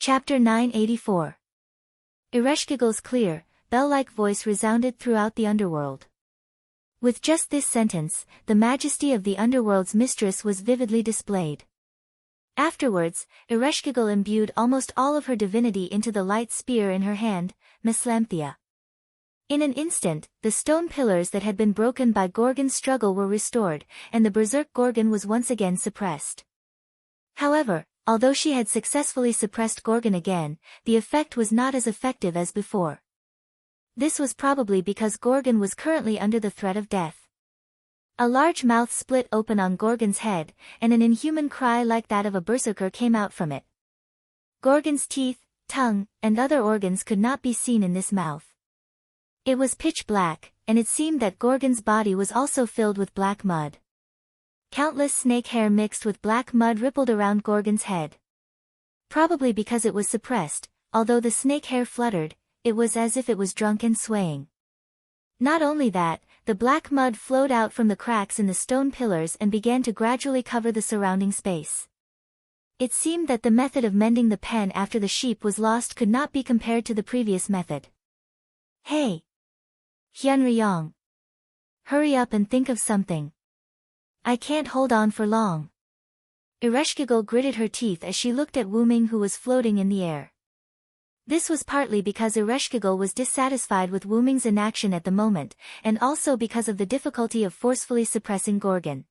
Chapter 984. Ereshkigal's clear, bell-like voice resounded throughout the underworld. With just this sentence, the majesty of the underworld's mistress was vividly displayed. Afterwards, Ereshkigal imbued almost all of her divinity into the light spear in her hand, Meslamthia. In an instant, the stone pillars that had been broken by Gorgon's struggle were restored, and the berserk Gorgon was once again suppressed. However, although she had successfully suppressed Gorgon again, the effect was not as effective as before. This was probably because Gorgon was currently under the threat of death. A large mouth split open on Gorgon's head, and an inhuman cry like that of a berserker came out from it. Gorgon's teeth, tongue, and other organs could not be seen in this mouth. It was pitch black, and it seemed that Gorgon's body was also filled with black mud. Countless snake hair mixed with black mud rippled around Gorgon's head. Probably because it was suppressed, although the snake hair fluttered, it was as if it was drunk and swaying. Not only that, the black mud flowed out from the cracks in the stone pillars and began to gradually cover the surrounding space. It seemed that the method of mending the pen after the sheep was lost could not be compared to the previous method. Hey! Hyunryong. Hurry up and think of something. I can't hold on for long. Ereshkigal gritted her teeth as she looked at Wuming, who was floating in the air. This was partly because Ereshkigal was dissatisfied with Wuming's inaction at the moment, and also because of the difficulty of forcefully suppressing Gorgon.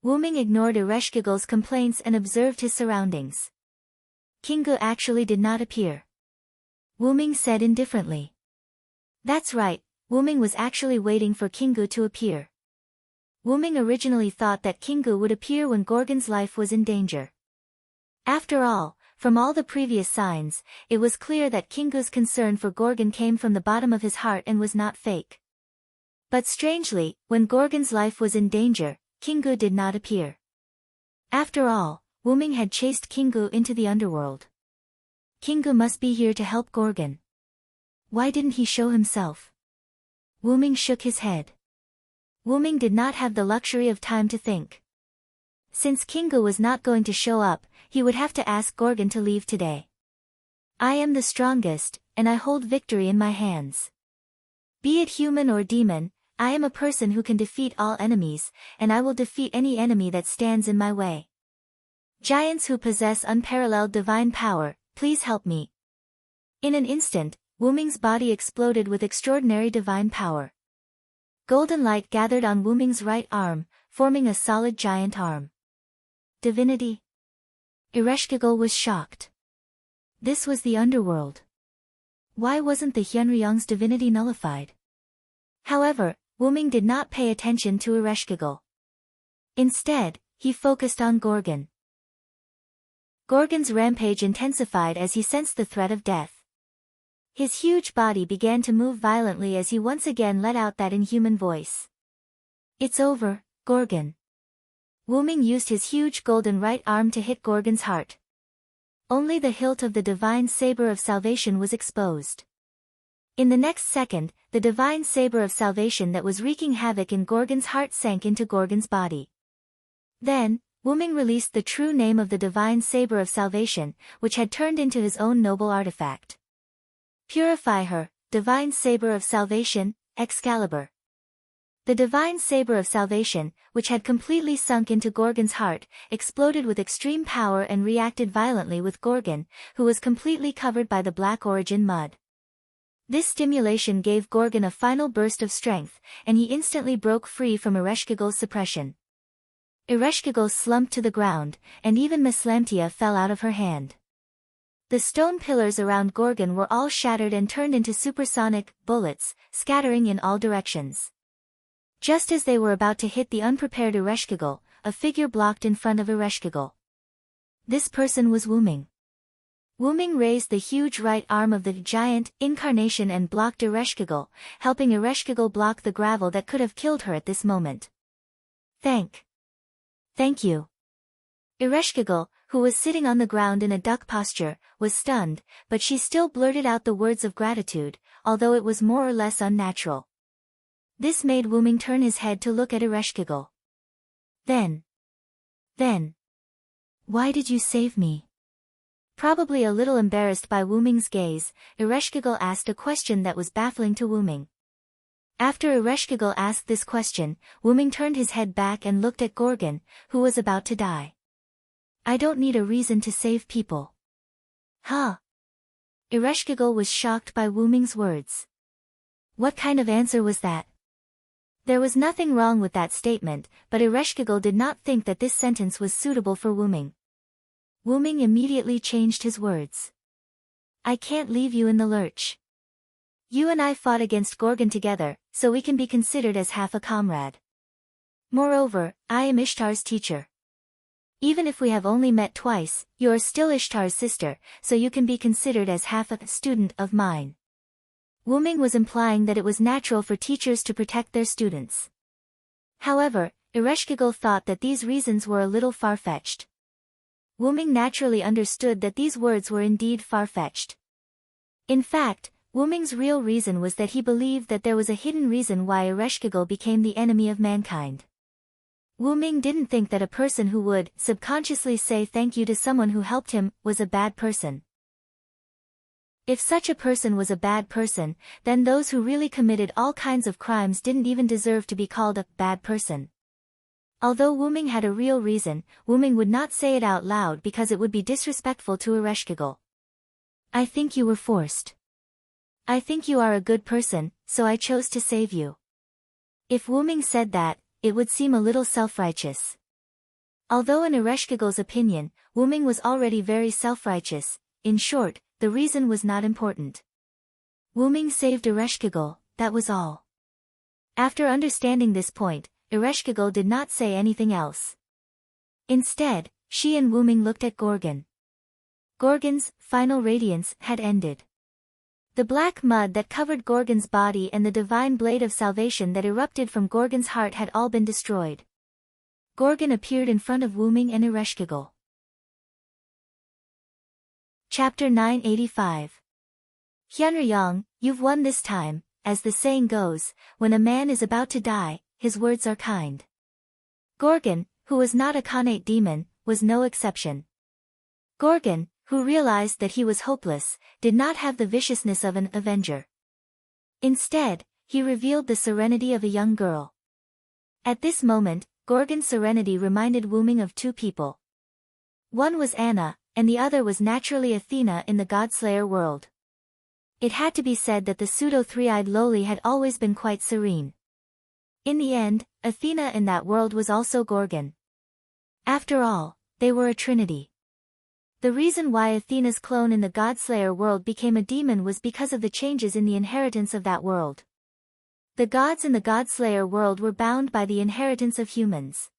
Wuming ignored Ereshkigal's complaints and observed his surroundings. Kingu actually did not appear. Wuming said indifferently. That's right, Wuming was actually waiting for Kingu to appear. Wuming originally thought that Kingu would appear when Gorgon's life was in danger. After all, from all the previous signs, it was clear that Kingu's concern for Gorgon came from the bottom of his heart and was not fake. But strangely, when Gorgon's life was in danger, Kingu did not appear. After all, Wuming had chased Kingu into the underworld. Kingu must be here to help Gorgon. Why didn't he show himself? Wuming shook his head. Wuming did not have the luxury of time to think. Since Kingu was not going to show up, he would have to ask Gorgon to leave today. I am the strongest, and I hold victory in my hands. Be it human or demon, I am a person who can defeat all enemies, and I will defeat any enemy that stands in my way. Giants who possess unparalleled divine power, please help me. In an instant, Wuming's body exploded with extraordinary divine power. Golden light gathered on Wuming's right arm, forming a solid giant arm. Divinity? Ereshkigal was shocked. This was the underworld. Why wasn't the Hyunryong's divinity nullified? However, Wuming did not pay attention to Ereshkigal. Instead, he focused on Gorgon. Gorgon's rampage intensified as he sensed the threat of death. His huge body began to move violently as he once again let out that inhuman voice. It's over, Gorgon. Wuming used his huge golden right arm to hit Gorgon's heart. Only the hilt of the divine saber of salvation was exposed. In the next second, the divine saber of salvation that was wreaking havoc in Gorgon's heart sank into Gorgon's body. Then, Wuming released the true name of the divine saber of salvation, which had turned into his own noble artifact. Purify her, divine saber of salvation, Excalibur. The divine saber of salvation, which had completely sunk into Gorgon's heart, exploded with extreme power and reacted violently with Gorgon, who was completely covered by the black origin mud. This stimulation gave Gorgon a final burst of strength, and he instantly broke free from Ereshkigal's suppression. Ereshkigal slumped to the ground, and even Meslamthia fell out of her hand. The stone pillars around Gorgon were all shattered and turned into supersonic bullets, scattering in all directions. Just as they were about to hit the unprepared Ereshkigal, a figure blocked in front of Ereshkigal. This person was Wuming. Wuming raised the huge right arm of the giant incarnation and blocked Ereshkigal, helping Ereshkigal block the gravel that could have killed her at this moment. Thank you. Ereshkigal, who was sitting on the ground in a duck posture, was stunned, but she still blurted out the words of gratitude, although it was more or less unnatural. This made Wuming turn his head to look at Ereshkigal. Then. Why did you save me? Probably a little embarrassed by Wuming's gaze, Ereshkigal asked a question that was baffling to Wuming. After Ereshkigal asked this question, Wuming turned his head back and looked at Gorgon, who was about to die. I don't need a reason to save people. Huh? Ereshkigal was shocked by Wuming's words. What kind of answer was that? There was nothing wrong with that statement, but Ereshkigal did not think that this sentence was suitable for Wuming. Wuming immediately changed his words. I can't leave you in the lurch. You and I fought against Gorgon together, so we can be considered as half a comrade. Moreover, I am Ishtar's teacher. Even if we have only met twice, you are still Ishtar's sister, so you can be considered as half a student of mine. Wuming was implying that it was natural for teachers to protect their students. However, Ereshkigal thought that these reasons were a little far-fetched. Wuming naturally understood that these words were indeed far-fetched. In fact, Wuming's real reason was that he believed that there was a hidden reason why Ereshkigal became the enemy of mankind. Wuming didn't think that a person who would subconsciously say thank you to someone who helped him was a bad person. If such a person was a bad person, then those who really committed all kinds of crimes didn't even deserve to be called a bad person. Although Wuming had a real reason, Wuming would not say it out loud because it would be disrespectful to Ereshkigal. I think you were forced. I think you are a good person, so I chose to save you. If Wuming said that, it would seem a little self-righteous. Although in Ereshkigal's opinion, Wuming was already very self-righteous, in short, the reason was not important. Wuming saved Ereshkigal, that was all. After understanding this point, Ereshkigal did not say anything else. Instead, she and Wuming looked at Gorgon. Gorgon's final radiance had ended. The black mud that covered Gorgon's body and the divine blade of salvation that erupted from Gorgon's heart had all been destroyed. Gorgon appeared in front of Wuming and Ereshkigal. Chapter 985. Hyunryong, you've won this time. As the saying goes, when a man is about to die, his words are kind. Gorgon, who was not a Khanate demon, was no exception. Gorgon, who realized that he was hopeless, did not have the viciousness of an avenger. Instead, he revealed the serenity of a young girl. At this moment, Gorgon's serenity reminded Wuming of two people. One was Anna, and the other was naturally Athena in the Godslayer world. It had to be said that the pseudo-three-eyed lowly had always been quite serene. In the end, Athena in that world was also Gorgon. After all, they were a trinity. The reason why Athena's clone in the Godslayer world became a demon was because of the changes in the inheritance of that world. The gods in the Godslayer world were bound by the inheritance of humans.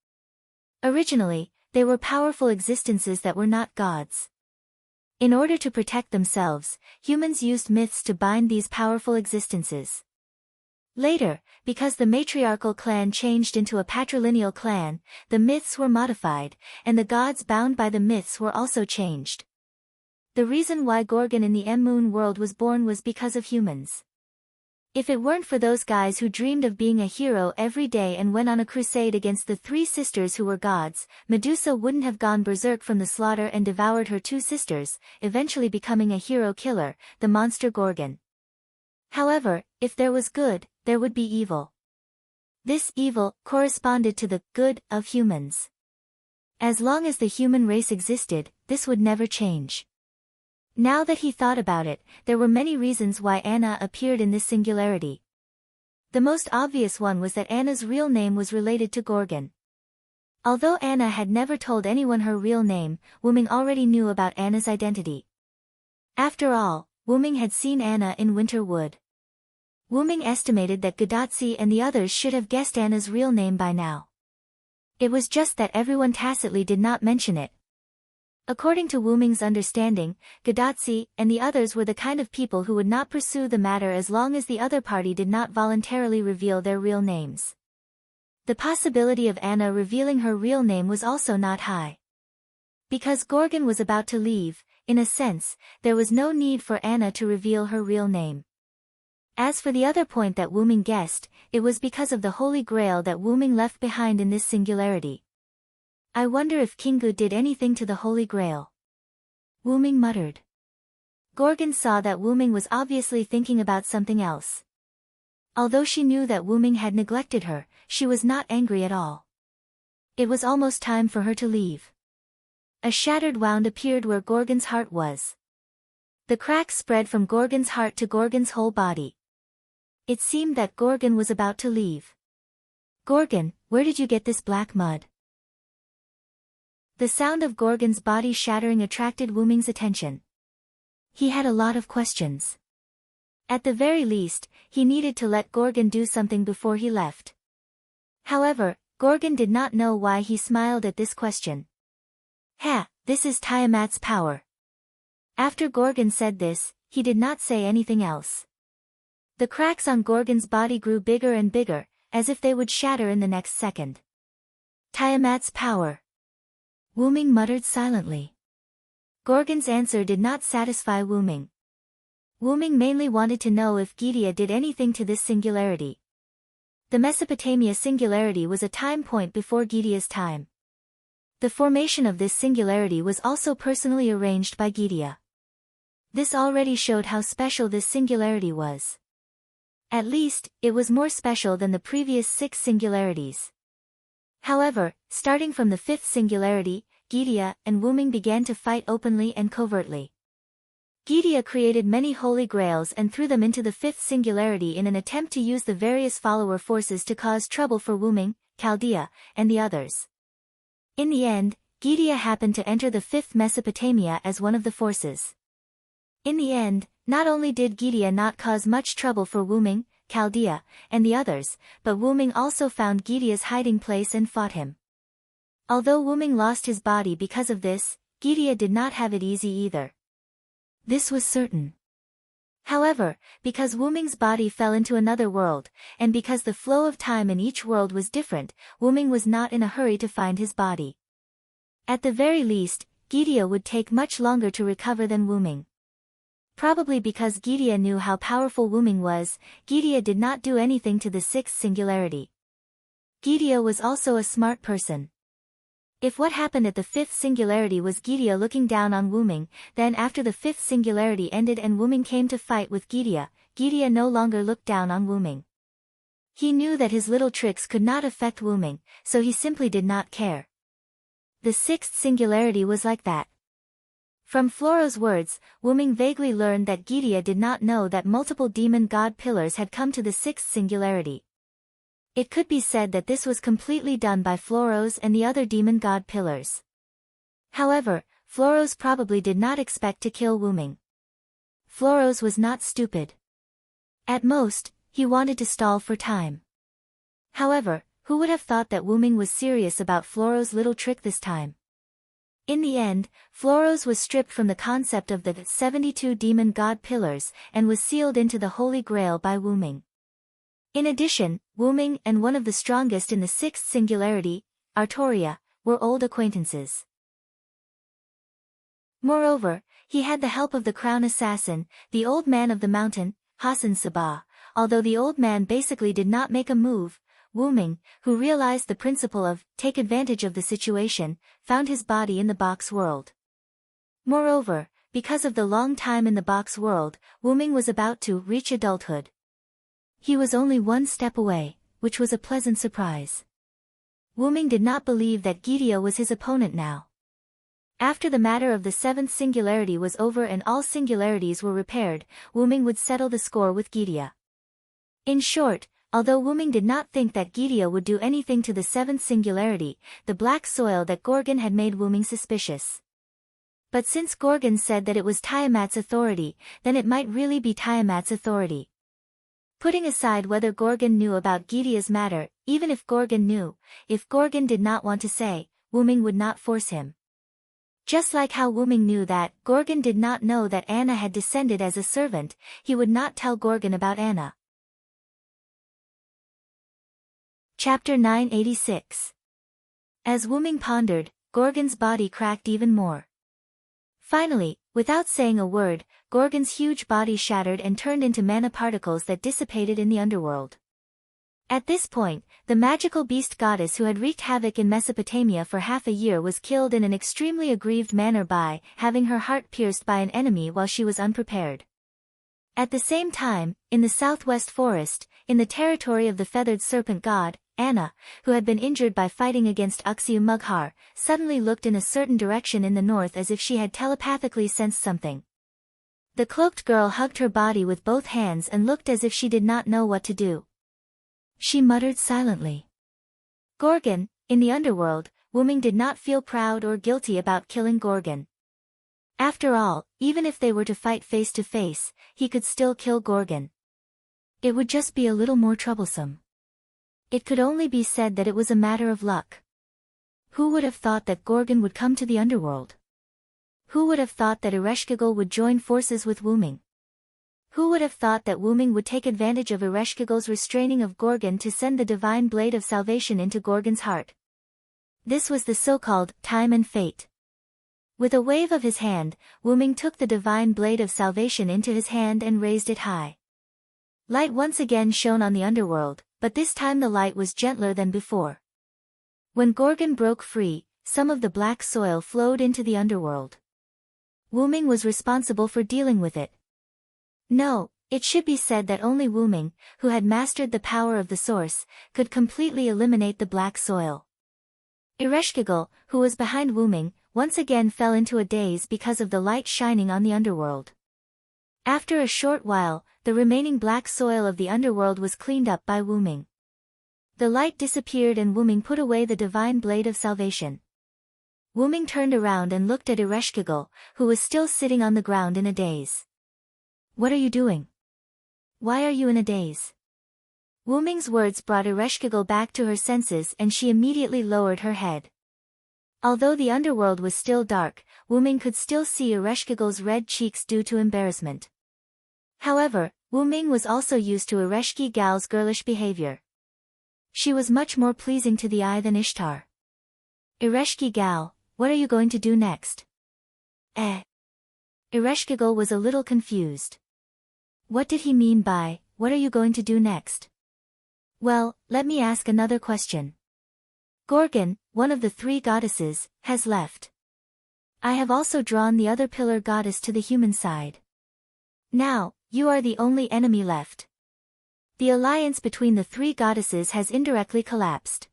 Originally, they were powerful existences that were not gods. In order to protect themselves, humans used myths to bind these powerful existences. Later, because the matriarchal clan changed into a patrilineal clan, the myths were modified, and the gods bound by the myths were also changed. The reason why Gorgon in the M-Moon world was born was because of humans. If it weren't for those guys who dreamed of being a hero every day and went on a crusade against the three sisters who were gods, Medusa wouldn't have gone berserk from the slaughter and devoured her two sisters, eventually becoming a hero killer, the monster Gorgon. However, if there was good, there would be evil. This evil corresponded to the good of humans. As long as the human race existed, this would never change. Now that he thought about it, there were many reasons why Anna appeared in this singularity. The most obvious one was that Anna's real name was related to Gorgon. Although Anna had never told anyone her real name, Wuming already knew about Anna's identity. After all, Wuming had seen Anna in Winter Wood. Wuming estimated that Gadatsi and the others should have guessed Anna's real name by now. It was just that everyone tacitly did not mention it. According to Wuming's understanding, Gadatsi and the others were the kind of people who would not pursue the matter as long as the other party did not voluntarily reveal their real names. The possibility of Anna revealing her real name was also not high. Because Gorgon was about to leave, in a sense, there was no need for Anna to reveal her real name. As for the other point that Wuming guessed, it was because of the Holy Grail that Wuming left behind in this singularity. I wonder if Kingu did anything to the Holy Grail. Wyrm muttered. Gorgon saw that Wyrm was obviously thinking about something else. Although she knew that Wyrm had neglected her, she was not angry at all. It was almost time for her to leave. A shattered wound appeared where Gorgon's heart was. The crack spread from Gorgon's heart to Gorgon's whole body. It seemed that Gorgon was about to leave. Gorgon, where did you get this black mud? The sound of Gorgon's body shattering attracted Wyrm's attention. He had a lot of questions. At the very least, he needed to let Gorgon do something before he left. However, Gorgon did not know why he smiled at this question. Ha, this is Tiamat's power. After Gorgon said this, he did not say anything else. The cracks on Gorgon's body grew bigger and bigger, as if they would shatter in the next second. Tiamat's power. Wyrm muttered silently. Gorgon's answer did not satisfy Wyrm. Wyrm mainly wanted to know if Gydia did anything to this singularity. The Mesopotamia singularity was a time point before Gydia's time. The formation of this singularity was also personally arranged by Gydia. This already showed how special this singularity was. At least, it was more special than the previous 6 singularities. However, starting from the 5th singularity, Gydia and Wyrm began to fight openly and covertly. Gydia created many holy grails and threw them into the 5th singularity in an attempt to use the various follower forces to cause trouble for Wyrm, Chaldea, and the others. In the end, Gydia happened to enter the 5th Mesopotamia as one of the forces. In the end, not only did Gydia not cause much trouble for Wyrm, Chaldea, and the others, but Wyrm also found Gydia's hiding place and fought him. Although Wyrm lost his body because of this, Gydia did not have it easy either. This was certain. However, because Wyrm's body fell into another world, and because the flow of time in each world was different, Wyrm was not in a hurry to find his body. At the very least, Gydia would take much longer to recover than Wyrm. Probably because Gydia knew how powerful Wyrm was, Gydia did not do anything to the 6th singularity. Gydia was also a smart person. If what happened at the 5th singularity was Gydia looking down on Wyrm, then after the 5th singularity ended and Wyrm came to fight with Gydia, Gydia no longer looked down on Wyrm. He knew that his little tricks could not affect Wyrm, so he simply did not care. The 6th singularity was like that. From Floro's words, Wyrm vaguely learned that Gydia did not know that multiple demon god pillars had come to the 6th singularity. It could be said that this was completely done by Floros and the other demon god pillars. However, Floros probably did not expect to kill Wyrm. Floros was not stupid. At most, he wanted to stall for time. However, who would have thought that Wyrm was serious about Floros' little trick this time? In the end, Floros was stripped from the concept of the 72 demon god pillars and was sealed into the Holy Grail by Wyrm. In addition, Wyrm and one of the strongest in the 6th singularity, Artoria, were old acquaintances. Moreover, he had the help of the crown assassin, the old man of the mountain, Hassan Sabah. Although the old man basically did not make a move, Wyrm, who realized the principle of take advantage of the situation, found his body in the box world. Moreover, because of the long time in the box world, Wyrm was about to reach adulthood. He was only one step away, which was a pleasant surprise. Wyrm did not believe that Gydia was his opponent now. After the matter of the 7th singularity was over and all singularities were repaired, Wyrm would settle the score with Gydia. In short, although Wyrm did not think that Gydia would do anything to the 7th singularity, the black soil that Gorgon had made Wyrm suspicious. But since Gorgon said that it was Tiamat's authority, then it might really be Tiamat's authority. Putting aside whether Gorgon knew about Gydia's matter, even if Gorgon knew, if Gorgon did not want to say, Wyrm would not force him. Just like how Wyrm knew that Gorgon did not know that Anna had descended as a servant, he would not tell Gorgon about Anna. Chapter 986. As Wyrm pondered, Gorgon's body cracked even more. Finally, without saying a word, Gorgon's huge body shattered and turned into mana particles that dissipated in the underworld. At this point, the magical beast goddess who had wreaked havoc in Mesopotamia for half a year was killed in an extremely aggrieved manner by having her heart pierced by an enemy while she was unprepared. At the same time, in the southwest forest, in the territory of the feathered serpent god, Anna, who had been injured by fighting against Uxiu-Mughar, suddenly looked in a certain direction in the north as if she had telepathically sensed something. The cloaked girl hugged her body with both hands and looked as if she did not know what to do. She muttered silently. Gorgon, in the underworld, Wuming did not feel proud or guilty about killing Gorgon. After all, even if they were to fight face to face, he could still kill Gorgon. It would just be a little more troublesome. It could only be said that it was a matter of luck. Who would have thought that Gorgon would come to the underworld? Who would have thought that Ereshkigal would join forces with Wuming? Who would have thought that Wuming would take advantage of Ereshkigal's restraining of Gorgon to send the divine blade of salvation into Gorgon's heart? This was the so-called time and fate. With a wave of his hand, Wuming took the divine blade of salvation into his hand and raised it high. Light once again shone on the underworld, but this time the light was gentler than before. When Gorgon broke free, some of the black soil flowed into the underworld. Wuming was responsible for dealing with it. No, it should be said that only Wuming, who had mastered the power of the source, could completely eliminate the black soil. Ereshkigal, who was behind Wuming, once again fell into a daze because of the light shining on the underworld. After a short while, the remaining black soil of the underworld was cleaned up by Wuming. The light disappeared and Wuming put away the divine blade of salvation. Wuming turned around and looked at Ereshkigal, who was still sitting on the ground in a daze. What are you doing? Why are you in a daze? Wuming's words brought Ereshkigal back to her senses and she immediately lowered her head. Although the underworld was still dark, Wuming could still see Ereshkigal's red cheeks due to embarrassment. However, Wuming was also used to Ereshkigal's girlish behavior. She was much more pleasing to the eye than Ishtar. Ereshkigal, what are you going to do next? Ereshkigal was a little confused. What did he mean by, what are you going to do next? Well, let me ask another question. Gorgon, one of the three goddesses, has left. I have also drawn the other pillar goddess to the human side. Now, you are the only enemy left. The alliance between the three goddesses has indirectly collapsed.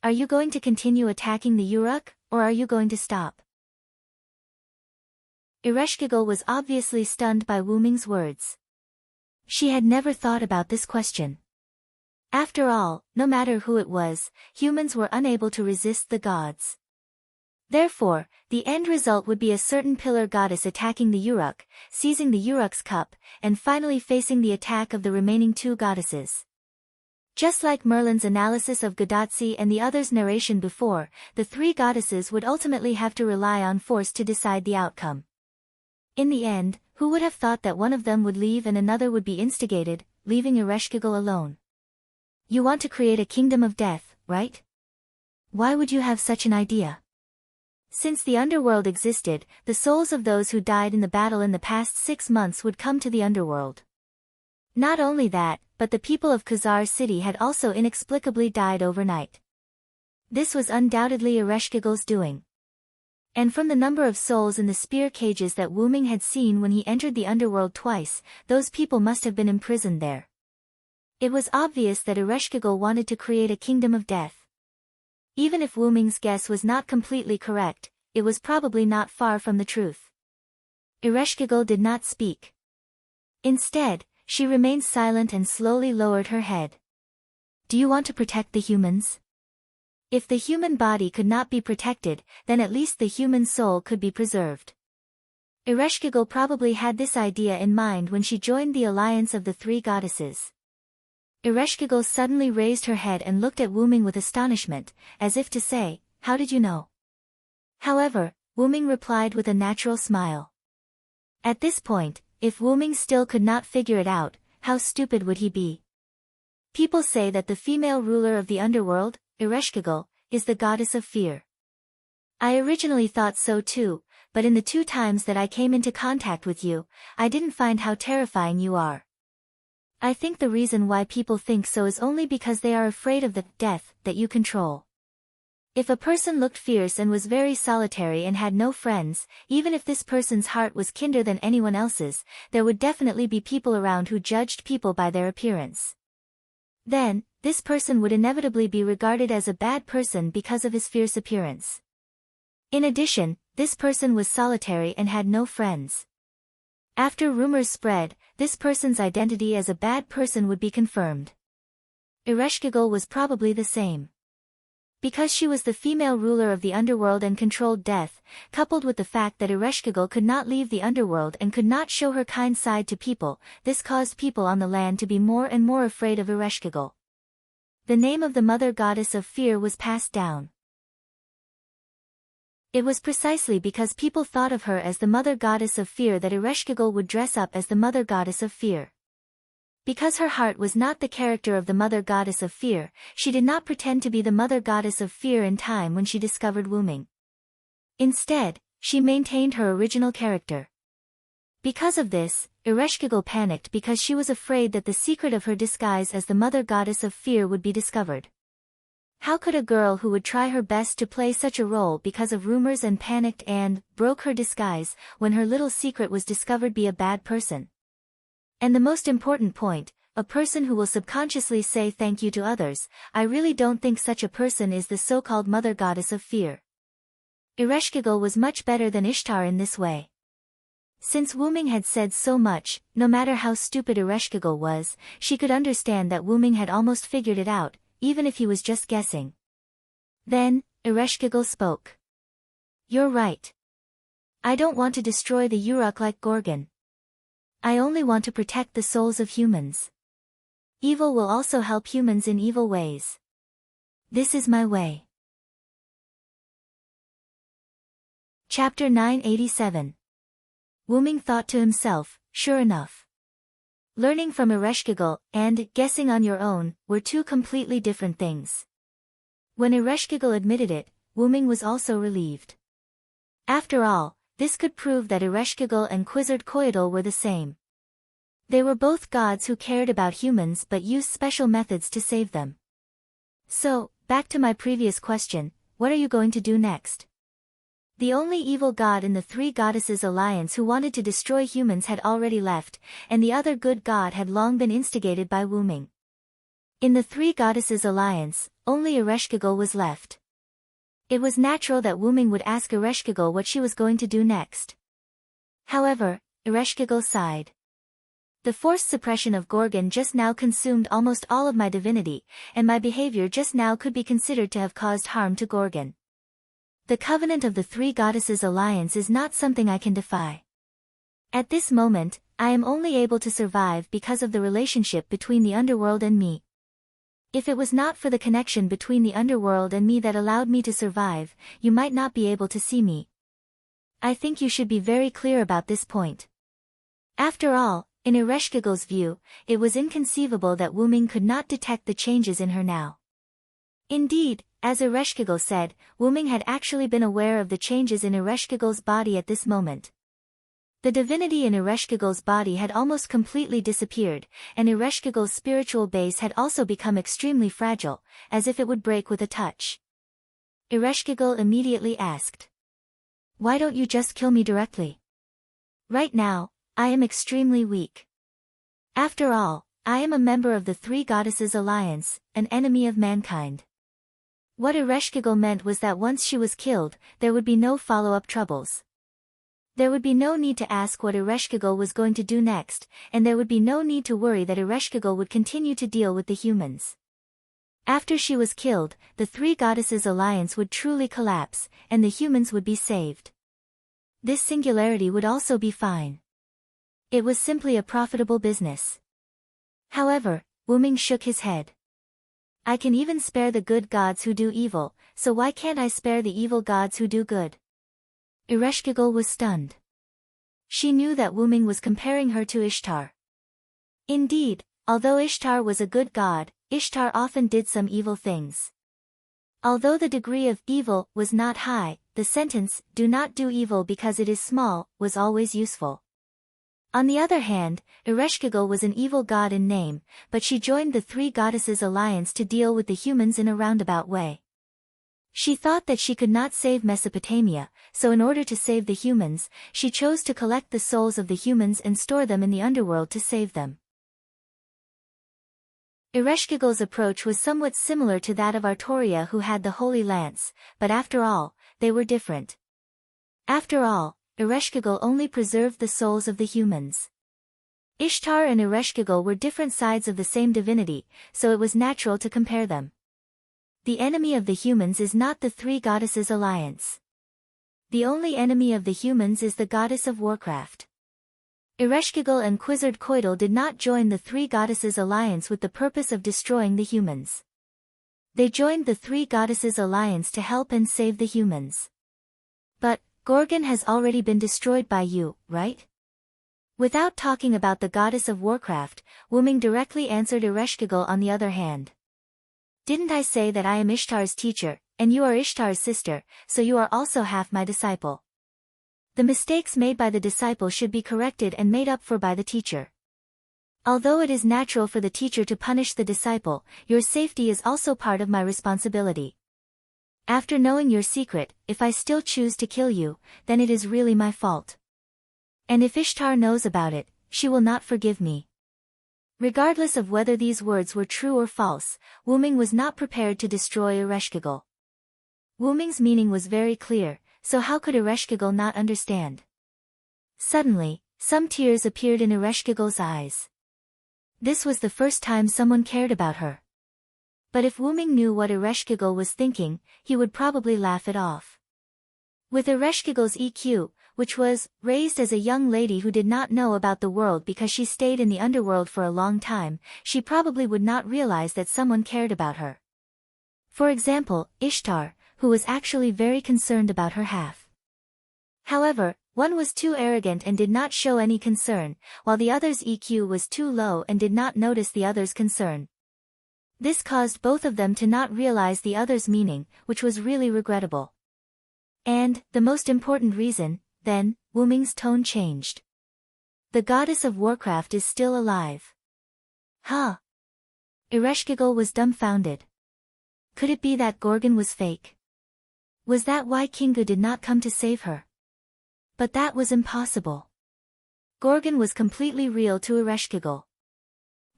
Are you going to continue attacking the Uruk, or are you going to stop? Ereshkigal was obviously stunned by Wuming's words. She had never thought about this question. After all, no matter who it was, humans were unable to resist the gods. Therefore, the end result would be a certain pillar goddess attacking the Uruk, seizing the Uruk's cup, and finally facing the attack of the remaining two goddesses. Just like Merlin's analysis of Godatsi and the others' narration before, the three goddesses would ultimately have to rely on force to decide the outcome. In the end, who would have thought that one of them would leave and another would be instigated, leaving Ereshkigal alone? You want to create a kingdom of death, right? Why would you have such an idea? Since the underworld existed, the souls of those who died in the battle in the past 6 months would come to the underworld. Not only that, but the people of Khazar City had also inexplicably died overnight. This was undoubtedly Ereshkigal's doing. And from the number of souls in the spear cages that Wuming had seen when he entered the underworld twice, those people must have been imprisoned there. It was obvious that Ereshkigal wanted to create a kingdom of death. Even if Wuming's guess was not completely correct, it was probably not far from the truth. Ereshkigal did not speak. Instead, she remained silent and slowly lowered her head. Do you want to protect the humans? If the human body could not be protected, then at least the human soul could be preserved. Ereshkigal probably had this idea in mind when she joined the alliance of the three goddesses. Ereshkigal suddenly raised her head and looked at Wuming with astonishment, as if to say, "How did you know?" However, Wuming replied with a natural smile. At this point, if Wuming still could not figure it out, how stupid would he be? People say that the female ruler of the underworld, Ereshkigal, is the goddess of fear. I originally thought so too, but in the 2 times that I came into contact with you, I didn't find how terrifying you are. I think the reason why people think so is only because they are afraid of the death that you control. If a person looked fierce and was very solitary and had no friends, even if this person's heart was kinder than anyone else's, there would definitely be people around who judged people by their appearance. Then, this person would inevitably be regarded as a bad person because of his fierce appearance. In addition, this person was solitary and had no friends. After rumors spread, this person's identity as a bad person would be confirmed. Ereshkigal was probably the same. Because she was the female ruler of the underworld and controlled death, coupled with the fact that Ereshkigal could not leave the underworld and could not show her kind side to people, this caused people on the land to be more and more afraid of Ereshkigal. The name of the mother goddess of fear was passed down. It was precisely because people thought of her as the mother goddess of fear that Ereshkigal would dress up as the mother goddess of fear. Because her heart was not the character of the mother goddess of fear, she did not pretend to be the mother goddess of fear in time when she discovered Wyrm. Instead, she maintained her original character. Because of this, Ereshkigal panicked because she was afraid that the secret of her disguise as the mother goddess of fear would be discovered. How could a girl who would try her best to play such a role because of rumors and panicked and broke her disguise when her little secret was discovered be a bad person? And the most important point, a person who will subconsciously say thank you to others. I really don't think such a person is the so-called mother goddess of fear. Ereshkigal was much better than Ishtar in this way. Since Wyrm had said so much, no matter how stupid Ereshkigal was, she could understand that Wyrm had almost figured it out, even if he was just guessing. Then, Ereshkigal spoke. You're right. I don't want to destroy the Uruk like Gorgon. I only want to protect the souls of humans. Evil will also help humans in evil ways. This is my way. Chapter 987. Wyrm thought to himself, sure enough. Learning from Ereshkigal and guessing on your own were two completely different things. When Ereshkigal admitted it, Wyrm was also relieved. After all, this could prove that Ereshkigal and Quetzalcoatl were the same. They were both gods who cared about humans but used special methods to save them. So, back to my previous question, what are you going to do next? The only evil god in the three goddesses alliance who wanted to destroy humans had already left, and the other good god had long been instigated by Wyrm. In the three goddesses alliance, only Ereshkigal was left. It was natural that Wyrm would ask Ereshkigal what she was going to do next. However, Ereshkigal sighed. The forced suppression of Gorgon just now consumed almost all of my divinity, and my behavior just now could be considered to have caused harm to Gorgon. The covenant of the three goddesses alliance is not something I can defy. At this moment, I am only able to survive because of the relationship between the underworld and me. If it was not for the connection between the underworld and me that allowed me to survive, you might not be able to see me. I think you should be very clear about this point. After all, in Ereshkigal's view, it was inconceivable that Wyrm could not detect the changes in her now. Indeed, as Ereshkigal said, Wyrm had actually been aware of the changes in Ereshkigal's body at this moment. The divinity in Ereshkigal's body had almost completely disappeared, and Ereshkigal's spiritual base had also become extremely fragile, as if it would break with a touch. Ereshkigal immediately asked. Why don't you just kill me directly? Right now, I am extremely weak. After all, I am a member of the Three Goddesses Alliance, an enemy of mankind. What Ereshkigal meant was that once she was killed, there would be no follow-up troubles. There would be no need to ask what Ereshkigal was going to do next, and there would be no need to worry that Ereshkigal would continue to deal with the humans. After she was killed, the Three Goddesses Alliance would truly collapse, and the humans would be saved. This singularity would also be fine. It was simply a profitable business. However, Wyrm shook his head. I can even spare the good gods who do evil, so why can't I spare the evil gods who do good? Ereshkigal was stunned. She knew that Wyrm was comparing her to Ishtar. Indeed, although Ishtar was a good god, Ishtar often did some evil things. Although the degree of evil was not high, the sentence, do not do evil because it is small, was always useful. On the other hand, Ereshkigal was an evil god in name, but she joined the three goddesses' alliance to deal with the humans in a roundabout way. She thought that she could not save Mesopotamia, so in order to save the humans, she chose to collect the souls of the humans and store them in the underworld to save them. Ereshkigal's approach was somewhat similar to that of Artoria, who had the Holy Lance, but after all, they were different. After all, Ereshkigal only preserved the souls of the humans. Ishtar and Ereshkigal were different sides of the same divinity, so it was natural to compare them. The enemy of the humans is not the three goddesses' alliance. The only enemy of the humans is the goddess of warcraft. Ereshkigal and Quizard did not join the three goddesses' alliance with the purpose of destroying the humans. They joined the three goddesses' alliance to help and save the humans. But Gorgon has already been destroyed by you, right? Without talking about the goddess of warcraft, Wyrm directly answered Ereshkigal on the other hand. Didn't I say that I am Ishtar's teacher, and you are Ishtar's sister, so you are also half my disciple? The mistakes made by the disciple should be corrected and made up for by the teacher. Although it is natural for the teacher to punish the disciple, your safety is also part of my responsibility. After knowing your secret, if I still choose to kill you, then it is really my fault. And if Ishtar knows about it, she will not forgive me. Regardless of whether these words were true or false, Wyrm was not prepared to destroy Ereshkigal. Wyrm's meaning was very clear, so how could Ereshkigal not understand? Suddenly, some tears appeared in Ereshkigal's eyes. This was the first time someone cared about her. But if Wyrm knew what Ereshkigal was thinking, he would probably laugh it off. With Ereshkigal's EQ, which was raised as a young lady who did not know about the world because she stayed in the underworld for a long time, she probably would not realize that someone cared about her. For example, Ishtar, who was actually very concerned about her half. However, one was too arrogant and did not show any concern, while the other's EQ was too low and did not notice the other's concern. This caused both of them to not realize the other's meaning, which was really regrettable. And, the most important reason, then, Wyrm's tone changed. The goddess of warcraft is still alive. Huh? Ereshkigal was dumbfounded. Could it be that Gorgon was fake? Was that why Kingu did not come to save her? But that was impossible. Gorgon was completely real to Ereshkigal.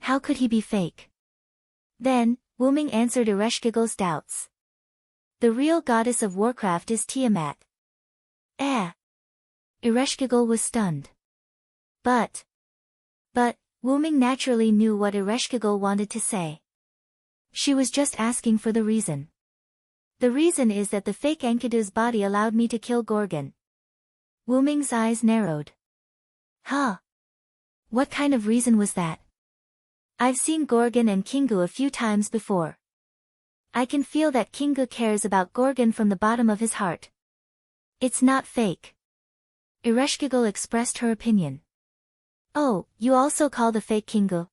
How could he be fake? Then, Wyrm answered Ereshkigal's doubts. The real goddess of warcraft is Tiamat. Ereshkigal was stunned. But Wyrm naturally knew what Ereshkigal wanted to say. She was just asking for the reason. The reason is that the fake Enkidu's body allowed me to kill Gorgon. Wyrm's eyes narrowed. Huh? What kind of reason was that? I've seen Gorgon and Kingu a few times before. I can feel that Kingu cares about Gorgon from the bottom of his heart. It's not fake. Ereshkigal expressed her opinion. Oh, you also call the fake Kingu?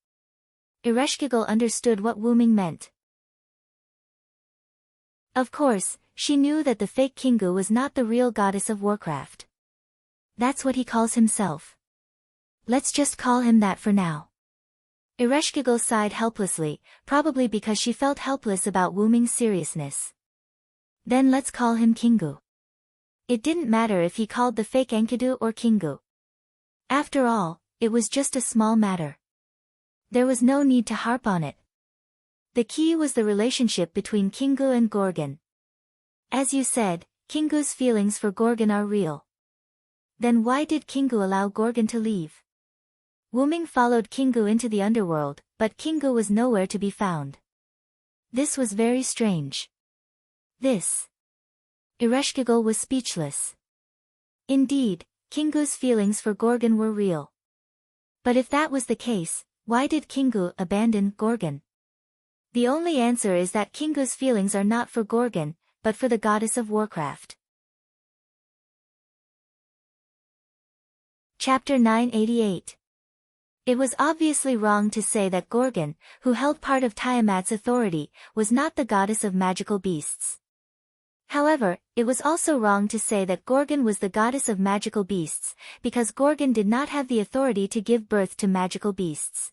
Ereshkigal understood what Wyrm meant. Of course, she knew that the fake Kingu was not the real goddess of warcraft. That's what he calls himself. Let's just call him that for now. Ereshkigal sighed helplessly, probably because she felt helpless about Wyrm's seriousness. Then let's call him Kingu. It didn't matter if he called the fake Enkidu or Kingu. After all, it was just a small matter. There was no need to harp on it. The key was the relationship between Kingu and Gorgon. As you said, Kingu's feelings for Gorgon are real. Then why did Kingu allow Gorgon to leave? Wyrm followed Kingu into the underworld, but Kingu was nowhere to be found. This was very strange. Ereshkigal was speechless. Indeed, Kingu's feelings for Gorgon were real. But if that was the case, why did Kingu abandon Gorgon? The only answer is that Kingu's feelings are not for Gorgon, but for the goddess of warcraft. Chapter 988. It was obviously wrong to say that Gorgon, who held part of Tiamat's authority, was not the goddess of magical beasts. However, it was also wrong to say that Gorgon was the goddess of magical beasts, because Gorgon did not have the authority to give birth to magical beasts.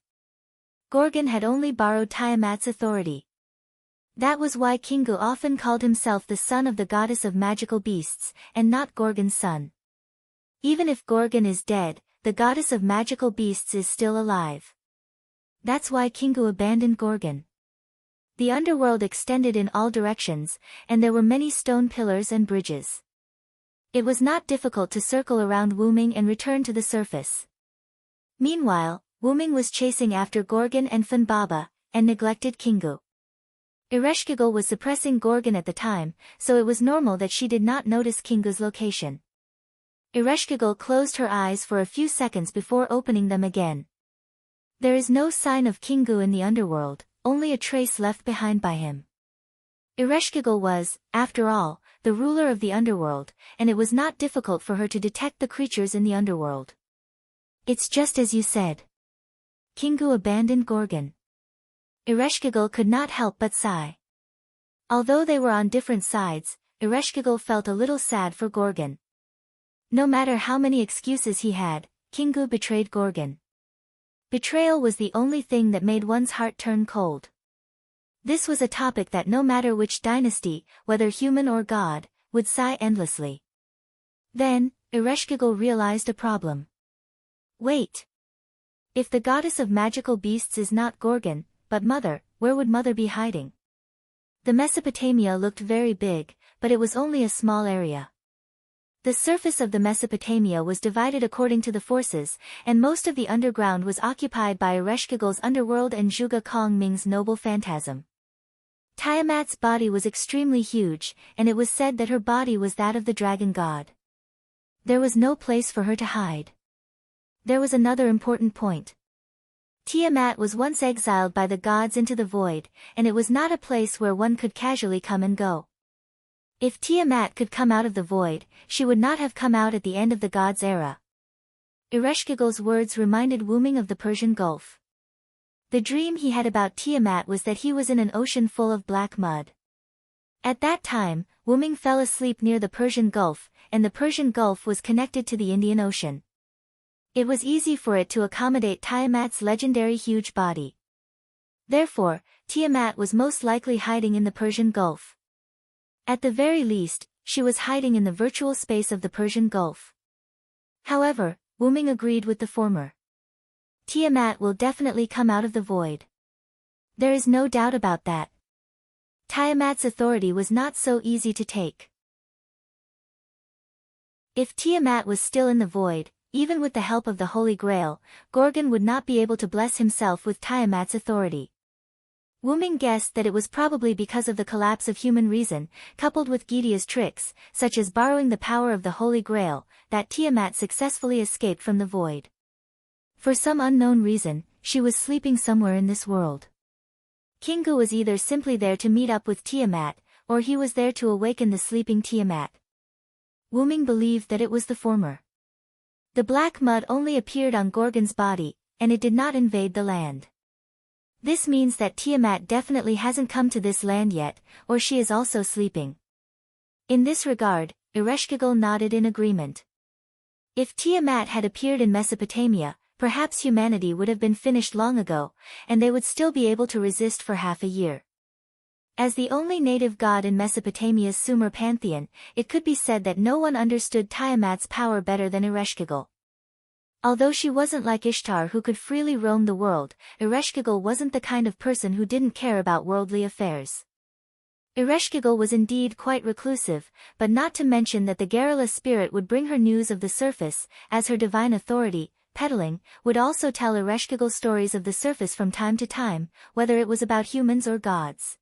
Gorgon had only borrowed Tiamat's authority. That was why Kingu often called himself the son of the goddess of magical beasts, and not Gorgon's son. Even if Gorgon is dead, the goddess of magical beasts is still alive. That's why Kingu abandoned Gorgon. The underworld extended in all directions, and there were many stone pillars and bridges. It was not difficult to circle around Wuming and return to the surface. Meanwhile, Wuming was chasing after Gorgon and Funbaba, and neglected Kingu. Ereshkigal was suppressing Gorgon at the time, so it was normal that she did not notice Kingu's location. Ereshkigal closed her eyes for a few seconds before opening them again. There is no sign of Kingu in the underworld, only a trace left behind by him. Ereshkigal was, after all, the ruler of the underworld, and it was not difficult for her to detect the creatures in the underworld. It's just as you said. Kingu abandoned Gorgon. Ereshkigal could not help but sigh. Although they were on different sides, Ereshkigal felt a little sad for Gorgon. No matter how many excuses he had, Kingu betrayed Gorgon. Betrayal was the only thing that made one's heart turn cold. This was a topic that no matter which dynasty, whether human or god, would sigh endlessly. Then, Ereshkigal realized a problem. Wait. If the goddess of magical beasts is not Gorgon, but Mother, where would Mother be hiding? The Mesopotamia looked very big, but it was only a small area. The surface of the Mesopotamia was divided according to the forces, and most of the underground was occupied by Ereshkigal's underworld and Zhuge Kongming's noble phantasm. Tiamat's body was extremely huge, and it was said that her body was that of the dragon god. There was no place for her to hide. There was another important point. Tiamat was once exiled by the gods into the void, and it was not a place where one could casually come and go. If Tiamat could come out of the void, she would not have come out at the end of the gods' era. Ereshkigal's words reminded Wuming of the Persian Gulf. The dream he had about Tiamat was that he was in an ocean full of black mud. At that time, Wuming fell asleep near the Persian Gulf, and the Persian Gulf was connected to the Indian Ocean. It was easy for it to accommodate Tiamat's legendary huge body. Therefore, Tiamat was most likely hiding in the Persian Gulf. At the very least, she was hiding in the virtual space of the Persian Gulf. However, Wuming agreed with the former. Tiamat will definitely come out of the void. There is no doubt about that. Tiamat's authority was not so easy to take. If Tiamat was still in the void, even with the help of the Holy Grail, Gorgon would not be able to bless himself with Tiamat's authority. Wuming guessed that it was probably because of the collapse of human reason, coupled with Gidea's tricks, such as borrowing the power of the Holy Grail, that Tiamat successfully escaped from the void. For some unknown reason, she was sleeping somewhere in this world. Kingu was either simply there to meet up with Tiamat, or he was there to awaken the sleeping Tiamat. Wuming believed that it was the former. The black mud only appeared on Gorgon's body, and it did not invade the land. This means that Tiamat definitely hasn't come to this land yet, or she is also sleeping. In this regard, Ereshkigal nodded in agreement. If Tiamat had appeared in Mesopotamia, perhaps humanity would have been finished long ago, and they would still be able to resist for half a year. As the only native god in Mesopotamia's Sumer pantheon, it could be said that no one understood Tiamat's power better than Ereshkigal. Although she wasn't like Ishtar who could freely roam the world, Ereshkigal wasn't the kind of person who didn't care about worldly affairs. Ereshkigal was indeed quite reclusive, but not to mention that the Garrula spirit would bring her news of the surface, as her divine authority, peddling, would also tell Ereshkigal stories of the surface from time to time, whether it was about humans or gods.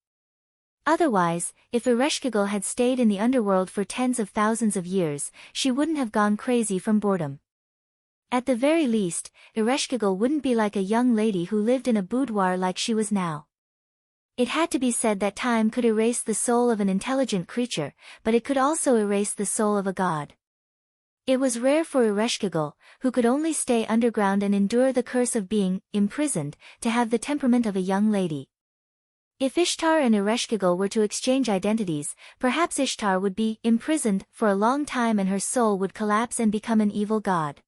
Otherwise, if Ereshkigal had stayed in the underworld for tens of thousands of years, she wouldn't have gone crazy from boredom. At the very least, Ereshkigal wouldn't be like a young lady who lived in a boudoir like she was now. It had to be said that time could erase the soul of an intelligent creature, but it could also erase the soul of a god. It was rare for Ereshkigal, who could only stay underground and endure the curse of being imprisoned, to have the temperament of a young lady. If Ishtar and Ereshkigal were to exchange identities, perhaps Ishtar would be imprisoned for a long time and her soul would collapse and become an evil god.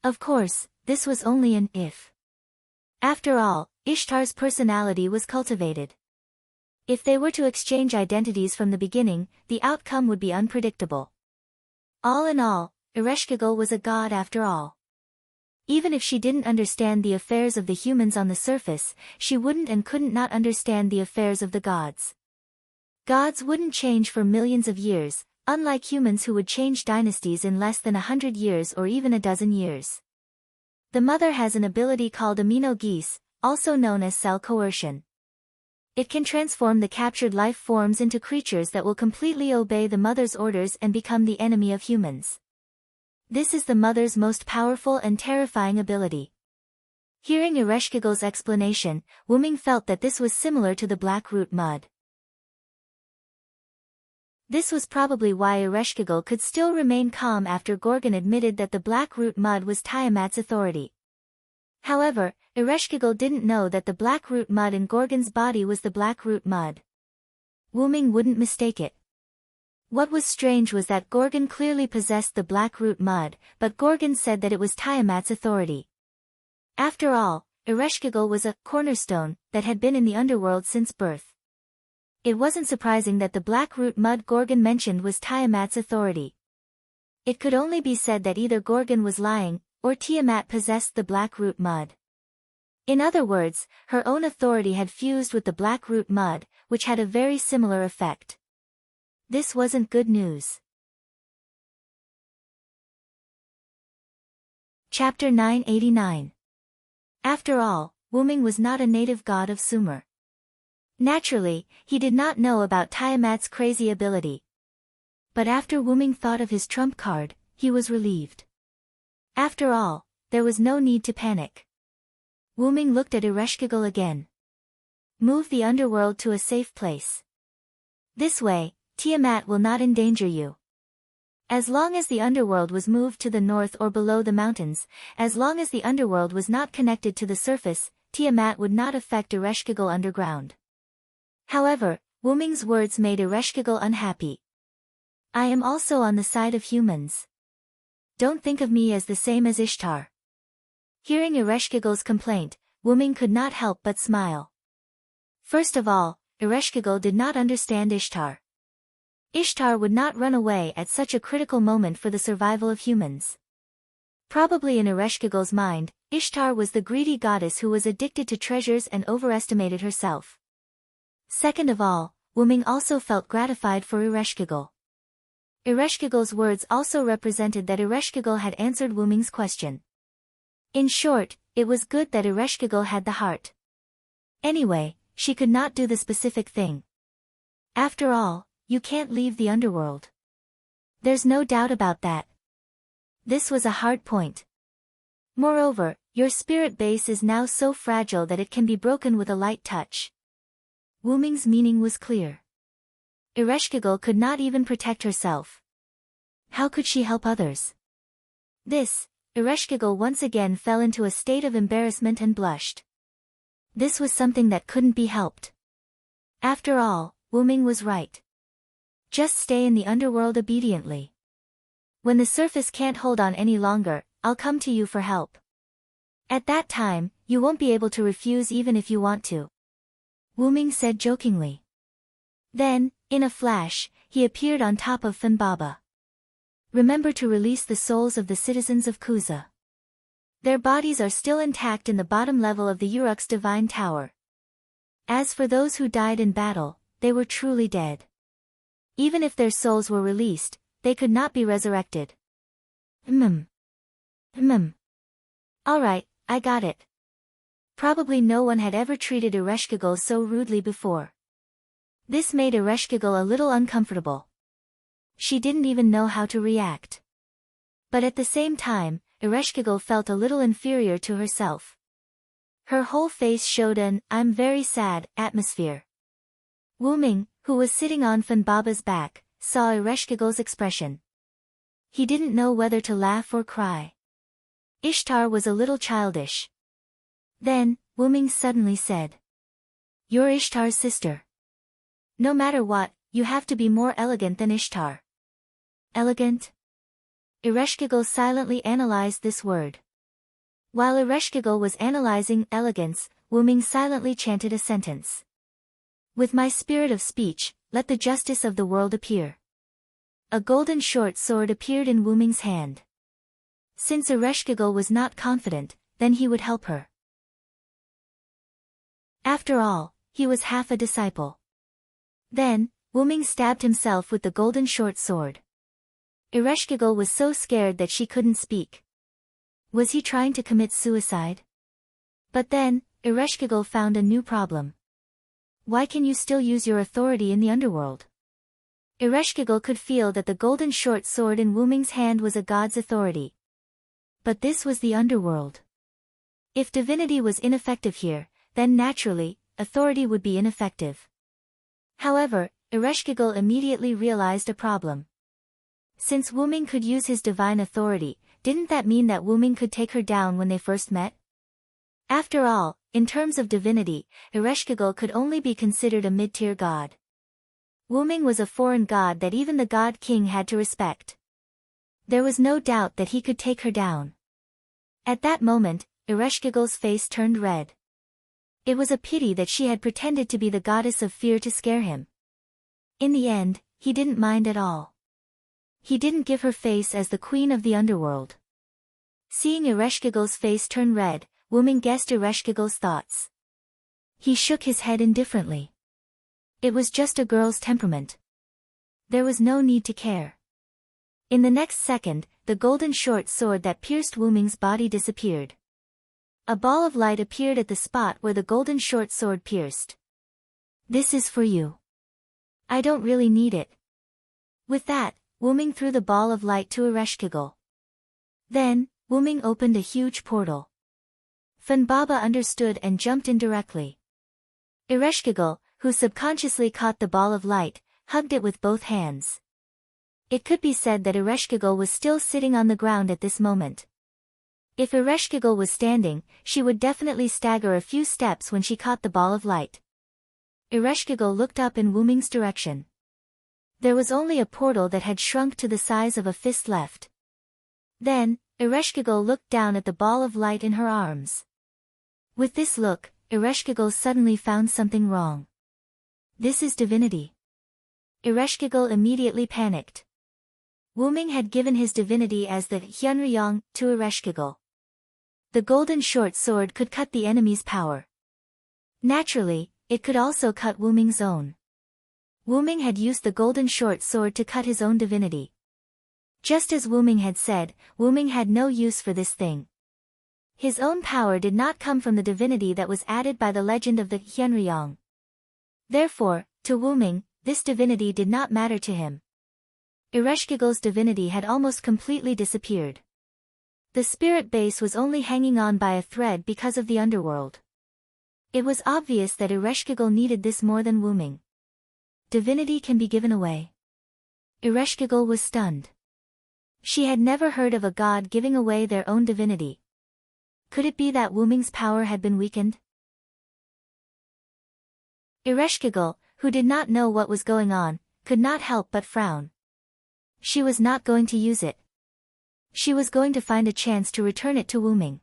Of course, this was only an if. After all, Ishtar's personality was cultivated. If they were to exchange identities from the beginning, the outcome would be unpredictable. All in all, Ereshkigal was a god after all. Even if she didn't understand the affairs of the humans on the surface, she wouldn't and couldn't not understand the affairs of the gods. Gods wouldn't change for millions of years, unlike humans who would change dynasties in less than 100 years or even a dozen years. The mother has an ability called amino-geese, also known as cell coercion. It can transform the captured life forms into creatures that will completely obey the mother's orders and become the enemy of humans. This is the mother's most powerful and terrifying ability. Hearing Ereshkigal's explanation, Wyrm felt that this was similar to the black root mud. This was probably why Ereshkigal could still remain calm after Gorgon admitted that the black root mud was Tiamat's authority. However, Ereshkigal didn't know that the black root mud in Gorgon's body was the black root mud. Wyrm wouldn't mistake it. What was strange was that Gorgon clearly possessed the black root mud, but Gorgon said that it was Tiamat's authority. After all, Ereshkigal was a cornerstone that had been in the underworld since birth. It wasn't surprising that the black root mud Gorgon mentioned was Tiamat's authority. It could only be said that either Gorgon was lying, or Tiamat possessed the black root mud. In other words, her own authority had fused with the black root mud, which had a very similar effect. This wasn't good news. Chapter 989. After all, Wyrm was not a native god of Sumer. Naturally, he did not know about Tiamat's crazy ability. But after Wyrm thought of his trump card, he was relieved. After all, there was no need to panic. Wyrm looked at Ereshkigal again. Move the underworld to a safe place. This way, Tiamat will not endanger you. As long as the underworld was moved to the north or below the mountains, as long as the underworld was not connected to the surface, Tiamat would not affect Ereshkigal underground. However, Wyrm's words made Ereshkigal unhappy. I am also on the side of humans. Don't think of me as the same as Ishtar. Hearing Ereshkigal's complaint, Wyrm could not help but smile. First of all, Ereshkigal did not understand Ishtar. Ishtar would not run away at such a critical moment for the survival of humans. Probably in Ereshkigal's mind, Ishtar was the greedy goddess who was addicted to treasures and overestimated herself. Second of all, Wyrm also felt gratified for Ereshkigal. Ereshkigal's words also represented that Ereshkigal had answered Wyrm's question. In short, it was good that Ereshkigal had the heart. Anyway, she could not do the specific thing. After all, you can't leave the underworld. There's no doubt about that. This was a hard point. Moreover, your spirit base is now so fragile that it can be broken with a light touch. Wyrm's meaning was clear. Ereshkigal could not even protect herself. How could she help others? Ereshkigal once again fell into a state of embarrassment and blushed. This was something that couldn't be helped. After all, Wyrm was right. Just stay in the underworld obediently. When the surface can't hold on any longer, I'll come to you for help. At that time, you won't be able to refuse even if you want to. Wyrm said jokingly. Then, in a flash, he appeared on top of Fanbaba. Remember to release the souls of the citizens of Kuza. Their bodies are still intact in the bottom level of the Uruk's divine tower. As for those who died in battle, they were truly dead. Even if their souls were released, they could not be resurrected. Alright, I got it. Probably no one had ever treated Ereshkigal so rudely before. This made Ereshkigal a little uncomfortable. She didn't even know how to react. But at the same time, Ereshkigal felt a little inferior to herself. Her whole face showed an "I'm very sad" atmosphere. Wyrm, who was sitting on Fanbaba's back, saw Ereshkigal's expression. He didn't know whether to laugh or cry. Ishtar was a little childish. Then, Wyrm suddenly said, You're Ishtar's sister. No matter what, you have to be more elegant than Ishtar. Elegant? Ereshkigal silently analyzed this word. While Ereshkigal was analyzing elegance, Wyrm silently chanted a sentence. With my spirit of speech, let the justice of the world appear. A golden short sword appeared in Wyrm's hand. Since Ereshkigal was not confident, then he would help her. After all, he was half a disciple. Then, Wyrm stabbed himself with the golden short sword. Ereshkigal was so scared that she couldn't speak. Was he trying to commit suicide? But then, Ereshkigal found a new problem. Why can you still use your authority in the underworld? Ereshkigal could feel that the golden short sword in Wyrm's hand was a god's authority. But this was the underworld. If divinity was ineffective here, then naturally, authority would be ineffective. However, Ereshkigal immediately realized a problem. Since Wyrm could use his divine authority, didn't that mean that Wyrm could take her down when they first met? After all, in terms of divinity, Ereshkigal could only be considered a mid-tier god. Wyrm was a foreign god that even the god king had to respect. There was no doubt that he could take her down. At that moment, Ereshkigal's face turned red. It was a pity that she had pretended to be the goddess of fear to scare him. In the end, he didn't mind at all. He didn't give her face as the queen of the underworld. Seeing Ereshkigal's face turn red, Wyrm guessed Ereshkigal's thoughts. He shook his head indifferently. It was just a girl's temperament. There was no need to care. In the next second, the golden short sword that pierced Wyrm's body disappeared. A ball of light appeared at the spot where the golden short sword pierced. This is for you. I don't really need it. With that, Wyrm threw the ball of light to Ereshkigal. Then, Wyrm opened a huge portal. Funbaba understood and jumped in directly. Ereshkigal, who subconsciously caught the ball of light, hugged it with both hands. It could be said that Ereshkigal was still sitting on the ground at this moment. If Ereshkigal was standing, she would definitely stagger a few steps when she caught the ball of light. Ereshkigal looked up in Wyrm's direction. There was only a portal that had shrunk to the size of a fist left. Then, Ereshkigal looked down at the ball of light in her arms. With this look, Ereshkigal suddenly found something wrong. This is divinity. Ereshkigal immediately panicked. Wyrm had given his divinity as the Hyunryong to Ereshkigal. The golden short sword could cut the enemy's power. Naturally, it could also cut Wyrm's own. Wyrm had used the golden short sword to cut his own divinity. Just as Wyrm had said, Wyrm had no use for this thing. His own power did not come from the divinity that was added by the legend of the Hyunryong. Therefore, to Wyrm, this divinity did not matter to him. Ereshkigal's divinity had almost completely disappeared. The spirit base was only hanging on by a thread because of the underworld. It was obvious that Ereshkigal needed this more than Wyrm. Divinity can be given away. Ereshkigal was stunned. She had never heard of a god giving away their own divinity. Could it be that Wyrm's power had been weakened? Ereshkigal, who did not know what was going on, could not help but frown. She was not going to use it. She was going to find a chance to return it to Wyrm.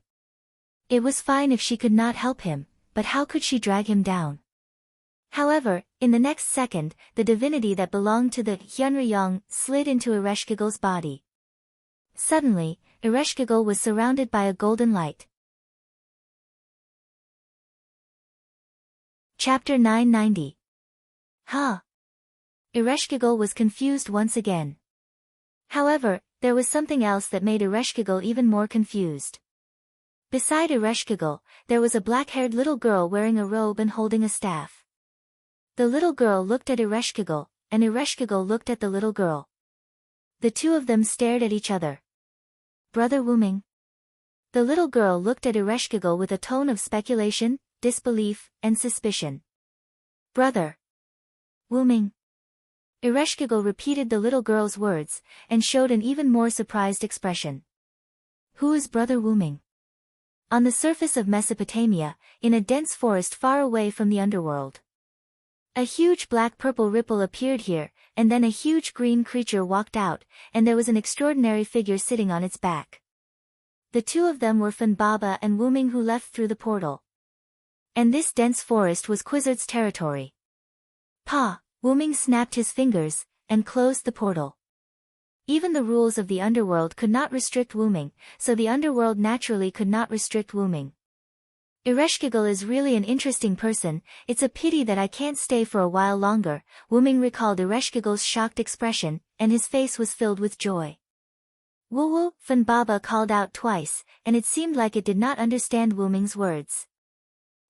It was fine if she could not help him, but how could she drag him down? However, in the next second, the divinity that belonged to the Hyunryong slid into Ereshkigal's body. Suddenly, Ereshkigal was surrounded by a golden light. Chapter 990. Huh? Ereshkigal was confused once again. However, there was something else that made Ereshkigal even more confused. Beside Ereshkigal, there was a black-haired little girl wearing a robe and holding a staff. The little girl looked at Ereshkigal, and Ereshkigal looked at the little girl. The two of them stared at each other. Brother Wyrm? The little girl looked at Ereshkigal with a tone of speculation, disbelief, and suspicion. Brother Wyrm? Ereshkigal repeated the little girl's words, and showed an even more surprised expression. Who is Brother Wyrm? On the surface of Mesopotamia, in a dense forest far away from the underworld. A huge black-purple ripple appeared here, and then a huge green creature walked out, and there was an extraordinary figure sitting on its back. The two of them were Funbaba and Wuming, who left through the portal. And this dense forest was Quizzard's territory. Pa! Wuming snapped his fingers, and closed the portal. Even the rules of the underworld could not restrict Wuming, so the underworld naturally could not restrict Wuming. Ereshkigal is really an interesting person, it's a pity that I can't stay for a while longer. Wuming recalled Ereshkigal's shocked expression, and his face was filled with joy. Woo-woo, Funbaba called out twice, and it seemed like it did not understand Wuming's words.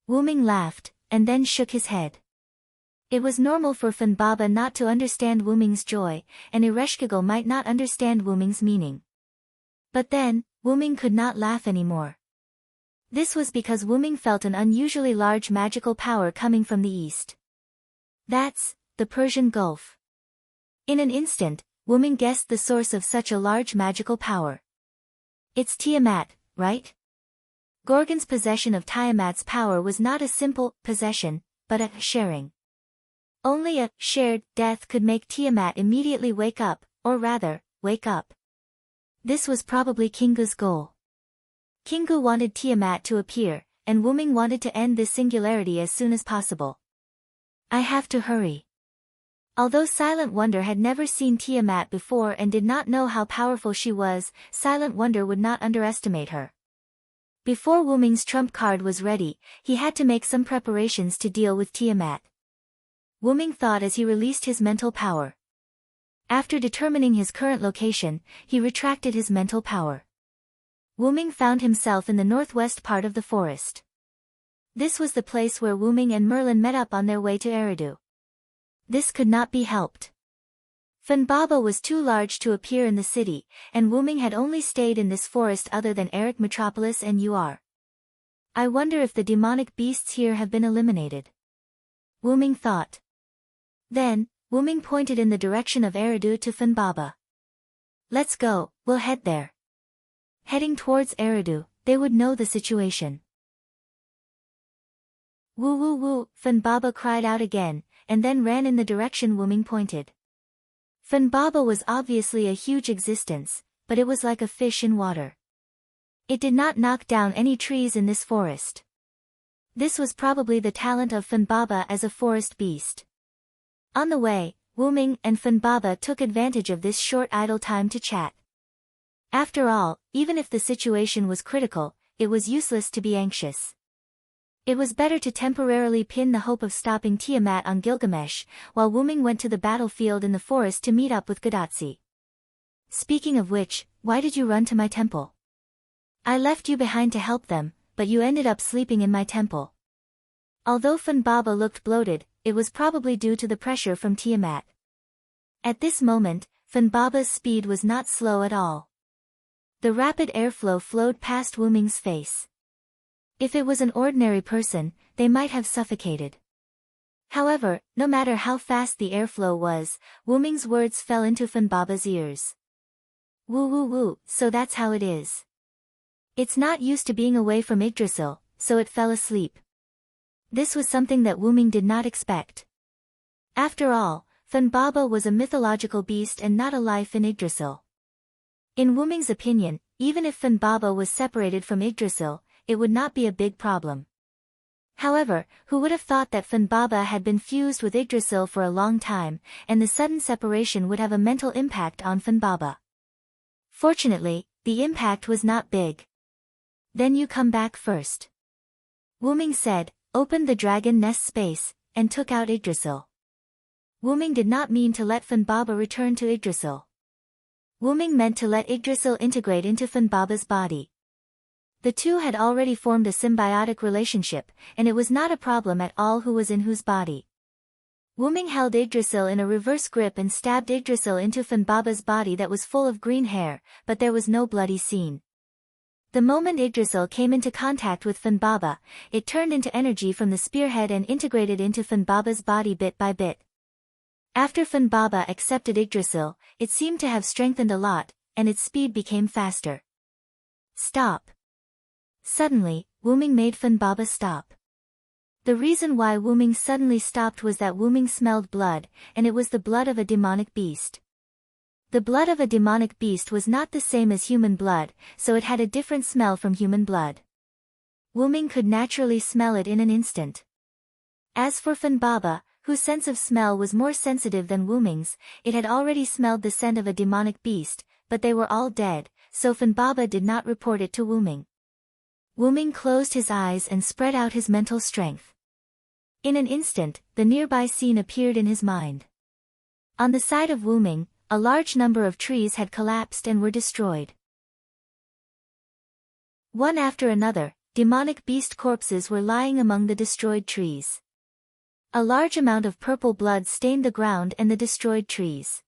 Wuming laughed, and then shook his head. It was normal for Funbaba not to understand Wuming's joy, and Ereshkigal might not understand Wuming's meaning. But then, Wuming could not laugh anymore. This was because Wuming felt an unusually large magical power coming from the east. That's the Persian Gulf. In an instant, Wuming guessed the source of such a large magical power. It's Tiamat, right? Gorgon's possession of Tiamat's power was not a simple possession, but a sharing. Only a shared death could make Tiamat immediately wake up, or rather, wake up. This was probably Kingu's goal. Kingu wanted Tiamat to appear, and Wuming wanted to end this singularity as soon as possible. I have to hurry. Although Silent Wonder had never seen Tiamat before and did not know how powerful she was, Silent Wonder would not underestimate her. Before Wuming's trump card was ready, he had to make some preparations to deal with Tiamat. Wuming thought as he released his mental power. After determining his current location, he retracted his mental power. Wuming found himself in the northwest part of the forest. This was the place where Wuming and Merlin met up on their way to Eridu. This could not be helped. Funbaba was too large to appear in the city, and Wuming had only stayed in this forest other than Eric Metropolis and Ur. I wonder if the demonic beasts here have been eliminated. Wuming thought. Then, Wuming pointed in the direction of Eridu to Funbaba. Let's go, we'll head there. Heading towards Eridu, they would know the situation. Woo woo woo, Funbaba cried out again, and then ran in the direction Wuming pointed. Funbaba was obviously a huge existence, but it was like a fish in water. It did not knock down any trees in this forest. This was probably the talent of Funbaba as a forest beast. On the way, Wuming and Funbaba took advantage of this short idle time to chat. After all, even if the situation was critical, it was useless to be anxious. It was better to temporarily pin the hope of stopping Tiamat on Gilgamesh, while Wuming went to the battlefield in the forest to meet up with Gadatsi. Speaking of which, why did you run to my temple? I left you behind to help them, but you ended up sleeping in my temple. Although Funbaba looked bloated, it was probably due to the pressure from Tiamat. At this moment, Funbaba's speed was not slow at all. The rapid airflow flowed past Wuming's face. If it was an ordinary person, they might have suffocated. However, no matter how fast the airflow was, Wuming's words fell into Funbaba's ears. Woo woo woo, so that's how it is. It's not used to being away from Yggdrasil, so it fell asleep. This was something that Wuming did not expect. After all, Funbaba was a mythological beast and not a life in Yggdrasil. In Wuming's opinion, even if Funbaba was separated from Yggdrasil, it would not be a big problem. However, who would have thought that Funbaba had been fused with Yggdrasil for a long time, and the sudden separation would have a mental impact on Funbaba? Fortunately, the impact was not big. Then you come back first. Wuming said, opened the dragon nest space, and took out Yggdrasil. Wuming did not mean to let Funbaba return to Yggdrasil. Wuming meant to let Yggdrasil integrate into Funbaba's body. The two had already formed a symbiotic relationship, and it was not a problem at all who was in whose body. Wuming held Yggdrasil in a reverse grip and stabbed Yggdrasil into Funbaba's body that was full of green hair, but there was no bloody scene. The moment Yggdrasil came into contact with Funbaba, it turned into energy from the spearhead and integrated into Funbaba's body bit by bit. After Funbaba accepted Yggdrasil, it seemed to have strengthened a lot, and its speed became faster. Stop. Suddenly, Wuming made Funbaba stop. The reason why Wuming suddenly stopped was that Wuming smelled blood, and it was the blood of a demonic beast. The blood of a demonic beast was not the same as human blood, so it had a different smell from human blood. Wuming could naturally smell it in an instant. As for Funbaba, whose sense of smell was more sensitive than Wuming's, it had already smelled the scent of a demonic beast, but they were all dead, so Funbaba did not report it to Wuming. Wuming closed his eyes and spread out his mental strength. In an instant, the nearby scene appeared in his mind. On the side of Wuming, a large number of trees had collapsed and were destroyed. One after another, demonic beast corpses were lying among the destroyed trees. A large amount of purple blood stained the ground and the destroyed trees.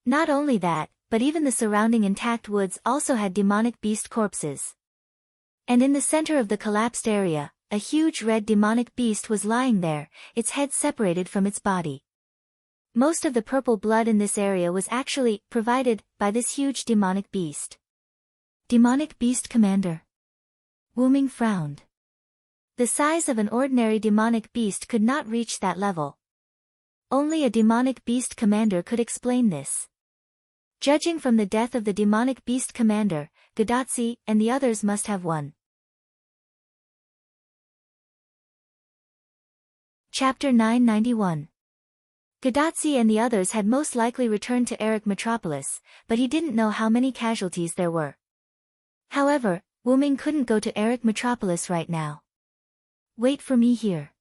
Not only that, but even the surrounding intact woods also had demonic beast corpses. And in the center of the collapsed area, a huge red demonic beast was lying there, its head separated from its body. Most of the purple blood in this area was actually provided by this huge demonic beast. Demonic beast commander. Wuming frowned. The size of an ordinary demonic beast could not reach that level. Only a demonic beast commander could explain this. Judging from the death of the demonic beast commander, Gadatsi and the others must have won. Chapter 991. Gadatsi and the others had most likely returned to Eric Metropolis, but he didn't know how many casualties there were. However, Wuming couldn't go to Eric Metropolis right now. Wait for me here.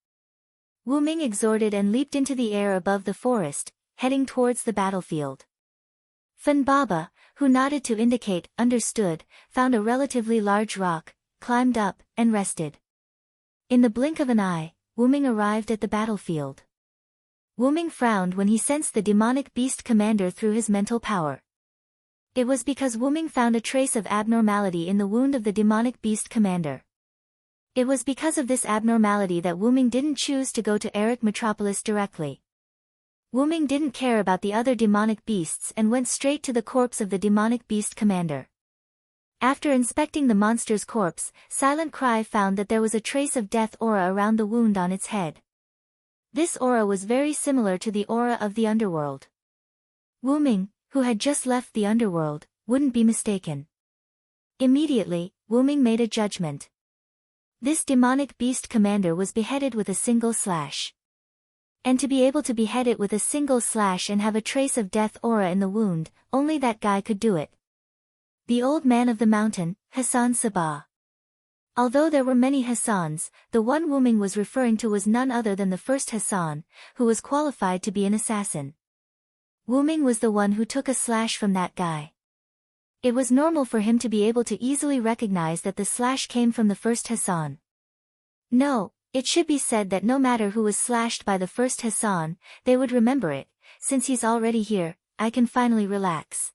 Wuming exhorted and leaped into the air above the forest, heading towards the battlefield. Funbaba, who nodded to indicate understood, found a relatively large rock, climbed up, and rested. In the blink of an eye, Wuming arrived at the battlefield. Wuming frowned when he sensed the demonic beast commander through his mental power. It was because Wuming found a trace of abnormality in the wound of the demonic beast commander. It was because of this abnormality that Wuming didn't choose to go to Eric Metropolis directly. Wuming didn't care about the other demonic beasts and went straight to the corpse of the demonic beast commander. After inspecting the monster's corpse, Silent Cry found that there was a trace of death aura around the wound on its head. This aura was very similar to the aura of the underworld. Wuming, who had just left the underworld, wouldn't be mistaken. Immediately, Wuming made a judgment. This demonic beast commander was beheaded with a single slash. And to be able to behead it with a single slash and have a trace of death aura in the wound, only that guy could do it. The old man of the mountain, Hassan Sabah. Although there were many Hassans, the one Wuming was referring to was none other than the first Hassan, who was qualified to be an assassin. Wuming was the one who took a slash from that guy. It was normal for him to be able to easily recognize that the slash came from the first Hassan. No, it should be said that no matter who was slashed by the first Hassan, they would remember it. Since he's already here, I can finally relax.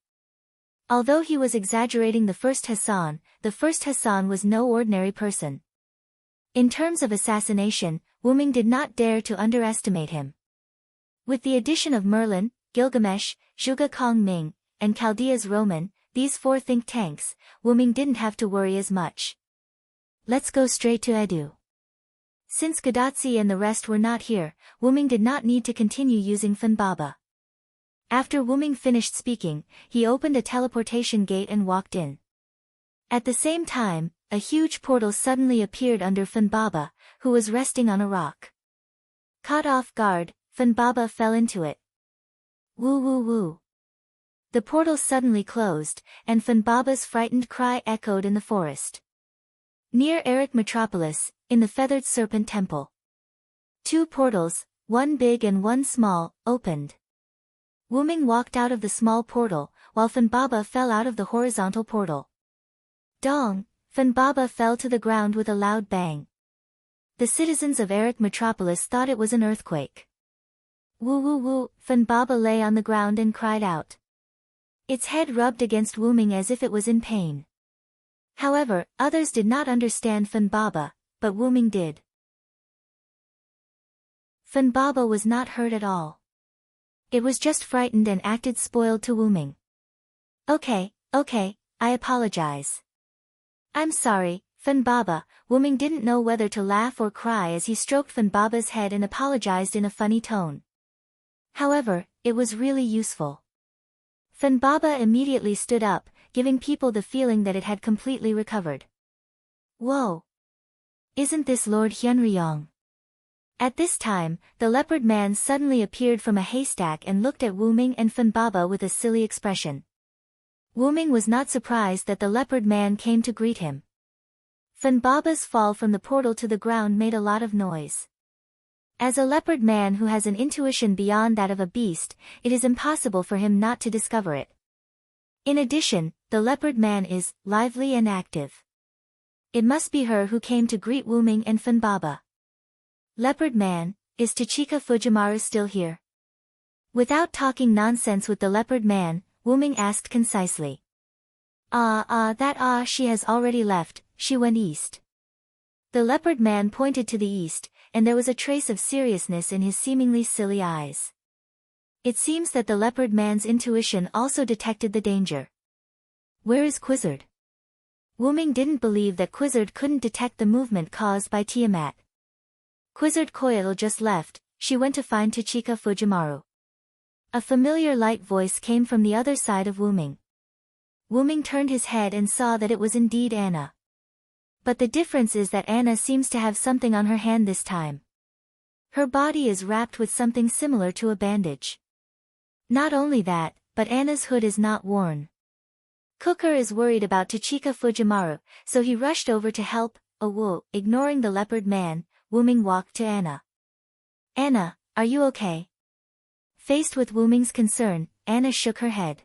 Although he was exaggerating the first Hassan was no ordinary person. In terms of assassination, Wuming did not dare to underestimate him. With the addition of Merlin, Gilgamesh, Zhuge Kong Ming, and Chaldea's Roman, these four think tanks, Wuming didn't have to worry as much. Let's go straight to Edu. Since Gadatsi and the rest were not here, Wuming did not need to continue using Funbaba. After Wuming finished speaking, he opened a teleportation gate and walked in. At the same time, a huge portal suddenly appeared under Funbaba, who was resting on a rock. Caught off guard, Funbaba fell into it. Woo woo woo. The portal suddenly closed, and Funbaba's frightened cry echoed in the forest. Near Eric Metropolis, in the Feathered Serpent Temple. Two portals, one big and one small, opened. Wuming walked out of the small portal, while Funbaba fell out of the horizontal portal. Dong! Funbaba fell to the ground with a loud bang. The citizens of Eric Metropolis thought it was an earthquake. Woo woo woo! Funbaba lay on the ground and cried out. Its head rubbed against Wuming as if it was in pain. However, others did not understand Funbaba, but Wuming did. Funbaba was not hurt at all. It was just frightened and acted spoiled to Wuming. Okay, I apologize. I'm sorry, Baba, Wuming didn't know whether to laugh or cry as he stroked Baba's head and apologized in a funny tone. However, it was really useful. Baba immediately stood up, giving people the feeling that it had completely recovered. Whoa! Isn't this Lord Hyunryong? At this time, the leopard man suddenly appeared from a haystack and looked at Wuming and Baba with a silly expression. Wuming was not surprised that the leopard man came to greet him. Baba's fall from the portal to the ground made a lot of noise. As a leopard man who has an intuition beyond that of a beast, it is impossible for him not to discover it. In addition, the leopard man is lively and active. It must be her who came to greet Wuming and Baba. Leopard man, is Tachika Fujimaru still here? Without talking nonsense with the leopard man, Wuming asked concisely. She has already left, she went east. The leopard man pointed to the east, and there was a trace of seriousness in his seemingly silly eyes. It seems that the leopard man's intuition also detected the danger. Where is Quizzard? Wuming didn't believe that Quizzard couldn't detect the movement caused by Tiamat. Quizzard Koil just left, she went to find Tachika Fujimaru. A familiar light voice came from the other side of Wuming. Wuming turned his head and saw that it was indeed Anna. But the difference is that Anna seems to have something on her hand this time. Her body is wrapped with something similar to a bandage. Not only that, but Anna's hood is not worn. Cooker is worried about Tachika Fujimaru, so he rushed over to help. Ignoring the leopard man, Wuming walked to Anna. Anna, are you okay? Faced with Wuming's concern, Anna shook her head.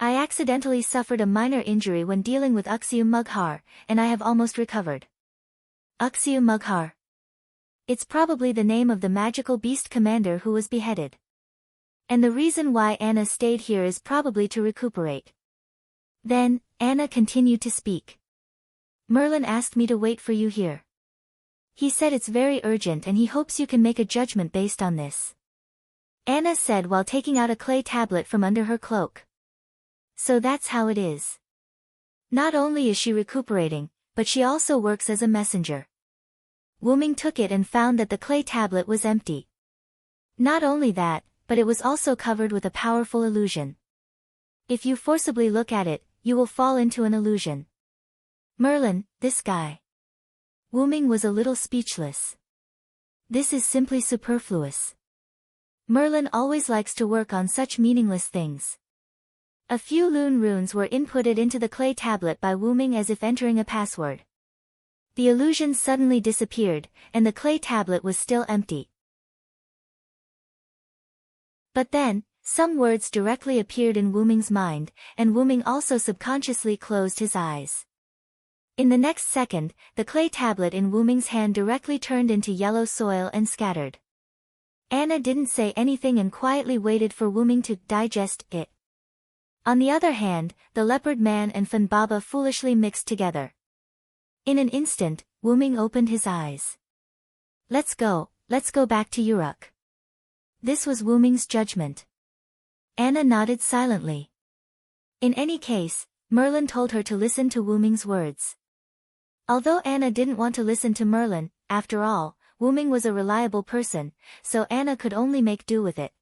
I accidentally suffered a minor injury when dealing with Uxiu Mughar, and I have almost recovered. Uxiu Mughar. It's probably the name of the magical beast commander who was beheaded. And the reason why Anna stayed here is probably to recuperate. Then, Anna continued to speak. Merlin asked me to wait for you here. He said it's very urgent and he hopes you can make a judgment based on this. Anna said while taking out a clay tablet from under her cloak. So that's how it is. Not only is she recuperating, but she also works as a messenger. Wuming took it and found that the clay tablet was empty. Not only that, but it was also covered with a powerful illusion. If you forcibly look at it, you will fall into an illusion. Merlin, this guy. Wuming was a little speechless. This is simply superfluous. Merlin always likes to work on such meaningless things. A few Lune runes were inputted into the clay tablet by Wuming as if entering a password. The illusion suddenly disappeared, and the clay tablet was still empty. But then, some words directly appeared in Wuming's mind, and Wuming also subconsciously closed his eyes. In the next second, the clay tablet in Wuming's hand directly turned into yellow soil and scattered. Anna didn't say anything and quietly waited for Wuming to digest it. On the other hand, the leopard man and Baba foolishly mixed together. In an instant, Wuming opened his eyes. Let's go back to Uruk. This was Wuming's judgment. Anna nodded silently. In any case, Merlin told her to listen to Wuming's words. Although Anna didn't want to listen to Merlin, after all, Wuming was a reliable person, so Anna could only make do with it.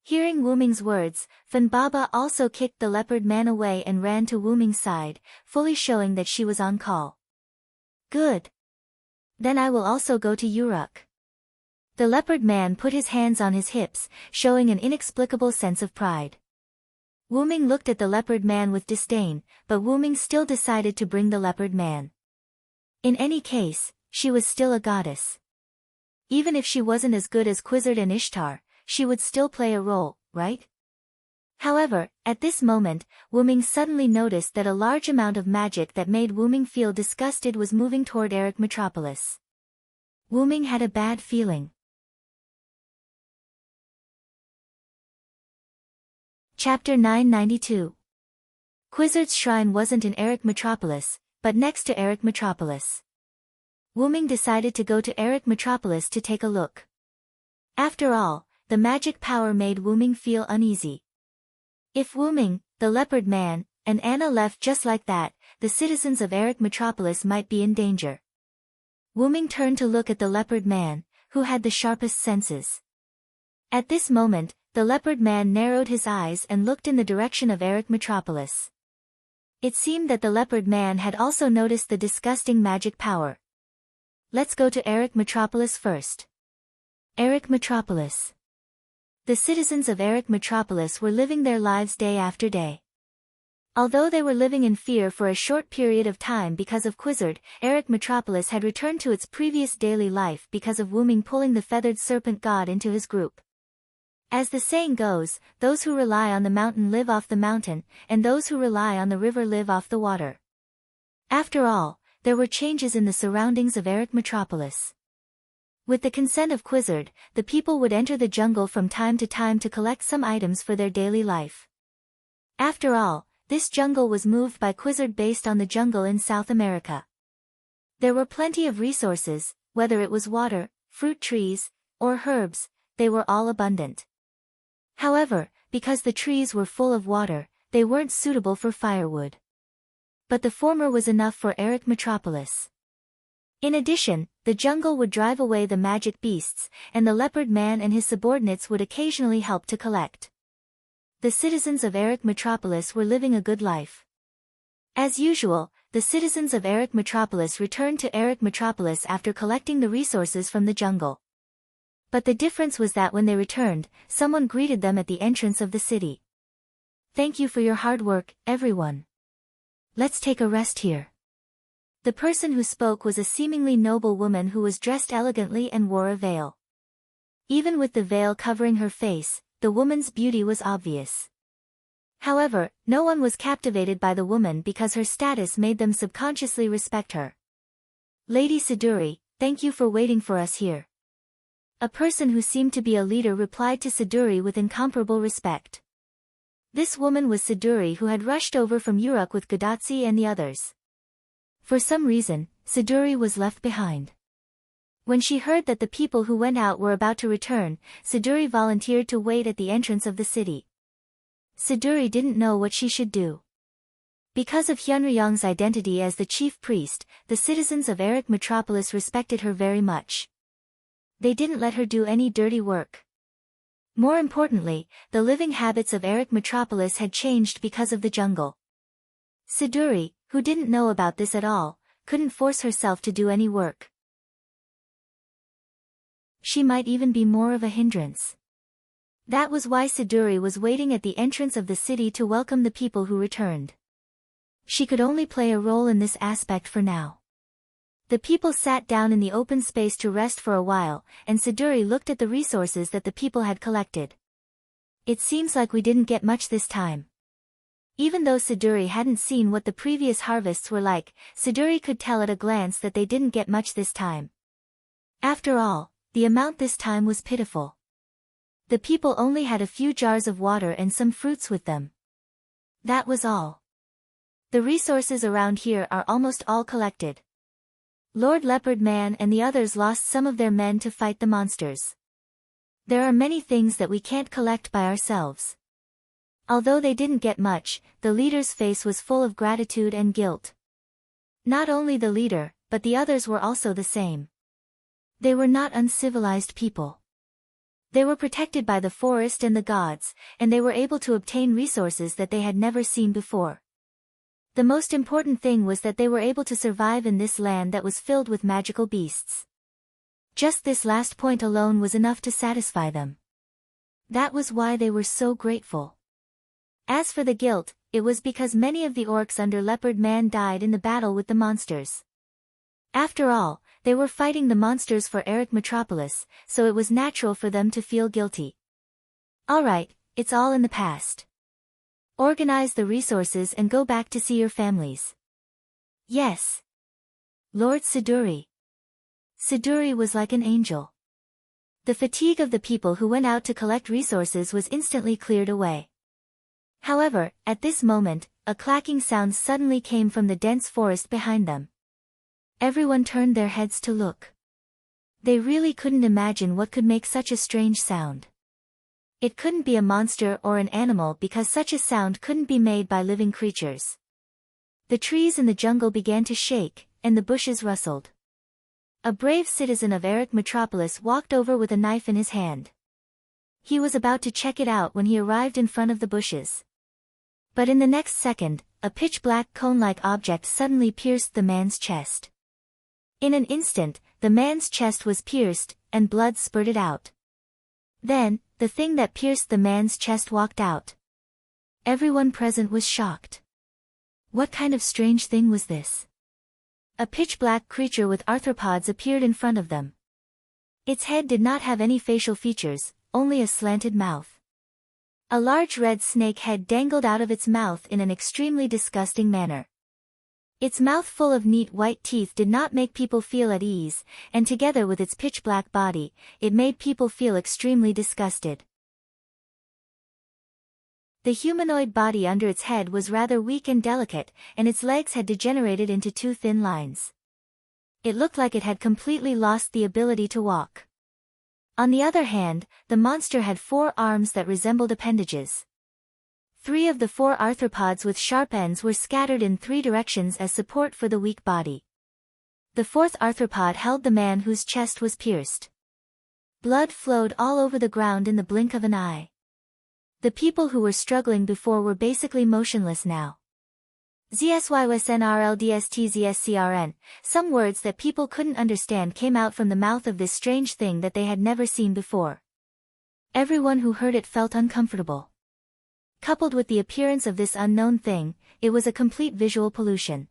Hearing Wuming's words, Baba also kicked the leopard man away and ran to Wuming's side, fully showing that she was on call. Good. Then I will also go to Uruk. The leopard man put his hands on his hips, showing an inexplicable sense of pride. Wuming looked at the leopard man with disdain, but Wuming still decided to bring the leopard man. In any case, she was still a goddess. Even if she wasn't as good as Quizzard and Ishtar, she would still play a role, right? However, at this moment, Wuming suddenly noticed that a large amount of magic that made Wuming feel disgusted was moving toward Eric Metropolis. Wuming had a bad feeling. Chapter 992. Quizzard's shrine wasn't in Eric Metropolis, but next to Eric Metropolis. Wuming decided to go to Eric Metropolis to take a look. After all, the magic power made Wuming feel uneasy. If Wuming, the leopard man, and Anna left just like that, the citizens of Eric Metropolis might be in danger. Wyrm turned to look at the leopard man, who had the sharpest senses. At this moment, the leopard man narrowed his eyes and looked in the direction of Eric Metropolis. It seemed that the leopard man had also noticed the disgusting magic power. Let's go to Eric Metropolis first. Eric Metropolis. The citizens of Eric Metropolis were living their lives day after day. Although they were living in fear for a short period of time because of Quizzard, Eric Metropolis had returned to its previous daily life because of Wyrm pulling the feathered serpent god into his group. As the saying goes, those who rely on the mountain live off the mountain, and those who rely on the river live off the water. After all, there were changes in the surroundings of Eric Metropolis. With the consent of Quizzard, the people would enter the jungle from time to collect some items for their daily life. After all, this jungle was moved by Quizzard based on the jungle in South America. There were plenty of resources, whether it was water, fruit trees, or herbs, they were all abundant. However, because the trees were full of water, they weren't suitable for firewood. But the former was enough for Eric Metropolis. In addition, the jungle would drive away the magic beasts, and the leopard man and his subordinates would occasionally help to collect. The citizens of Eric Metropolis were living a good life. As usual, the citizens of Eric Metropolis returned to Eric Metropolis after collecting the resources from the jungle. But the difference was that when they returned, someone greeted them at the entrance of the city. Thank you for your hard work, everyone. Let's take a rest here. The person who spoke was a seemingly noble woman who was dressed elegantly and wore a veil. Even with the veil covering her face, the woman's beauty was obvious. However, no one was captivated by the woman because her status made them subconsciously respect her. Lady Siduri, thank you for waiting for us here. A person who seemed to be a leader replied to Siduri with incomparable respect. This woman was Siduri, who had rushed over from Uruk with Gadotsi and the others. For some reason, Siduri was left behind. When she heard that the people who went out were about to return, Siduri volunteered to wait at the entrance of the city. Siduri didn't know what she should do. Because of Hyunryong's identity as the chief priest, the citizens of Eric Metropolis respected her very much. They didn't let her do any dirty work. More importantly, the living habits of Eric Metropolis had changed because of the jungle. Siduri, who didn't know about this at all, couldn't force herself to do any work. She might even be more of a hindrance. That was why Siduri was waiting at the entrance of the city to welcome the people who returned. She could only play a role in this aspect for now. The people sat down in the open space to rest for a while, and Siduri looked at the resources that the people had collected. It seems like we didn't get much this time. Even though Siduri hadn't seen what the previous harvests were like, Siduri could tell at a glance that they didn't get much this time. After all, the amount this time was pitiful. The people only had a few jars of water and some fruits with them. That was all. The resources around here are almost all collected. Lord Leopard Man and the others lost some of their men to fight the monsters. There are many things that we can't collect by ourselves. Although they didn't get much, the leader's face was full of gratitude and guilt. Not only the leader, but the others were also the same. They were not uncivilized people. They were protected by the forest and the gods, and they were able to obtain resources that they had never seen before. The most important thing was that they were able to survive in this land that was filled with magical beasts. Just this last point alone was enough to satisfy them. That was why they were so grateful. As for the guilt, it was because many of the orcs under Leopard Man died in the battle with the monsters. After all, they were fighting the monsters for Eric Metropolis, so it was natural for them to feel guilty. Alright, it's all in the past. Organize the resources and go back to see your families. Yes. Lord Siduri. Siduri was like an angel. The fatigue of the people who went out to collect resources was instantly cleared away. However, at this moment, a clacking sound suddenly came from the dense forest behind them. Everyone turned their heads to look. They really couldn't imagine what could make such a strange sound. It couldn't be a monster or an animal because such a sound couldn't be made by living creatures. The trees in the jungle began to shake, and the bushes rustled. A brave citizen of Eric Metropolis walked over with a knife in his hand. He was about to check it out when he arrived in front of the bushes. But in the next second, a pitch-black cone-like object suddenly pierced the man's chest. In an instant, the man's chest was pierced, and blood spurted out. Then, the thing that pierced the man's chest walked out. Everyone present was shocked. What kind of strange thing was this? A pitch-black creature with arthropods appeared in front of them. Its head did not have any facial features, only a slanted mouth. A large red snake head dangled out of its mouth in an extremely disgusting manner. Its mouth full of neat white teeth did not make people feel at ease, and together with its pitch-black body, it made people feel extremely disgusted. The humanoid body under its head was rather weak and delicate, and its legs had degenerated into two thin lines. It looked like it had completely lost the ability to walk. On the other hand, the monster had 4 arms that resembled appendages. 3 of the 4 arthropods with sharp ends were scattered in 3 directions as support for the weak body. The 4th arthropod held the man whose chest was pierced. Blood flowed all over the ground in the blink of an eye. The people who were struggling before were basically motionless now. ZSYWSNRLDSTZSCRN, some words that people couldn't understand came out from the mouth of this strange thing that they had never seen before. Everyone who heard it felt uncomfortable. Coupled with the appearance of this unknown thing, it was a complete visual pollution.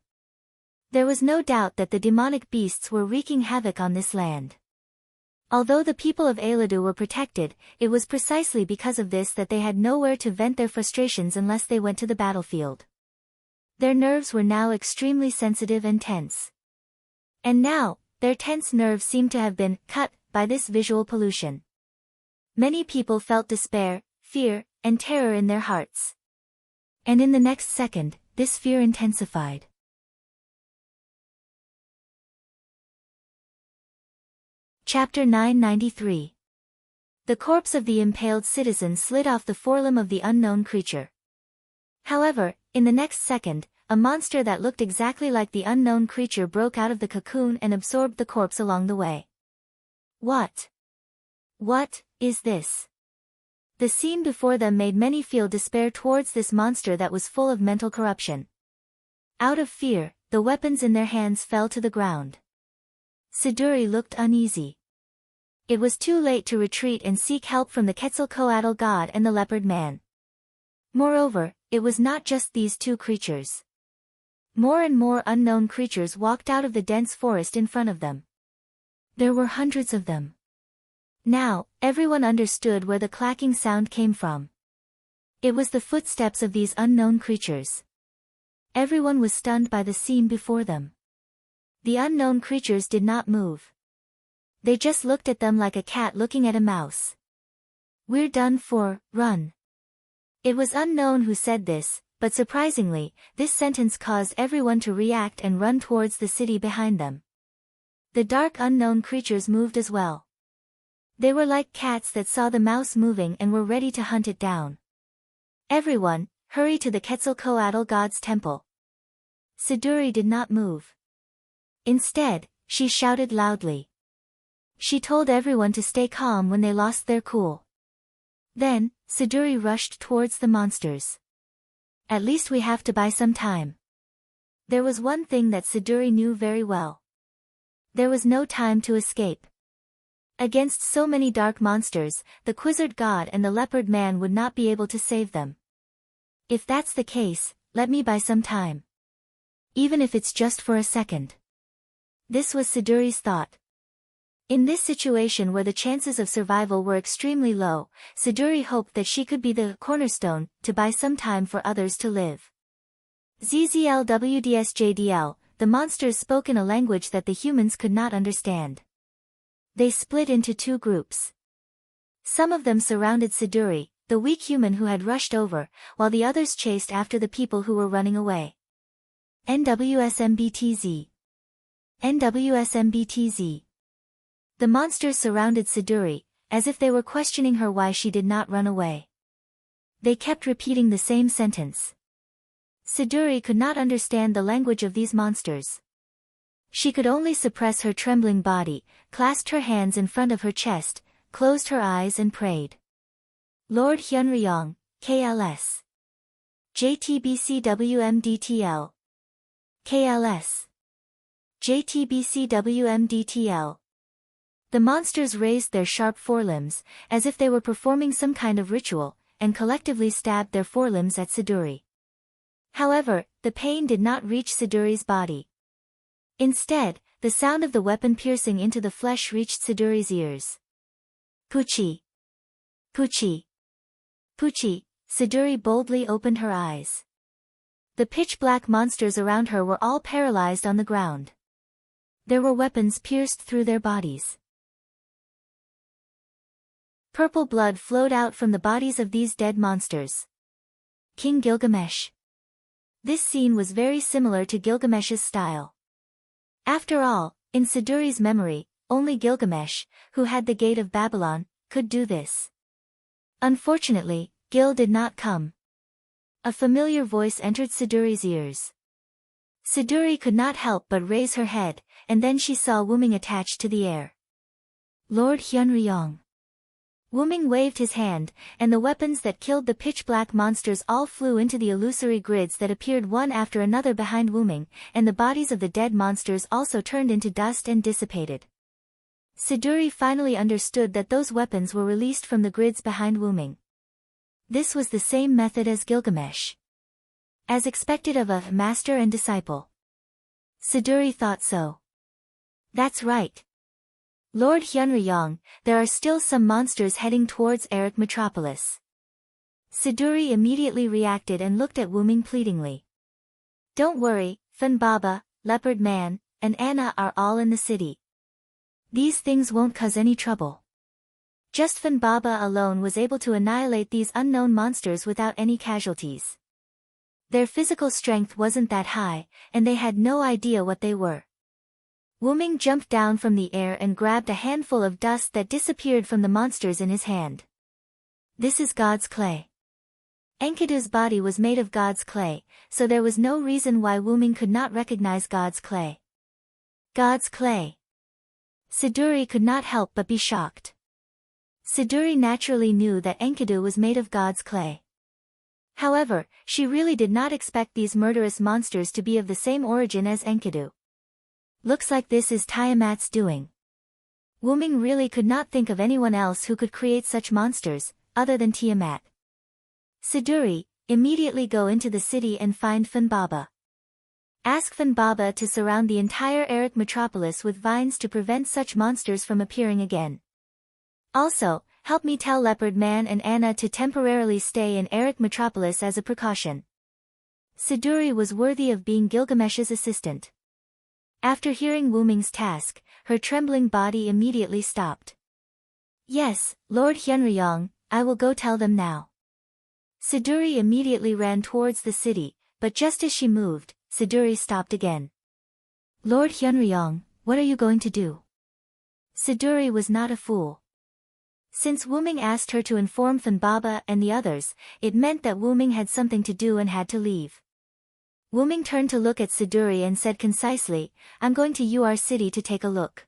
There was no doubt that the demonic beasts were wreaking havoc on this land. Although the people of Aeladu were protected, it was precisely because of this that they had nowhere to vent their frustrations unless they went to the battlefield. Their nerves were now extremely sensitive and tense. And now, their tense nerves seemed to have been cut by this visual pollution. Many people felt despair, fear, and terror in their hearts. And in the next second, this fear intensified. Chapter 993. The corpse of the impaled citizen slid off the forelimb of the unknown creature. However, in the next second, a monster that looked exactly like the unknown creature broke out of the cocoon and absorbed the corpse along the way. What is this? The scene before them made many feel despair towards this monster that was full of mental corruption. Out of fear, the weapons in their hands fell to the ground. Siduri looked uneasy. It was too late to retreat and seek help from the Quetzalcoatl god and the leopard man. Moreover, it was not just these 2 creatures. More and more unknown creatures walked out of the dense forest in front of them. There were hundreds of them. Now, everyone understood where the clacking sound came from. It was the footsteps of these unknown creatures. Everyone was stunned by the scene before them. The unknown creatures did not move. They just looked at them like a cat looking at a mouse. "We're done for, run." It was unknown who said this, but surprisingly, this sentence caused everyone to react and run towards the city behind them. The dark unknown creatures moved as well. They were like cats that saw the mouse moving and were ready to hunt it down. "Everyone, hurry to the Quetzalcoatl god's temple." Siduri did not move. Instead, she shouted loudly. She told everyone to stay calm when they lost their cool. Then, Siduri rushed towards the monsters. "At least we have to buy some time." There was one thing that Siduri knew very well. There was no time to escape. Against so many dark monsters, the Quizzard god and the leopard man would not be able to save them. If that's the case, let me buy some time. Even if it's just for a second. This was Siduri's thought. In this situation where the chances of survival were extremely low, Siduri hoped that she could be the cornerstone to buy some time for others to live. ZZLWDSJDL, the monsters spoke in a language that the humans could not understand. They split into 2 groups. Some of them surrounded Siduri, the weak human who had rushed over, while the others chased after the people who were running away. NWSMBTZ. NWSMBTZ. The monsters surrounded Siduri, as if they were questioning her why she did not run away. They kept repeating the same sentence. Siduri could not understand the language of these monsters. She could only suppress her trembling body, clasped her hands in front of her chest, closed her eyes and prayed. Lord Hyunryong, KLS. JTBCWMDTL. KLS. JTBCWMDTL. The monsters raised their sharp forelimbs, as if they were performing some kind of ritual, and collectively stabbed their forelimbs at Siduri. However, the pain did not reach Siduri's body. Instead, the sound of the weapon piercing into the flesh reached Siduri's ears. Puchi! Puchi! Puchi! Siduri boldly opened her eyes. The pitch-black monsters around her were all paralyzed on the ground. There were weapons pierced through their bodies. Purple blood flowed out from the bodies of these dead monsters. King Gilgamesh. This scene was very similar to Gilgamesh's style. After all, in Siduri's memory, only Gilgamesh, who had the gate of Babylon, could do this. Unfortunately, Gil did not come. A familiar voice entered Siduri's ears. Siduri could not help but raise her head, and then she saw Wuming attached to the air. Lord Hyunryong. Wuming waved his hand, and the weapons that killed the pitch-black monsters all flew into the illusory grids that appeared one after another behind Wuming, and the bodies of the dead monsters also turned into dust and dissipated. Siduri finally understood that those weapons were released from the grids behind Wuming. This was the same method as Gilgamesh. As expected of a master and disciple. Siduri thought so. That's right. Lord Hyunryong, there are still some monsters heading towards Eric Metropolis. Siduri immediately reacted and looked at Wuming pleadingly. Don't worry, Funbaba, Leopard Man, and Anna are all in the city. These things won't cause any trouble. Just Funbaba alone was able to annihilate these unknown monsters without any casualties. Their physical strength wasn't that high, and they had no idea what they were. Wuming jumped down from the air and grabbed a handful of dust that disappeared from the monsters in his hand. This is God's clay. Enkidu's body was made of God's clay, so there was no reason why Wuming could not recognize God's clay. God's clay. Siduri could not help but be shocked. Siduri naturally knew that Enkidu was made of God's clay. However, she really did not expect these murderous monsters to be of the same origin as Enkidu. Looks like this is Tiamat's doing. Wuming really could not think of anyone else who could create such monsters, other than Tiamat. Siduri, immediately go into the city and find Funbaba. Ask Funbaba to surround the entire Eric Metropolis with vines to prevent such monsters from appearing again. Also, help me tell Leopard Man and Anna to temporarily stay in Eric Metropolis as a precaution. Siduri was worthy of being Gilgamesh's assistant. After hearing Wuming's task, her trembling body immediately stopped. Yes, Lord Hyunryong, I will go tell them now. Siduri immediately ran towards the city, but just as she moved, Siduri stopped again. Lord Hyunryong, what are you going to do? Siduri was not a fool. Since Wuming asked her to inform Funbaba and the others, it meant that Wuming had something to do and had to leave. Wuming turned to look at Siduri and said concisely, I'm going to UR City to take a look.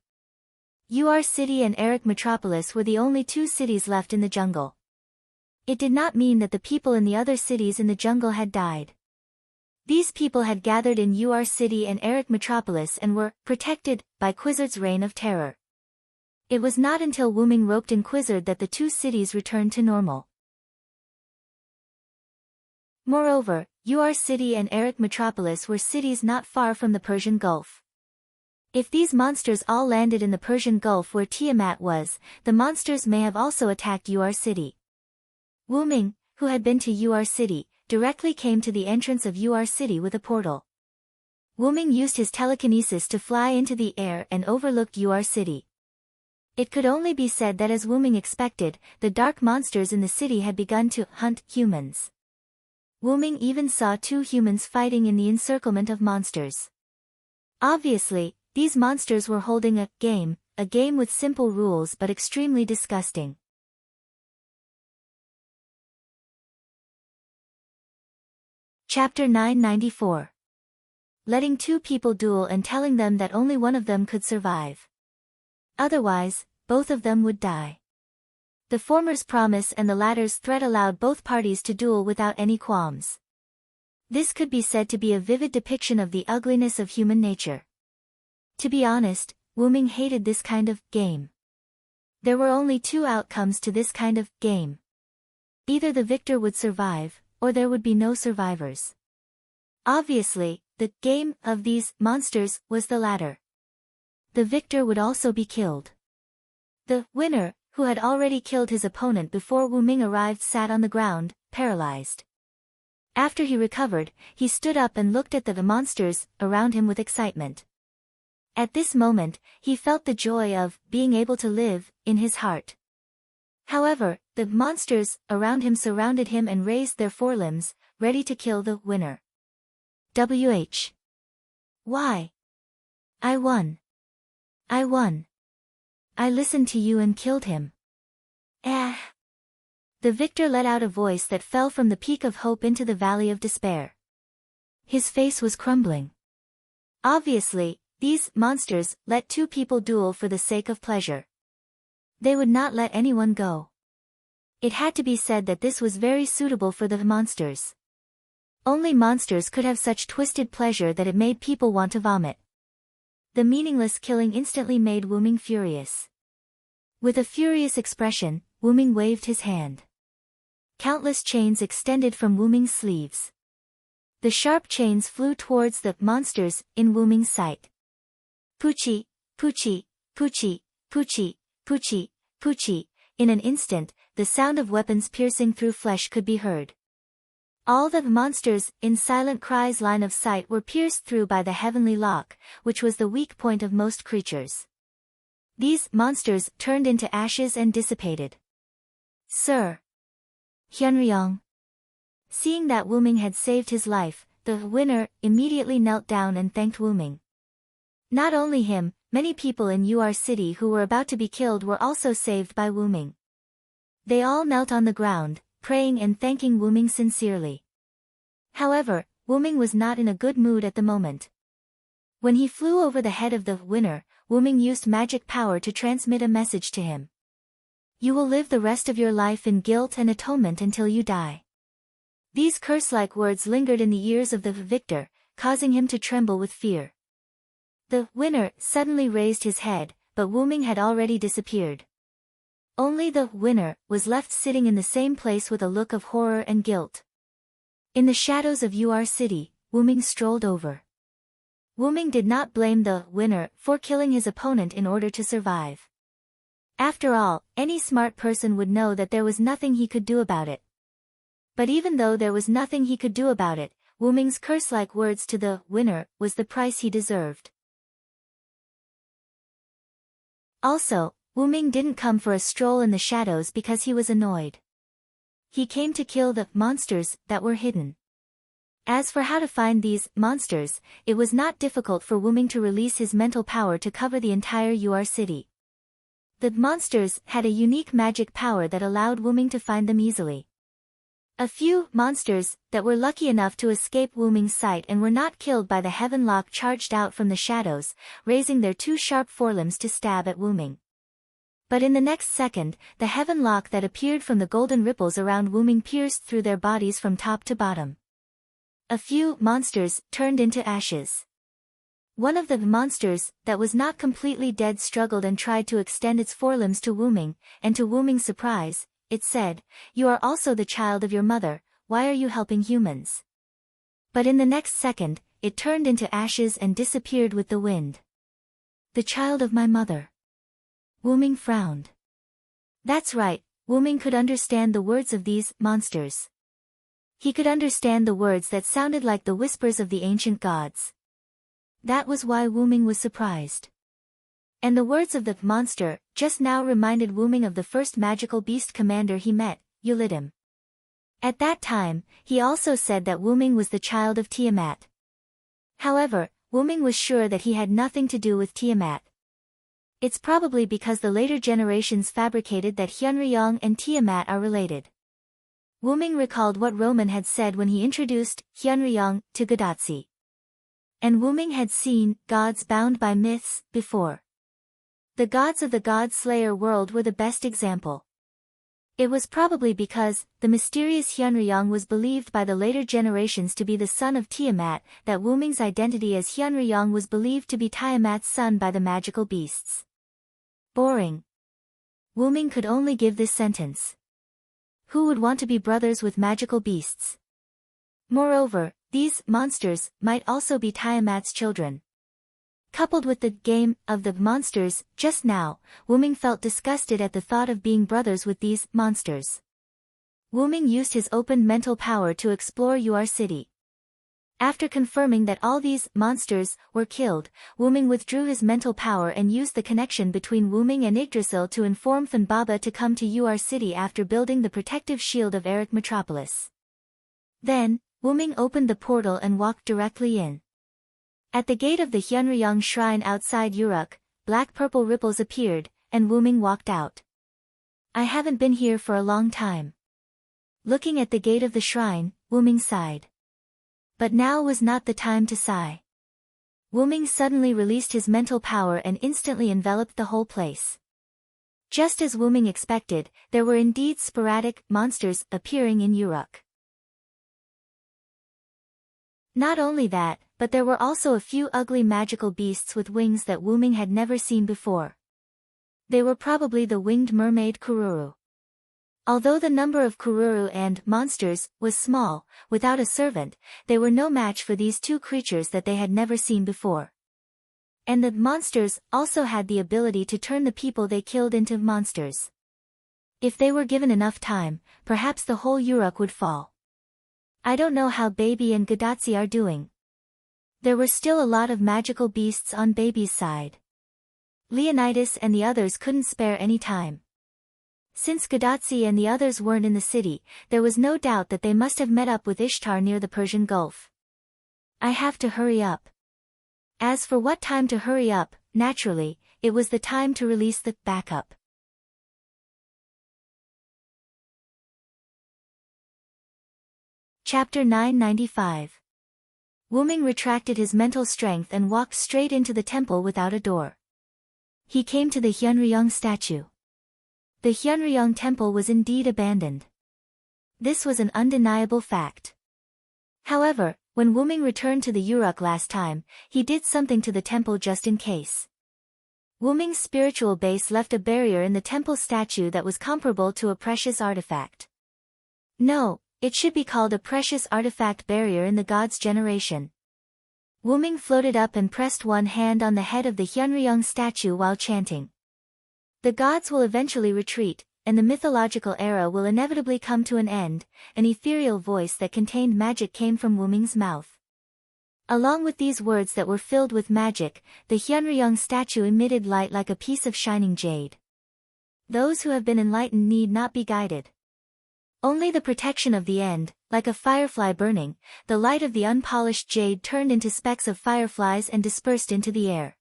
UR City and Eric Metropolis were the only two cities left in the jungle. It did not mean that the people in the other cities in the jungle had died. These people had gathered in UR City and Eric Metropolis and were protected by Quizzard's reign of terror. It was not until Wuming roped in Quizzard that the two cities returned to normal. Moreover, UR City and Eric Metropolis were cities not far from the Persian Gulf. If these monsters all landed in the Persian Gulf where Tiamat was, the monsters may have also attacked UR City. Wuming, who had been to UR City, directly came to the entrance of UR City with a portal. Wuming used his telekinesis to fly into the air and overlooked UR City. It could only be said that as Wuming expected, the dark monsters in the city had begun to hunt humans. Wuming even saw two humans fighting in the encirclement of monsters. Obviously, these monsters were holding a game with simple rules but extremely disgusting. Chapter 994. Letting two people duel and telling them that only one of them could survive. Otherwise, both of them would die. The former's promise and the latter's threat allowed both parties to duel without any qualms. This could be said to be a vivid depiction of the ugliness of human nature. To be honest, Wyrm hated this kind of game. There were only two outcomes to this kind of game. Either the victor would survive, or there would be no survivors. Obviously, the game of these monsters was the latter. The victor would also be killed. The winner, who had already killed his opponent before Wyrm arrived, sat on the ground, paralyzed. After he recovered, he stood up and looked at the monsters around him with excitement. At this moment, he felt the joy of being able to live in his heart. However, the monsters around him surrounded him and raised their forelimbs, ready to kill the winner. Why? I won. I won. I listened to you and killed him. The victor let out a voice that fell from the peak of hope into the valley of despair. His face was crumbling. Obviously, these monsters let two people duel for the sake of pleasure. They would not let anyone go. It had to be said that this was very suitable for the monsters. Only monsters could have such twisted pleasure that it made people want to vomit. The meaningless killing instantly made Wyrm furious. With a furious expression, Wyrm waved his hand. Countless chains extended from Wyrm's sleeves. The sharp chains flew towards the monsters in Wyrm's sight. Poochie, poochie, poochie, poochie, poochie, poochie. In an instant, the sound of weapons piercing through flesh could be heard. All the monsters in silent cries' line of sight were pierced through by the heavenly lock, which was the weak point of most creatures. These monsters turned into ashes and dissipated. Sir. Hyunryong. Seeing that Wyrm had saved his life, the winner immediately knelt down and thanked Wyrm. Not only him, many people in Ur City who were about to be killed were also saved by Wyrm. They all knelt on the ground, praying and thanking Wyrm sincerely. However, Wyrm was not in a good mood at the moment. When he flew over the head of the winner, Wyrm used magic power to transmit a message to him. You will live the rest of your life in guilt and atonement until you die. These curse-like words lingered in the ears of the victor, causing him to tremble with fear. The winner suddenly raised his head, but Wyrm had already disappeared. Only the winner was left sitting in the same place with a look of horror and guilt. In the shadows of Ur City, Wyrm strolled over. Wyrm did not blame the winner for killing his opponent in order to survive. After all, any smart person would know that there was nothing he could do about it. But even though there was nothing he could do about it, Wyrm's curse-like words to the winner was the price he deserved. Also, Wyrm didn't come for a stroll in the shadows because he was annoyed. He came to kill the monsters that were hidden. As for how to find these monsters, it was not difficult for Wyrm to release his mental power to cover the entire Ur City. The monsters had a unique magic power that allowed Wyrm to find them easily. A few monsters that were lucky enough to escape Wyrm's sight and were not killed by the heaven lock charged out from the shadows, raising their two sharp forelimbs to stab at Wyrm. But in the next second, the heaven lock that appeared from the golden ripples around Wyrm pierced through their bodies from top to bottom. A few monsters turned into ashes. One of the monsters that was not completely dead struggled and tried to extend its forelimbs to Wyrm, and to Wyrm's surprise, it said, "You are also the child of your mother, why are you helping humans?" But in the next second, it turned into ashes and disappeared with the wind. The child of my mother. Wyrm frowned. That's right, Wyrm could understand the words of these monsters. He could understand the words that sounded like the whispers of the ancient gods. That was why Wyrm was surprised. And the words of the monster just now reminded Wyrm of the first magical beast commander he met, Ulidim. At that time, he also said that Wyrm was the child of Tiamat. However, Wyrm was sure that he had nothing to do with Tiamat. It's probably because the later generations fabricated that Hyunryong and Tiamat are related. Wuming recalled what Roman had said when he introduced Hyunryong to Godatsi. And Wuming had seen gods bound by myths before. The gods of the God Slayer world were the best example. It was probably because the mysterious Hyunryong was believed by the later generations to be the son of Tiamat that Wuming's identity as Hyunryong was believed to be Tiamat's son by the magical beasts. Boring. Wuming could only give this sentence. Who would want to be brothers with magical beasts? Moreover, these monsters might also be Tiamat's children. Coupled with the game of the monsters just now, Wuming felt disgusted at the thought of being brothers with these monsters. Wuming used his open mental power to explore Ur City. After confirming that all these monsters were killed, Wuming withdrew his mental power and used the connection between Wuming and Yggdrasil to inform Funbaba to come to Ur City after building the protective shield of Eric Metropolis. Then, Wuming opened the portal and walked directly in. At the gate of the Hyunryong shrine outside Uruk, black-purple ripples appeared, and Wuming walked out. I haven't been here for a long time. Looking at the gate of the shrine, Wuming sighed. But now was not the time to sigh. Wuming suddenly released his mental power and instantly enveloped the whole place. Just as Wuming expected, there were indeed sporadic monsters appearing in Uruk. Not only that, but there were also a few ugly magical beasts with wings that Wuming had never seen before. They were probably the winged mermaid Kururu. Although the number of Kururu and monsters was small, without a servant, they were no match for these two creatures that they had never seen before. And the monsters also had the ability to turn the people they killed into monsters. If they were given enough time, perhaps the whole Uruk would fall. I don't know how Baby and Godatsi are doing. There were still a lot of magical beasts on Baby's side. Leonidas and the others couldn't spare any time. Since Godatsi and the others weren't in the city, there was no doubt that they must have met up with Ishtar near the Persian Gulf. I have to hurry up. As for what time to hurry up, naturally, it was the time to release the backup. Chapter 995. Wuming retracted his mental strength and walked straight into the temple without a door. He came to the Hyunryong statue. The Hyunryong temple was indeed abandoned. This was an undeniable fact. However, when Wuming returned to the Uruk last time, he did something to the temple just in case. Wuming's spiritual base left a barrier in the temple statue that was comparable to a precious artifact. No, it should be called a precious artifact barrier in the god's generation. Wuming floated up and pressed one hand on the head of the Hyunryong statue while chanting. The gods will eventually retreat, and the mythological era will inevitably come to an end. An ethereal voice that contained magic came from Wuming's mouth. Along with these words that were filled with magic, the Hyunryong statue emitted light like a piece of shining jade. Those who have been enlightened need not be guided. Only the protection of the end, like a firefly burning, the light of the unpolished jade turned into specks of fireflies and dispersed into the air.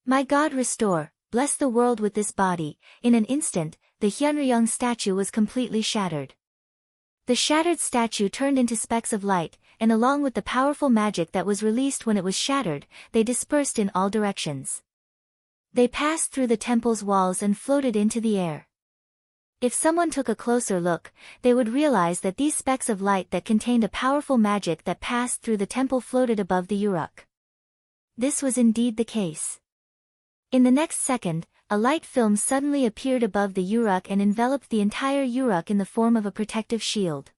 My God, restore, bless the world with this body. In an instant, the Hyunryong statue was completely shattered. The shattered statue turned into specks of light, and along with the powerful magic that was released when it was shattered, they dispersed in all directions. They passed through the temple's walls and floated into the air. If someone took a closer look, they would realize that these specks of light that contained a powerful magic that passed through the temple floated above the Uruk. This was indeed the case. In the next second, a light film suddenly appeared above the Uruk and enveloped the entire Uruk in the form of a protective shield.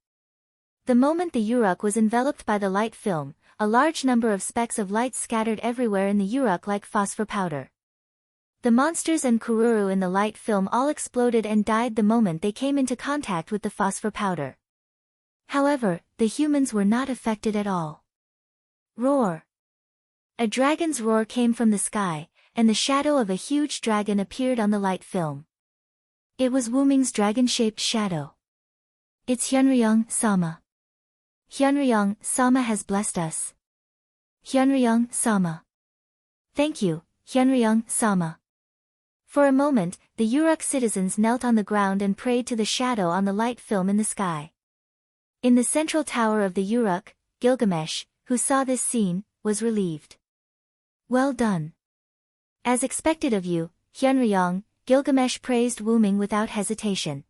The moment the Uruk was enveloped by the light film, a large number of specks of light scattered everywhere in the Uruk like phosphor powder. The monsters and Kururu in the light film all exploded and died the moment they came into contact with the phosphor powder. However, the humans were not affected at all. Roar! A dragon's roar came from the sky, and the shadow of a huge dragon appeared on the light film. It was Wuming's dragon-shaped shadow. It's Hyunryong Sama. Hyunryong Sama has blessed us. Hyunryong Sama. Thank you, Hyunryong Sama. For a moment, the Uruk citizens knelt on the ground and prayed to the shadow on the light film in the sky. In the central tower of the Uruk, Gilgamesh, who saw this scene, was relieved. Well done. As expected of you, Hyunryong, Gilgamesh praised Wuming without hesitation.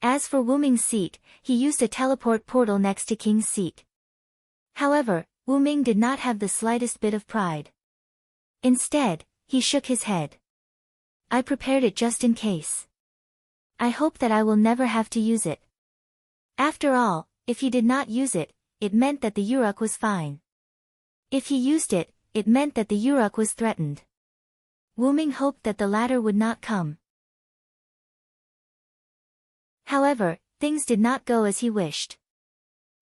As for Wuming's seat, he used a teleport portal next to King's seat. However, Wuming did not have the slightest bit of pride. Instead, he shook his head. I prepared it just in case. I hope that I will never have to use it. After all, if he did not use it, it meant that the Uruk was fine. If he used it, it meant that the Uruk was threatened. Wuming hoped that the latter would not come. However, things did not go as he wished.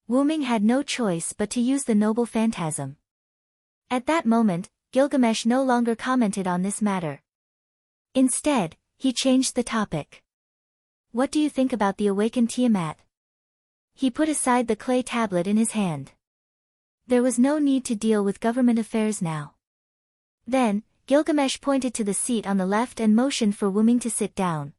Wuming had no choice but to use the noble phantasm. At that moment, Gilgamesh no longer commented on this matter. Instead, he changed the topic. What do you think about the awakened Tiamat? He put aside the clay tablet in his hand. There was no need to deal with government affairs now. Then, Gilgamesh pointed to the seat on the left and motioned for Wuming to sit down.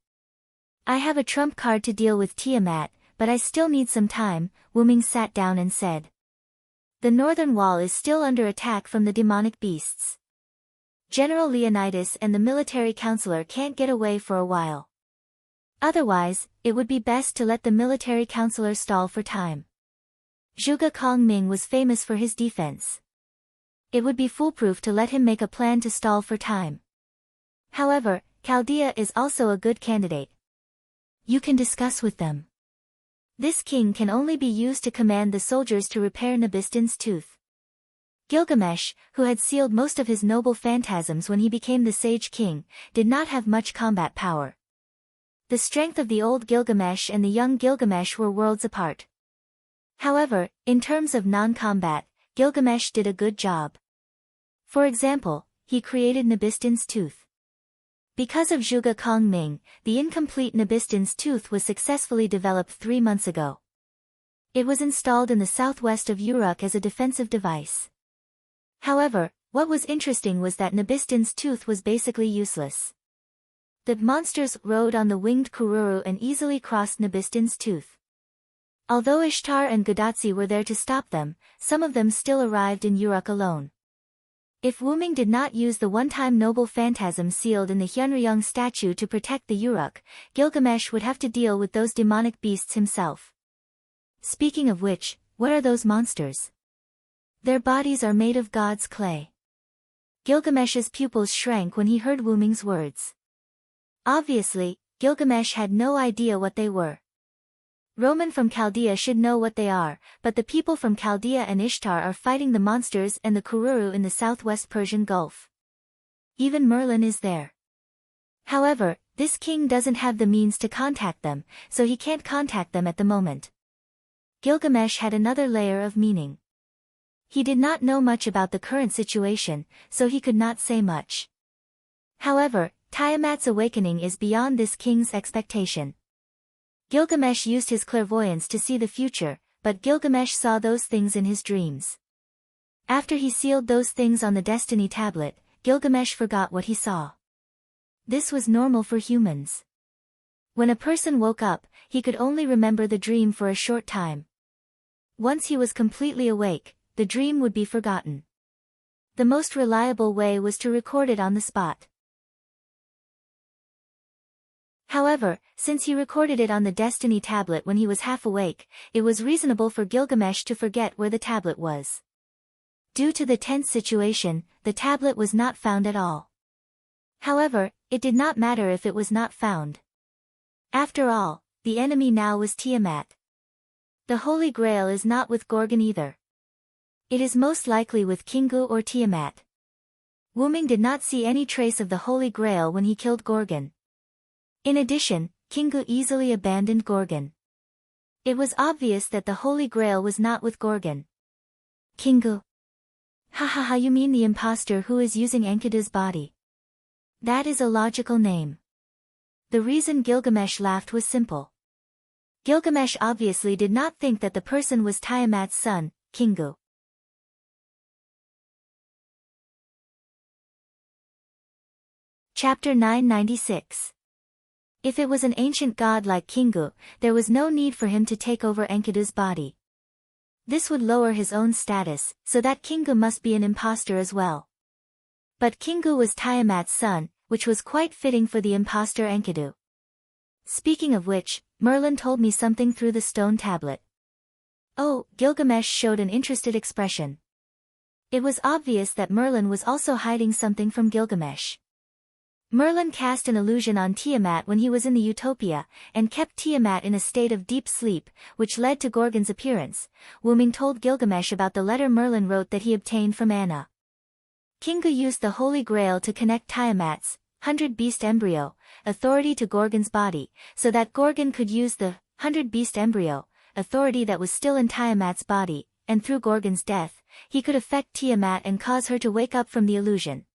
I have a trump card to deal with Tiamat, but I still need some time. Wuming sat down and said. The northern wall is still under attack from the demonic beasts. General Leonidas and the military counselor can't get away for a while. Otherwise, it would be best to let the military counselor stall for time. Zhuge Kongming was famous for his defense. It would be foolproof to let him make a plan to stall for time. However, Chaldea is also a good candidate. You can discuss with them. This king can only be used to command the soldiers to repair Nabistin's tooth. Gilgamesh, who had sealed most of his noble phantasms when he became the sage king, did not have much combat power. The strength of the old Gilgamesh and the young Gilgamesh were worlds apart. However, in terms of non-combat, Gilgamesh did a good job. For example, he created Nabistin's tooth. Because of Zhuge Kongming, the incomplete Nabistin's tooth was successfully developed 3 months ago. It was installed in the southwest of Uruk as a defensive device. However, what was interesting was that Nabistin's tooth was basically useless. The monsters rode on the winged Kururu and easily crossed Nabistin's tooth. Although Ishtar and Gadatsi were there to stop them, some of them still arrived in Uruk alone. If Wuming did not use the one-time noble phantasm sealed in the Hyunryong statue to protect the Uruk, Gilgamesh would have to deal with those demonic beasts himself. Speaking of which, what are those monsters? Their bodies are made of God's clay. Gilgamesh's pupils shrank when he heard Wuming's words. Obviously, Gilgamesh had no idea what they were. Roman from Chaldea should know what they are, but the people from Chaldea and Ishtar are fighting the monsters and the Kururu in the southwest Persian Gulf. Even Merlin is there. However, this king doesn't have the means to contact them, so he can't contact them at the moment. Gilgamesh had another layer of meaning. He did not know much about the current situation, so he could not say much. However, Tiamat's awakening is beyond this king's expectation. Gilgamesh used his clairvoyance to see the future, but Gilgamesh saw those things in his dreams. After he sealed those things on the destiny tablet, Gilgamesh forgot what he saw. This was normal for humans. When a person woke up, he could only remember the dream for a short time. Once he was completely awake, the dream would be forgotten. The most reliable way was to record it on the spot. However, since he recorded it on the destiny tablet when he was half awake, it was reasonable for Gilgamesh to forget where the tablet was. Due to the tense situation, the tablet was not found at all. However, it did not matter if it was not found. After all, the enemy now was Tiamat. The Holy Grail is not with Gorgon either. It is most likely with Kingu or Tiamat. Wuming did not see any trace of the Holy Grail when he killed Gorgon. In addition, Kingu easily abandoned Gorgon. It was obvious that the Holy Grail was not with Gorgon. Kingu. Ha, you mean the imposter who is using Enkidu's body? That is a logical name. The reason Gilgamesh laughed was simple. Gilgamesh obviously did not think that the person was Tiamat's son, Kingu. Chapter 996. If it was an ancient god like Kingu, there was no need for him to take over Enkidu's body. This would lower his own status, so that Kingu must be an impostor as well. But Kingu was Tiamat's son, which was quite fitting for the impostor Enkidu. Speaking of which, Merlin told me something through the stone tablet. Oh, Gilgamesh showed an interested expression. It was obvious that Merlin was also hiding something from Gilgamesh. Merlin cast an illusion on Tiamat when he was in the Utopia, and kept Tiamat in a state of deep sleep, which led to Gorgon's appearance. Wyrm told Gilgamesh about the letter Merlin wrote that he obtained from Anna. Kingu used the Holy Grail to connect Tiamat's 100-beast embryo authority to Gorgon's body, so that Gorgon could use the 100-beast embryo authority that was still in Tiamat's body, and through Gorgon's death, he could affect Tiamat and cause her to wake up from the illusion.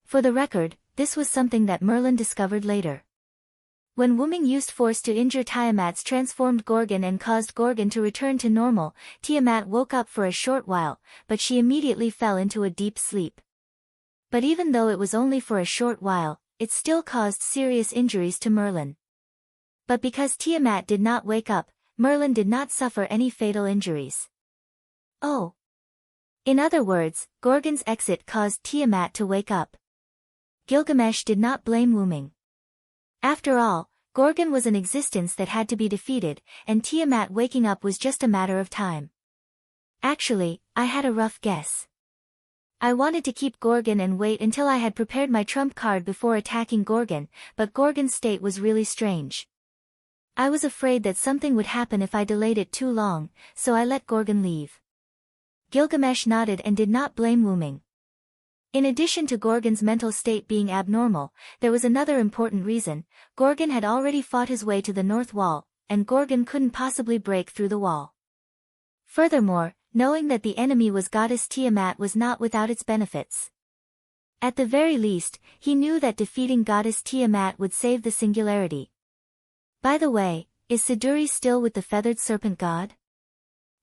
For the record, this was something that Merlin discovered later. When Wyrm used force to injure Tiamat's transformed Gorgon and caused Gorgon to return to normal, Tiamat woke up for a short while, but she immediately fell into a deep sleep. But even though it was only for a short while, it still caused serious injuries to Merlin. But because Tiamat did not wake up, Merlin did not suffer any fatal injuries. Oh. In other words, Gorgon's exit caused Tiamat to wake up. Gilgamesh did not blame Wyrm. After all, Gorgon was an existence that had to be defeated, and Tiamat waking up was just a matter of time. Actually, I had a rough guess. I wanted to keep Gorgon and wait until I had prepared my trump card before attacking Gorgon, but Gorgon's state was really strange. I was afraid that something would happen if I delayed it too long, so I let Gorgon leave. Gilgamesh nodded and did not blame Wyrm. In addition to Gorgon's mental state being abnormal, there was another important reason. Gorgon had already fought his way to the north wall, and Gorgon couldn't possibly break through the wall. Furthermore, knowing that the enemy was goddess Tiamat was not without its benefits. At the very least, he knew that defeating goddess Tiamat would save the singularity. By the way, is Siduri still with the feathered serpent god?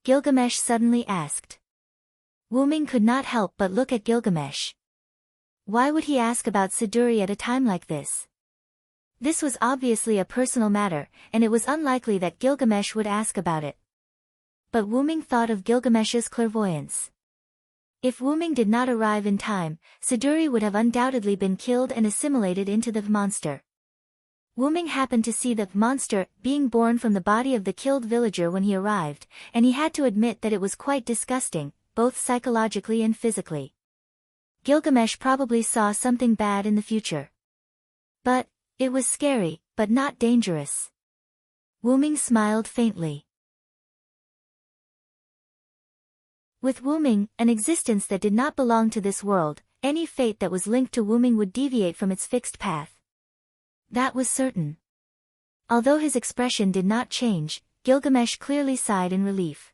Gilgamesh suddenly asked. Wyrm could not help but look at Gilgamesh. Why would he ask about Siduri at a time like this? This was obviously a personal matter, and it was unlikely that Gilgamesh would ask about it. But Wyrm thought of Gilgamesh's clairvoyance. If Wyrm did not arrive in time, Siduri would have undoubtedly been killed and assimilated into the monster. Wyrm happened to see the monster being born from the body of the killed villager when he arrived, and he had to admit that it was quite disgusting, both psychologically and physically. Gilgamesh probably saw something bad in the future. But, it was scary, but not dangerous. Wyrm smiled faintly. With Wyrm, an existence that did not belong to this world, any fate that was linked to Wyrm would deviate from its fixed path. That was certain. Although his expression did not change, Gilgamesh clearly sighed in relief.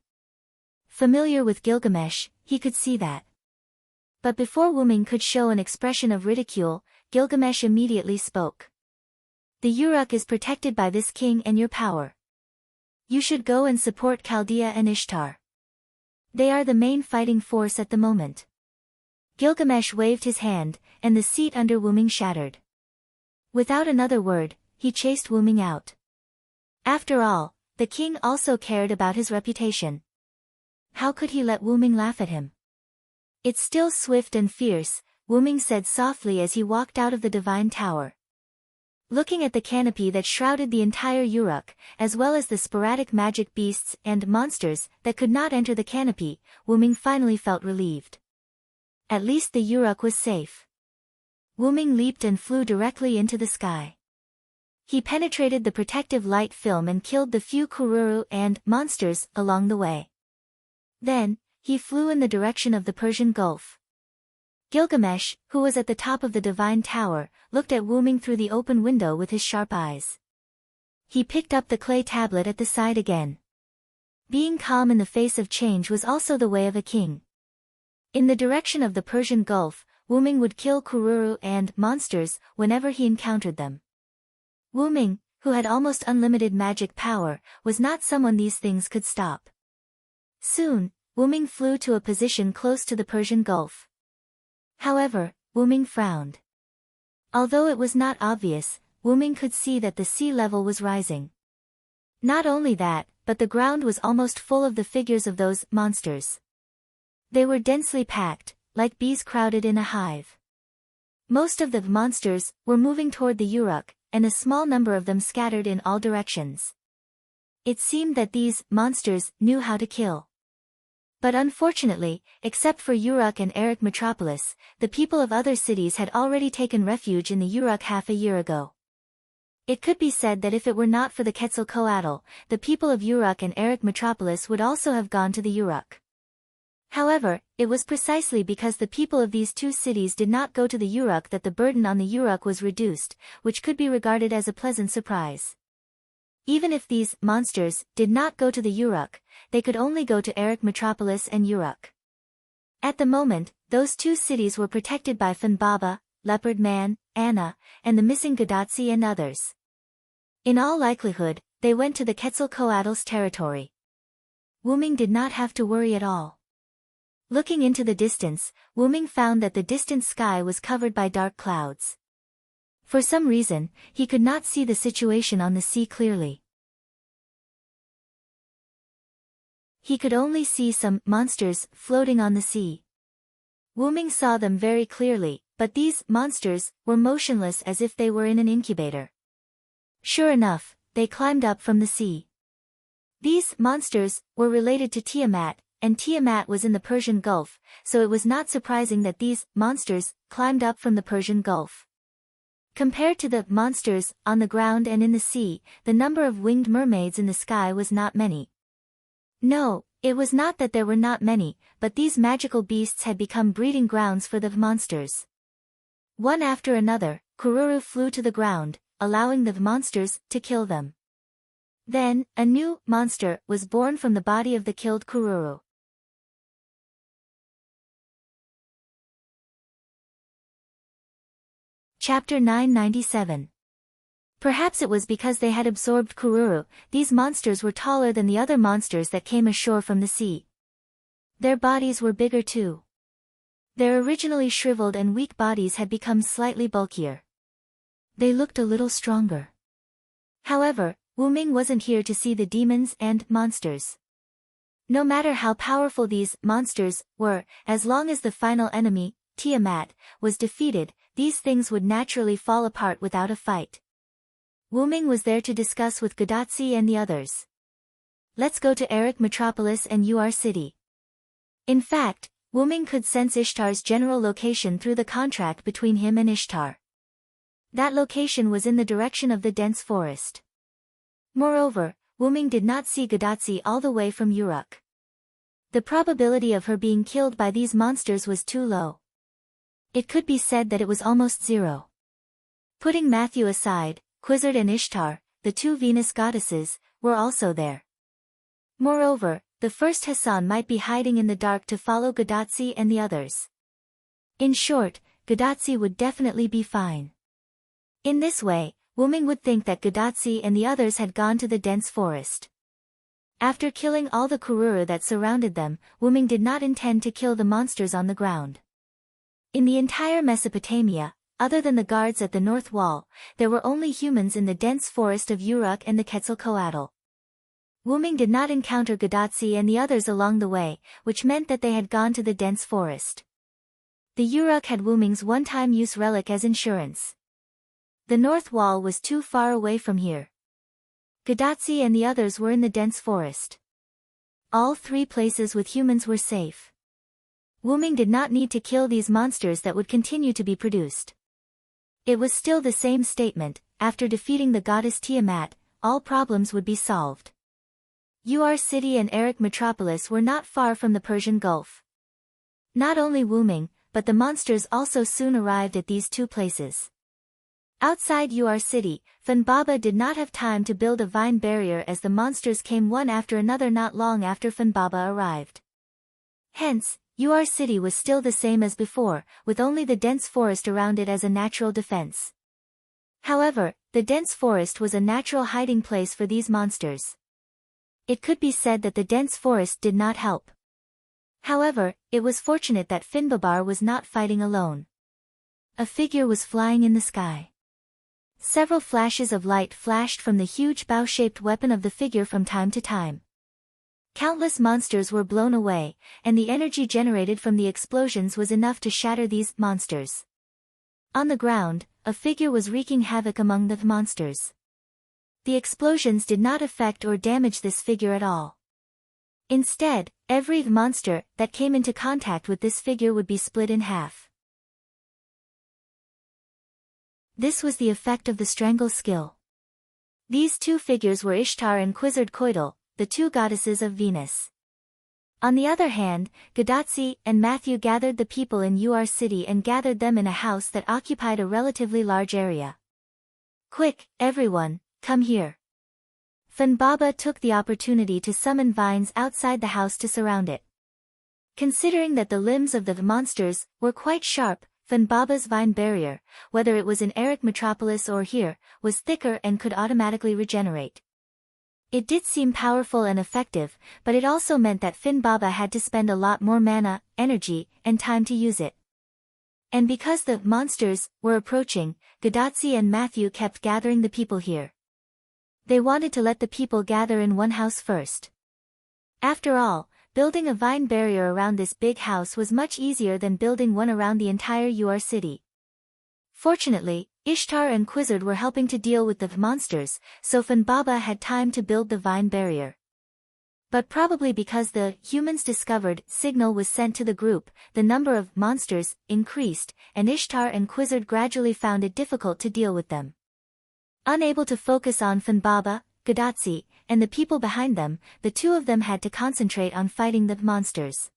Familiar with Gilgamesh, he could see that. But before Wyrm could show an expression of ridicule, Gilgamesh immediately spoke. The Uruk is protected by this king and your power. You should go and support Chaldea and Ishtar. They are the main fighting force at the moment. Gilgamesh waved his hand, and the seat under Wyrm shattered. Without another word, he chased Wyrm out. After all, the king also cared about his reputation. How could he let Wyrm laugh at him? It's still swift and fierce, Wyrm said softly as he walked out of the divine tower. Looking at the canopy that shrouded the entire Uruk, as well as the sporadic magic beasts and monsters that could not enter the canopy, Wyrm finally felt relieved. At least the Uruk was safe. Wyrm leaped and flew directly into the sky. He penetrated the protective light film and killed the few kururu and monsters along the way. Then, he flew in the direction of the Persian Gulf. Gilgamesh, who was at the top of the divine tower, looked at Wyrm through the open window with his sharp eyes. He picked up the clay tablet at the side again. Being calm in the face of change was also the way of a king. In the direction of the Persian Gulf, Wyrm would kill kururu and monsters whenever he encountered them. Wyrm, who had almost unlimited magic power, was not someone these things could stop. Soon, Wyrm flew to a position close to the Persian Gulf. However, Wyrm frowned. Although it was not obvious, Wyrm could see that the sea level was rising. Not only that, but the ground was almost full of the figures of those monsters. They were densely packed, like bees crowded in a hive. Most of the monsters were moving toward the Uruk, and a small number of them scattered in all directions. It seemed that these monsters knew how to kill. But unfortunately, except for Uruk and Erech Metropolis, the people of other cities had already taken refuge in the Uruk half a year ago. It could be said that if it were not for the Quetzalcoatl, the people of Uruk and Erech Metropolis would also have gone to the Uruk. However, it was precisely because the people of these two cities did not go to the Uruk that the burden on the Uruk was reduced, which could be regarded as a pleasant surprise. Even if these monsters did not go to the Uruk, they could only go to Erech Metropolis and Uruk. At the moment, those two cities were protected by Funbaba, Leopard Man, Anna, and the missing Gadatsi and others. In all likelihood, they went to the Quetzalcoatl's territory. Wyrm did not have to worry at all. Looking into the distance, Wyrm found that the distant sky was covered by dark clouds. For some reason, he could not see the situation on the sea clearly. He could only see some monsters floating on the sea. Wyrm saw them very clearly, but these monsters were motionless as if they were in an incubator. Sure enough, they climbed up from the sea. These monsters were related to Tiamat, and Tiamat was in the Persian Gulf, so it was not surprising that these monsters climbed up from the Persian Gulf. Compared to the monsters on the ground and in the sea, the number of winged mermaids in the sky was not many. No, it was not that there were not many, but these magical beasts had become breeding grounds for the monsters. One after another, Kururu flew to the ground, allowing the monsters to kill them. Then, a new monster was born from the body of the killed Kururu. Chapter 997. Perhaps it was because they had absorbed Kururu, these monsters were taller than the other monsters that came ashore from the sea. Their bodies were bigger too. Their originally shriveled and weak bodies had become slightly bulkier. They looked a little stronger. However, Wyrm wasn't here to see the demons and monsters. No matter how powerful these monsters were, as long as the final enemy, Tiamat, was defeated, these things would naturally fall apart without a fight. Wyrm was there to discuss with Gadatsi and the others. Let's go to Erech Metropolis and Ur City. In fact, Wyrm could sense Ishtar's general location through the contract between him and Ishtar. That location was in the direction of the dense forest. Moreover, Wyrm did not see Gadatsi all the way from Uruk. The probability of her being killed by these monsters was too low. It could be said that it was almost zero. Putting Matthew aside, Quizzard and Ishtar, the two Venus goddesses, were also there. Moreover, the first Hassan might be hiding in the dark to follow Gadatsi and the others. In short, Gadatsi would definitely be fine. In this way, Wyrm would think that Gadatsi and the others had gone to the dense forest. After killing all the Kururu that surrounded them, Wyrm did not intend to kill the monsters on the ground. In the entire Mesopotamia, other than the guards at the north wall, there were only humans in the dense forest of Uruk and the Quetzalcoatl. Wyrm did not encounter Gadatsi and the others along the way, which meant that they had gone to the dense forest. The Uruk had Wyrm's one-time use relic as insurance. The north wall was too far away from here. Gadatsi and the others were in the dense forest. All three places with humans were safe. Wyrm did not need to kill these monsters that would continue to be produced. It was still the same statement, after defeating the goddess Tiamat, all problems would be solved. Ur City and Erech Metropolis were not far from the Persian Gulf. Not only Wyrm, but the monsters also soon arrived at these two places. Outside Ur City, Funbaba did not have time to build a vine barrier as the monsters came one after another not long after Funbaba arrived. Hence, Ur City was still the same as before, with only the dense forest around it as a natural defense. However, the dense forest was a natural hiding place for these monsters. It could be said that the dense forest did not help. However, it was fortunate that Finbabar was not fighting alone. A figure was flying in the sky. Several flashes of light flashed from the huge bow-shaped weapon of the figure from time to time. Countless monsters were blown away, and the energy generated from the explosions was enough to shatter these monsters. On the ground, a figure was wreaking havoc among the monsters. The explosions did not affect or damage this figure at all. Instead, every monster that came into contact with this figure would be split in half. This was the effect of the strangle skill. These two figures were Ishtar and Quetzalcoatl, the two goddesses of Venus. On the other hand, Gadotsi and Matthew gathered the people in Ur City and gathered them in a house that occupied a relatively large area. "Quick, everyone, come here." Funbaba took the opportunity to summon vines outside the house to surround it. Considering that the limbs of the monsters were quite sharp, Funbaba's vine barrier, whether it was in Eric Metropolis or here, was thicker and could automatically regenerate. It did seem powerful and effective, but it also meant that Funbaba had to spend a lot more mana, energy, and time to use it. And because the monsters were approaching, Gadotsi and Matthew kept gathering the people here. They wanted to let the people gather in one house first. After all, building a vine barrier around this big house was much easier than building one around the entire Ur city. Fortunately, Ishtar and Quizzard were helping to deal with the monsters, so Funbaba had time to build the vine barrier. But probably because the humans discovered signal was sent to the group, the number of monsters increased, and Ishtar and Quizzard gradually found it difficult to deal with them. Unable to focus on Funbaba, Gadotsi, and the people behind them, the two of them had to concentrate on fighting the monsters.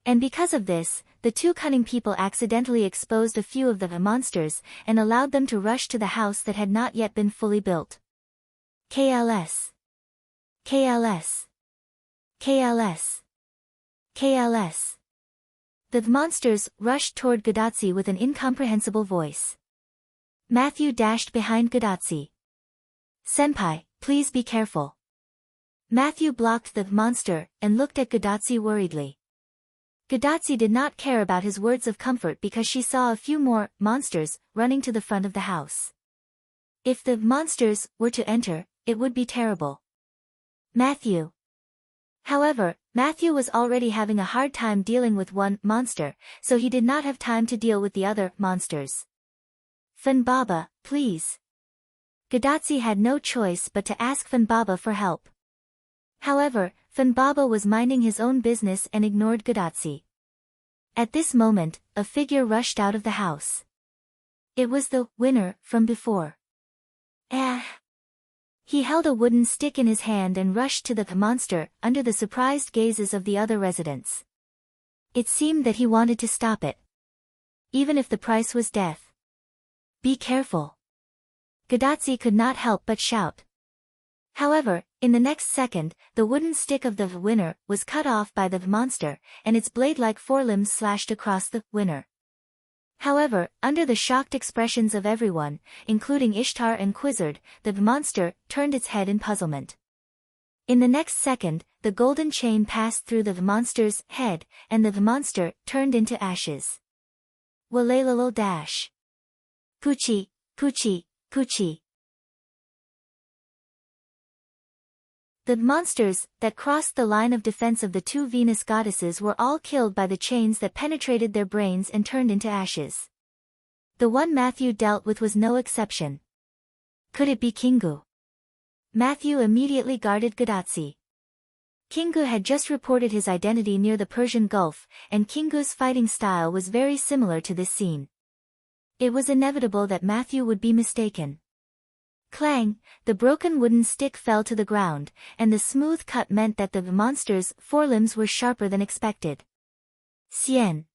And because of this, the two cunning people accidentally exposed a few of the monsters, and allowed them to rush to the house that had not yet been fully built. KLS. KLS. KLS. KLS. The monsters rushed toward Gadotsi with an incomprehensible voice. Matthew dashed behind Gadotsi. "Senpai, please be careful." Matthew blocked the monster, and looked at Gadotsi worriedly. Gadotsi did not care about his words of comfort because she saw a few more monsters running to the front of the house. If the monsters were to enter, it would be terrible. Matthew. However, Matthew was already having a hard time dealing with one monster, so he did not have time to deal with the other monsters. "Funbaba, please." Gadotsi had no choice but to ask Funbaba for help. However, Funbaba was minding his own business and ignored Gadotsi. At this moment, a figure rushed out of the house. It was the winner from before. He held a wooden stick in his hand and rushed to the monster, under the surprised gazes of the other residents. It seemed that he wanted to stop it. Even if the price was death. "Be careful." Gadotsi could not help but shout. However, in the next second, the wooden stick of the winner was cut off by the monster, and its blade-like forelimbs slashed across the winner. However, under the shocked expressions of everyone, including Ishtar and Quizzard, the monster turned its head in puzzlement. In the next second, the golden chain passed through the monster's head, and the monster turned into ashes. Walalalo dash. Poochie, Poochie, Poochie. The monsters that crossed the line of defense of the two Venus goddesses were all killed by the chains that penetrated their brains and turned into ashes. The one Matthew dealt with was no exception. Could it be Kingu? Matthew immediately guarded Gadotsi. Kingu had just reported his identity near the Persian Gulf, and Kingu's fighting style was very similar to this scene. It was inevitable that Matthew would be mistaken. Clang, the broken wooden stick fell to the ground, and the smooth cut meant that the monster's forelimbs were sharper than expected. Xian.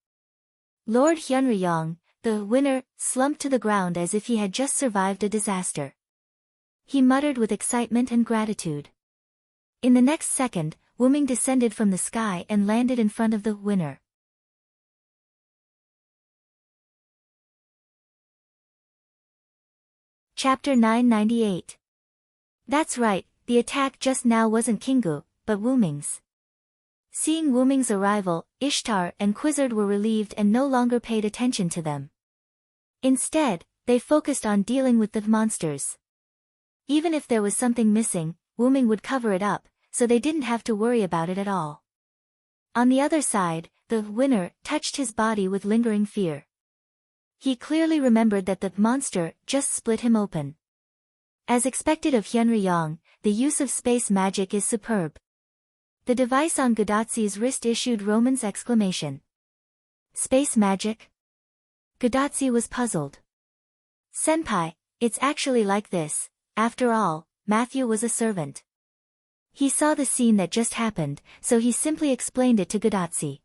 Lord Hyunryong, the winner, slumped to the ground as if he had just survived a disaster. He muttered with excitement and gratitude. In the next second, Wuming descended from the sky and landed in front of the winner. Chapter 998. That's right, the attack just now wasn't Kingu, but Wuming's. Seeing Wuming's arrival, Ishtar and Quizzard were relieved and no longer paid attention to them. Instead, they focused on dealing with the monsters. Even if there was something missing, Wyrm would cover it up, so they didn't have to worry about it at all. On the other side, the winner touched his body with lingering fear. He clearly remembered that the monster just split him open. As expected of Hyunryong, the use of space magic is superb. The device on Godatsu's wrist issued Roman's exclamation. Space magic? Godatsu was puzzled. Senpai, it's actually like this. After all, Matthew was a servant. He saw the scene that just happened, so he simply explained it to Godatsu.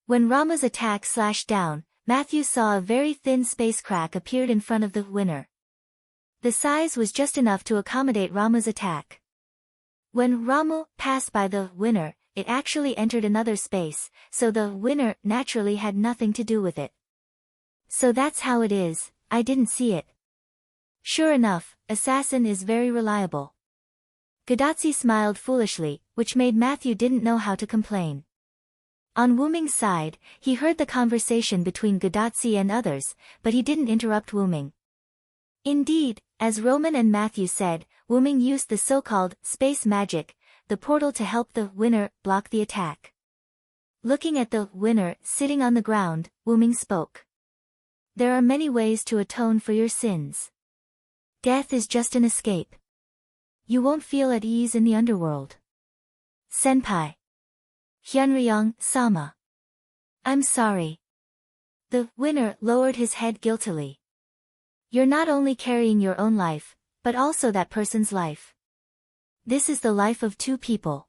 When Rama's attack slashed down, Matthew saw a very thin space crack appeared in front of the winner. The size was just enough to accommodate Rama's attack. When Rama passed by the winner, it actually entered another space, so the winner naturally had nothing to do with it. So that's how it is, I didn't see it. Sure enough, assassin is very reliable. Godatsu smiled foolishly, which made Matthew didn't know how to complain. On Wyrm's side, he heard the conversation between Godatsu and others, but he didn't interrupt Wyrm. Indeed, as Roman and Matthew said, Wyrm used the so-called space magic, the portal to help the winner block the attack. Looking at the winner sitting on the ground, Wyrm spoke. There are many ways to atone for your sins. Death is just an escape. You won't feel at ease in the underworld. Senpai. Hyunryong-sama. I'm sorry. The winner lowered his head guiltily. You're not only carrying your own life, but also that person's life. This is the life of two people.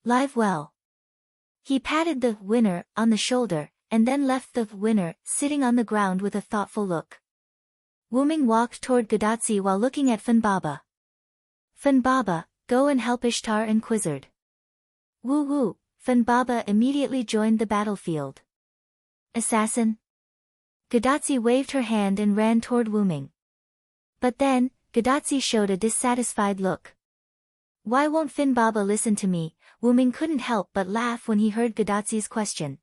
Live well. He patted the winner on the shoulder, and then left the winner sitting on the ground with a thoughtful look. Wyrm walked toward Godatsu while looking at Funbaba. Funbaba, go and help Ishtar and Quizzard. Woo-woo, Funbaba immediately joined the battlefield. Assassin? Godatsu waved her hand and ran toward Wyrm. But then, Godatsu showed a dissatisfied look. Why won't Funbaba listen to me? Wyrm couldn't help but laugh when he heard Godatsu's question.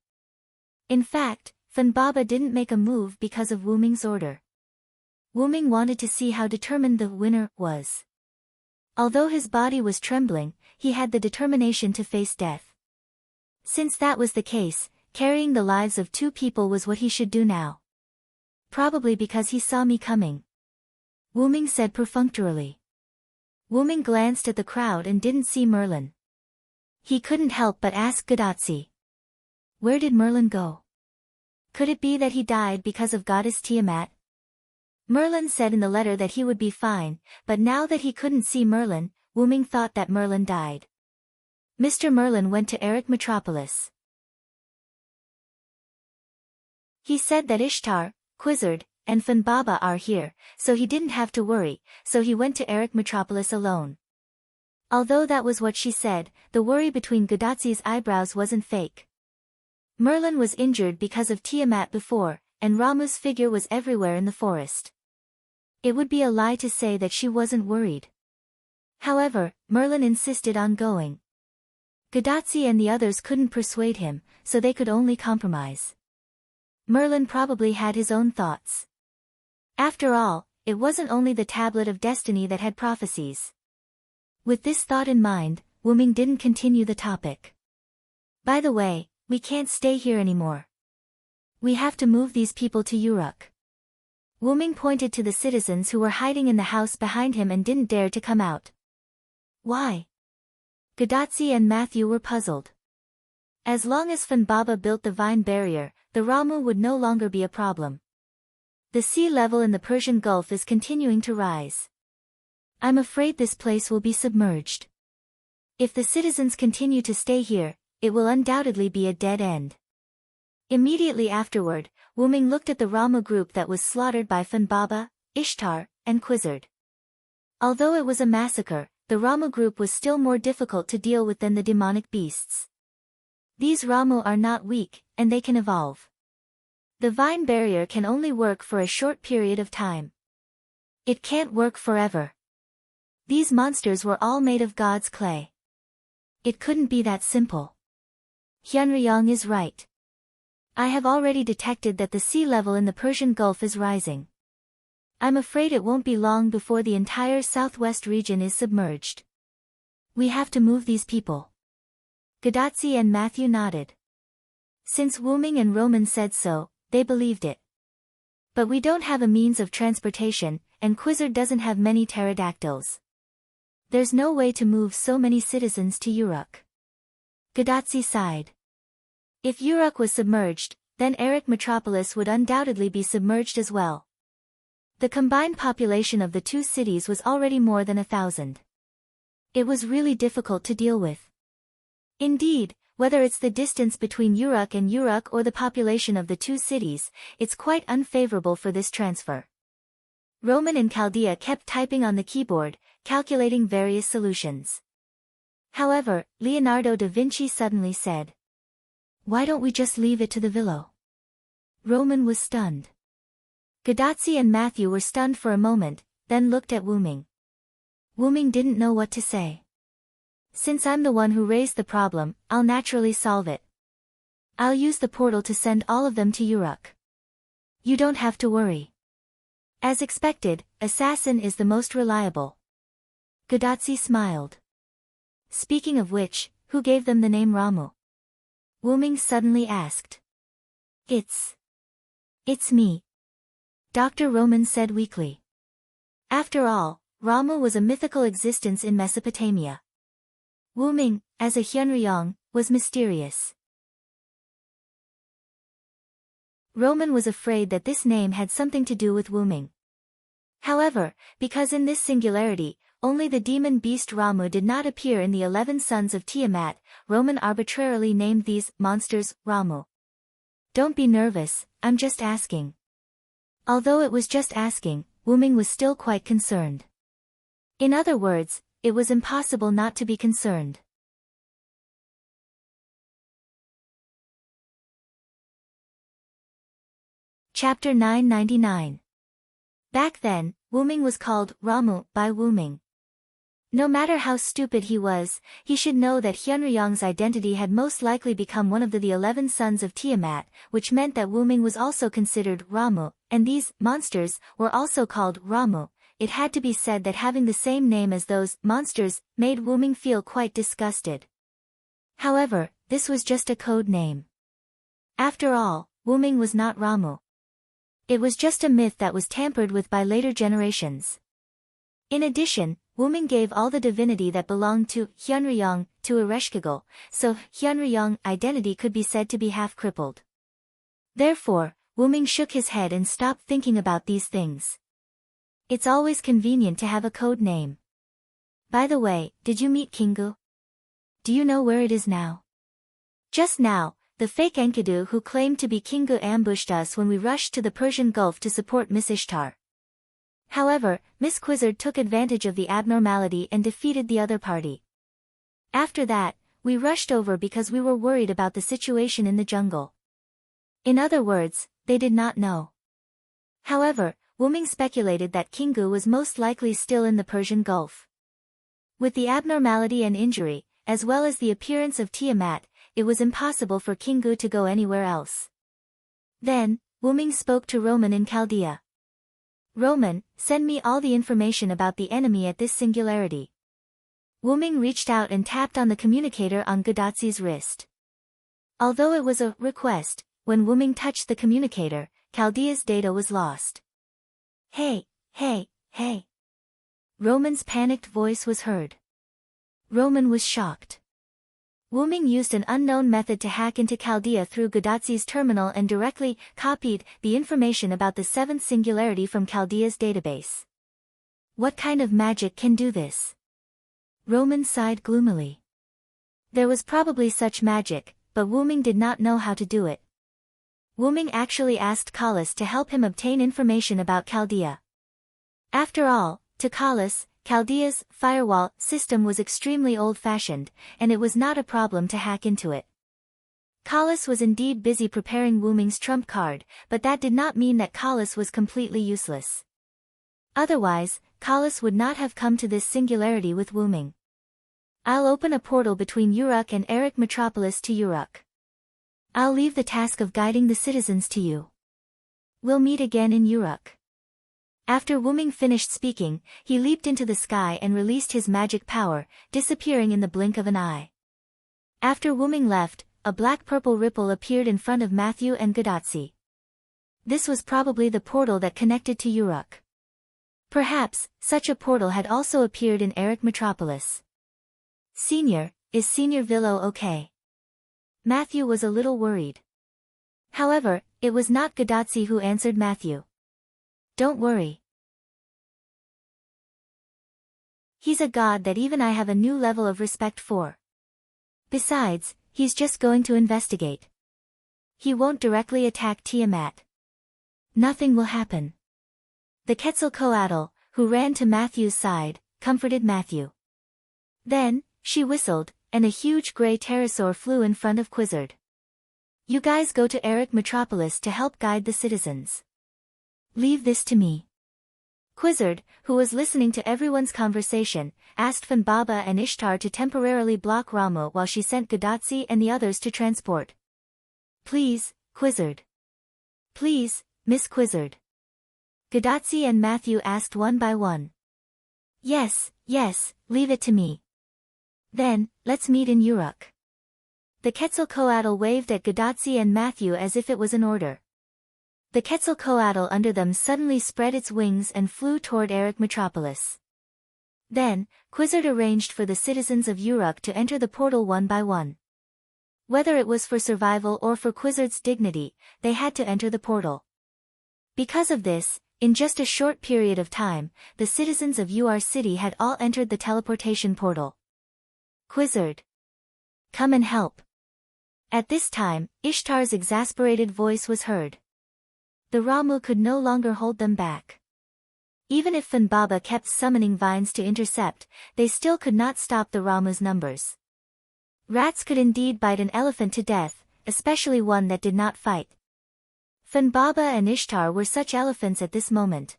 In fact, Funbaba didn't make a move because of Wyrm's order. Wyrm wanted to see how determined the winner was. Although his body was trembling, he had the determination to face death. Since that was the case, carrying the lives of two people was what he should do now. Probably because he saw me coming. Wyrm said perfunctorily. Wyrm glanced at the crowd and didn't see Merlin. He couldn't help but ask Godatsu. Where did Merlin go? Could it be that he died because of goddess Tiamat? Merlin said in the letter that he would be fine, but now that he couldn't see Merlin, Wyrm thought that Merlin died. Mr. Merlin went to Eric Metropolis. He said that Ishtar, Quizzard, and Funbaba are here, so he didn't have to worry, so he went to Eric Metropolis alone. Although that was what she said, the worry between Godatsu's eyebrows wasn't fake. Merlin was injured because of Tiamat before, and Ramu's figure was everywhere in the forest. It would be a lie to say that she wasn't worried. However, Merlin insisted on going. Godatsu and the others couldn't persuade him, so they could only compromise. Merlin probably had his own thoughts. After all, it wasn't only the Tablet of Destiny that had prophecies. With this thought in mind, Wyrm didn't continue the topic. By the way, we can't stay here anymore. We have to move these people to Uruk. Wyrm pointed to the citizens who were hiding in the house behind him and didn't dare to come out. Why? Godatsu and Matthew were puzzled. As long as Funbaba built the vine barrier, the Ramu would no longer be a problem. The sea level in the Persian Gulf is continuing to rise. I'm afraid this place will be submerged. If the citizens continue to stay here, it will undoubtedly be a dead end. Immediately afterward, Wyrm looked at the Ramu group that was slaughtered by Funbaba, Ishtar, and Quizzard. Although it was a massacre, the Ramu group was still more difficult to deal with than the demonic beasts. These Ramu are not weak, and they can evolve. The vine barrier can only work for a short period of time. It can't work forever. These monsters were all made of God's clay. It couldn't be that simple. Hyunryong is right. I have already detected that the sea level in the Persian Gulf is rising. I'm afraid it won't be long before the entire southwest region is submerged. We have to move these people. Gadazi and Matthew nodded. Since Wyrm and Roman said so, they believed it. But we don't have a means of transportation, and Quizzard doesn't have many pterodactyls. There's no way to move so many citizens to Uruk. Gadazi sighed. If Uruk was submerged, then Erech Metropolis would undoubtedly be submerged as well. The combined population of the two cities was already more than 1,000. It was really difficult to deal with. Indeed, whether it's the distance between Uruk and Uruk or the population of the two cities, it's quite unfavorable for this transfer. Roman and Chaldea kept typing on the keyboard, calculating various solutions. However, Leonardo da Vinci suddenly said, "Why don't we just leave it to the Villo?" Roman was stunned. Gadazi and Matthew were stunned for a moment, then looked at Wyrm. Wyrm didn't know what to say. Since I'm the one who raised the problem, I'll naturally solve it. I'll use the portal to send all of them to Uruk. You don't have to worry. As expected, Assassin is the most reliable. Gadazi smiled. Speaking of which, who gave them the name Ramu? Wyrm suddenly asked. It's me. Dr. Roman said weakly. After all, Ramu was a mythical existence in Mesopotamia. Wyrm, as a Hyunryong, was mysterious. Roman was afraid that this name had something to do with Wyrm. However, because in this singularity, only the demon beast Ramu did not appear in the 11 sons of Tiamat, Roman arbitrarily named these monsters Ramu. Don't be nervous, I'm just asking. Although it was just asking, Wyrm was still quite concerned. In other words, it was impossible not to be concerned. Chapter 999. Back then, Wyrm was called Ramu by Wyrm. No matter how stupid he was, he should know that Hyunryong's identity had most likely become one of the 11 sons of Tiamat, which meant that Wyrm was also considered Ramu, and these monsters were also called Ramu. It had to be said that having the same name as those monsters made Wyrm feel quite disgusted. However, this was just a code name. After all, Wyrm was not Ramu. It was just a myth that was tampered with by later generations. In addition, Wyrm gave all the divinity that belonged to Hyunryong to Ereshkigal, so Hyunryong identity could be said to be half-crippled. Therefore, Wyrm shook his head and stopped thinking about these things. It's always convenient to have a code name. By the way, did you meet Kingu? Do you know where it is now? Just now, the fake Enkidu who claimed to be Kingu ambushed us when we rushed to the Persian Gulf to support Miss Ishtar. However, Miss Quizzard took advantage of the abnormality and defeated the other party. After that, we rushed over because we were worried about the situation in the jungle. In other words, they did not know. However, Wyrm speculated that Kingu was most likely still in the Persian Gulf. With the abnormality and injury, as well as the appearance of Tiamat, it was impossible for Kingu to go anywhere else. Then, Wyrm spoke to Roman in Chaldea. Roman, send me all the information about the enemy at this singularity. Wyrm reached out and tapped on the communicator on Gadazi's wrist. Although it was a request, when Wyrm touched the communicator, Chaldea's data was lost. Hey. Roman's panicked voice was heard. Roman was shocked. Wyrm used an unknown method to hack into Chaldea through Gadazi's terminal and directly copied the information about the seventh singularity from Chaldea's database. What kind of magic can do this? Roman sighed gloomily. There was probably such magic, but Wyrm did not know how to do it. Wyrm actually asked Kalas to help him obtain information about Chaldea. After all, to Kalas, Chaldea's firewall system was extremely old-fashioned, and it was not a problem to hack into it. Kalas was indeed busy preparing Wyrm's trump card, but that did not mean that Kalas was completely useless. Otherwise, Kalas would not have come to this singularity with Wyrm. I'll open a portal between Uruk and Erech Metropolis to Uruk. I'll leave the task of guiding the citizens to you. We'll meet again in Uruk. After Wuming finished speaking, he leaped into the sky and released his magic power, disappearing in the blink of an eye. After Wuming left, a black-purple ripple appeared in front of Matthew and Gadotsi. This was probably the portal that connected to Uruk. Perhaps, such a portal had also appeared in Eric Metropolis. Senior, is Senior Villo okay? Matthew was a little worried. However, it was not Gadotsi who answered Matthew. Don't worry. He's a god that even I have a new level of respect for. Besides, he's just going to investigate. He won't directly attack Tiamat. Nothing will happen. The Quetzalcoatl, who ran to Matthew's side, comforted Matthew. Then, she whistled, and a huge gray pterosaur flew in front of Quizzard. You guys go to Eric Metropolis to help guide the citizens. Leave this to me. Quizzard, who was listening to everyone's conversation, asked Funbaba and Ishtar to temporarily block Ramu while she sent Gadotsi and the others to transport. Please, Quizzard. Please, Miss Quizzard. Gadotsi and Matthew asked one by one. Yes, leave it to me. Then, let's meet in Uruk. The Quetzalcoatl waved at Gadotsi and Matthew as if it was an order. The Quetzalcoatl under them suddenly spread its wings and flew toward Eric Metropolis. Then, Quizzard arranged for the citizens of Uruk to enter the portal one by one. Whether it was for survival or for Quizzard's dignity, they had to enter the portal. Because of this, in just a short period of time, the citizens of UR City had all entered the teleportation portal. Quizzard. Come and help. At this time, Ishtar's exasperated voice was heard. The Ramu could no longer hold them back. Even if Funbaba kept summoning vines to intercept, they still could not stop the Ramu's numbers. Rats could indeed bite an elephant to death, especially one that did not fight. Funbaba and Ishtar were such elephants at this moment.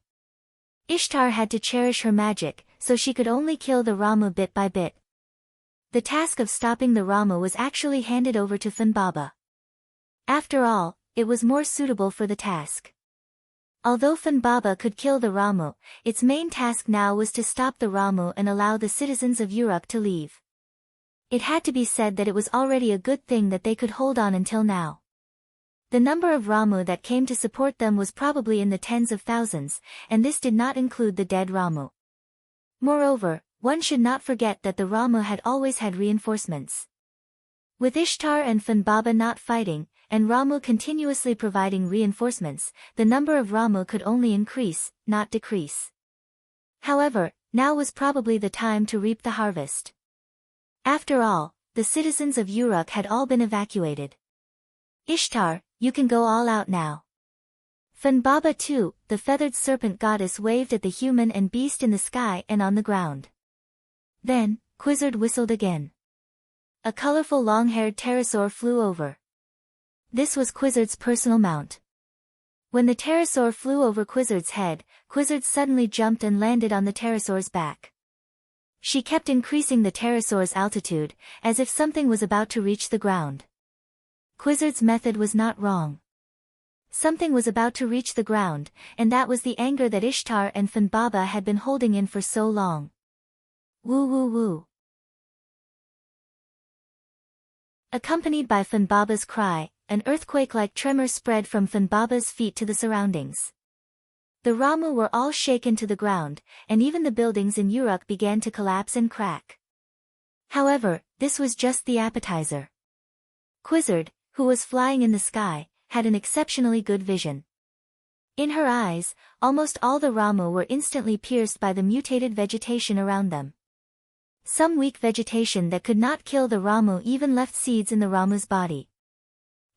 Ishtar had to cherish her magic, so she could only kill the Ramu bit by bit. The task of stopping the Ramu was actually handed over to Funbaba. After all, it was more suitable for the task. Although Funbaba could kill the Ramu, its main task now was to stop the Ramu and allow the citizens of Uruk to leave. It had to be said that it was already a good thing that they could hold on until now. The number of Ramu that came to support them was probably in the tens of thousands, and this did not include the dead Ramu. Moreover, one should not forget that the Ramu had always had reinforcements. With Ishtar and Funbaba not fighting, and Ramu continuously providing reinforcements, the number of Ramu could only increase, not decrease. However, now was probably the time to reap the harvest. After all, the citizens of Uruk had all been evacuated. Ishtar, you can go all out now. Funbaba too, the feathered serpent goddess waved at the human and beast in the sky and on the ground. Then, Quizzard whistled again. A colorful long-haired pterosaur flew over. This was Quizzard's personal mount. When the pterosaur flew over Quizzard's head, Quizzard suddenly jumped and landed on the pterosaur's back. She kept increasing the pterosaur's altitude, as if something was about to reach the ground. Quizzard's method was not wrong. Something was about to reach the ground, and that was the anger that Ishtar and Funbaba had been holding in for so long. Woo woo woo. Accompanied by Funbaba's cry, an earthquake-like tremor spread from Funbaba's feet to the surroundings. The Ramu were all shaken to the ground, and even the buildings in Uruk began to collapse and crack. However, this was just the appetizer. Quizzard, who was flying in the sky, had an exceptionally good vision. In her eyes, almost all the Ramu were instantly pierced by the mutated vegetation around them. Some weak vegetation that could not kill the Ramu even left seeds in the Ramu's body.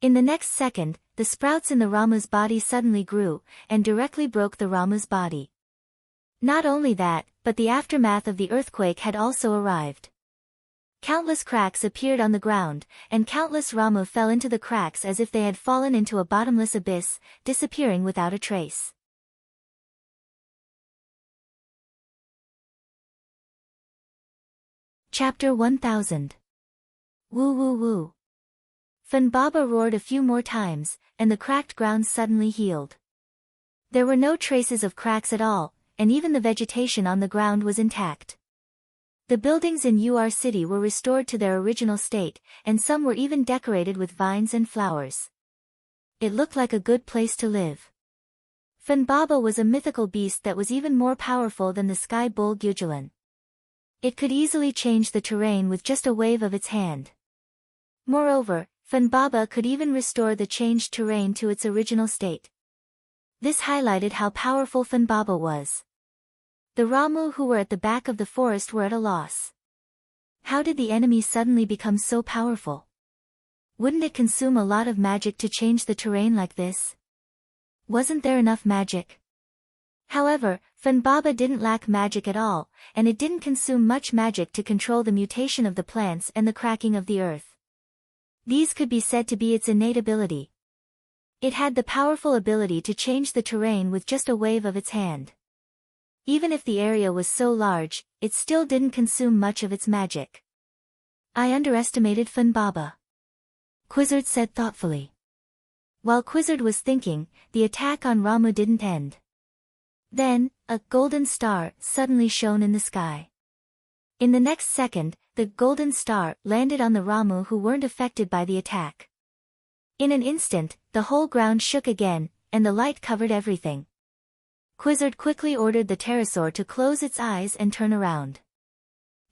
In the next second, the sprouts in the Ramu's body suddenly grew, and directly broke the Ramu's body. Not only that, but the aftermath of the earthquake had also arrived. Countless cracks appeared on the ground, and countless Ramu fell into the cracks as if they had fallen into a bottomless abyss, disappearing without a trace. Chapter 1000. Woo woo woo. Funbaba roared a few more times, and the cracked ground suddenly healed. There were no traces of cracks at all, and even the vegetation on the ground was intact. The buildings in Ur City were restored to their original state, and some were even decorated with vines and flowers. It looked like a good place to live. Funbaba was a mythical beast that was even more powerful than the sky bull Gujulan. It could easily change the terrain with just a wave of its hand. Moreover, Funbaba could even restore the changed terrain to its original state. This highlighted how powerful Funbaba was. The Ramu who were at the back of the forest were at a loss. How did the enemy suddenly become so powerful? Wouldn't it consume a lot of magic to change the terrain like this? Wasn't there enough magic? However, Funbaba didn't lack magic at all, and it didn't consume much magic to control the mutation of the plants and the cracking of the earth. These could be said to be its innate ability. It had the powerful ability to change the terrain with just a wave of its hand. Even if the area was so large, it still didn't consume much of its magic. I underestimated Funbaba, Quizzard said thoughtfully. While Quizzard was thinking, the attack on Ramu didn't end. Then, a golden star suddenly shone in the sky. In the next second, the golden star landed on the Ramu who weren't affected by the attack. In an instant, the whole ground shook again, and the light covered everything. Quizzard quickly ordered the pterosaur to close its eyes and turn around.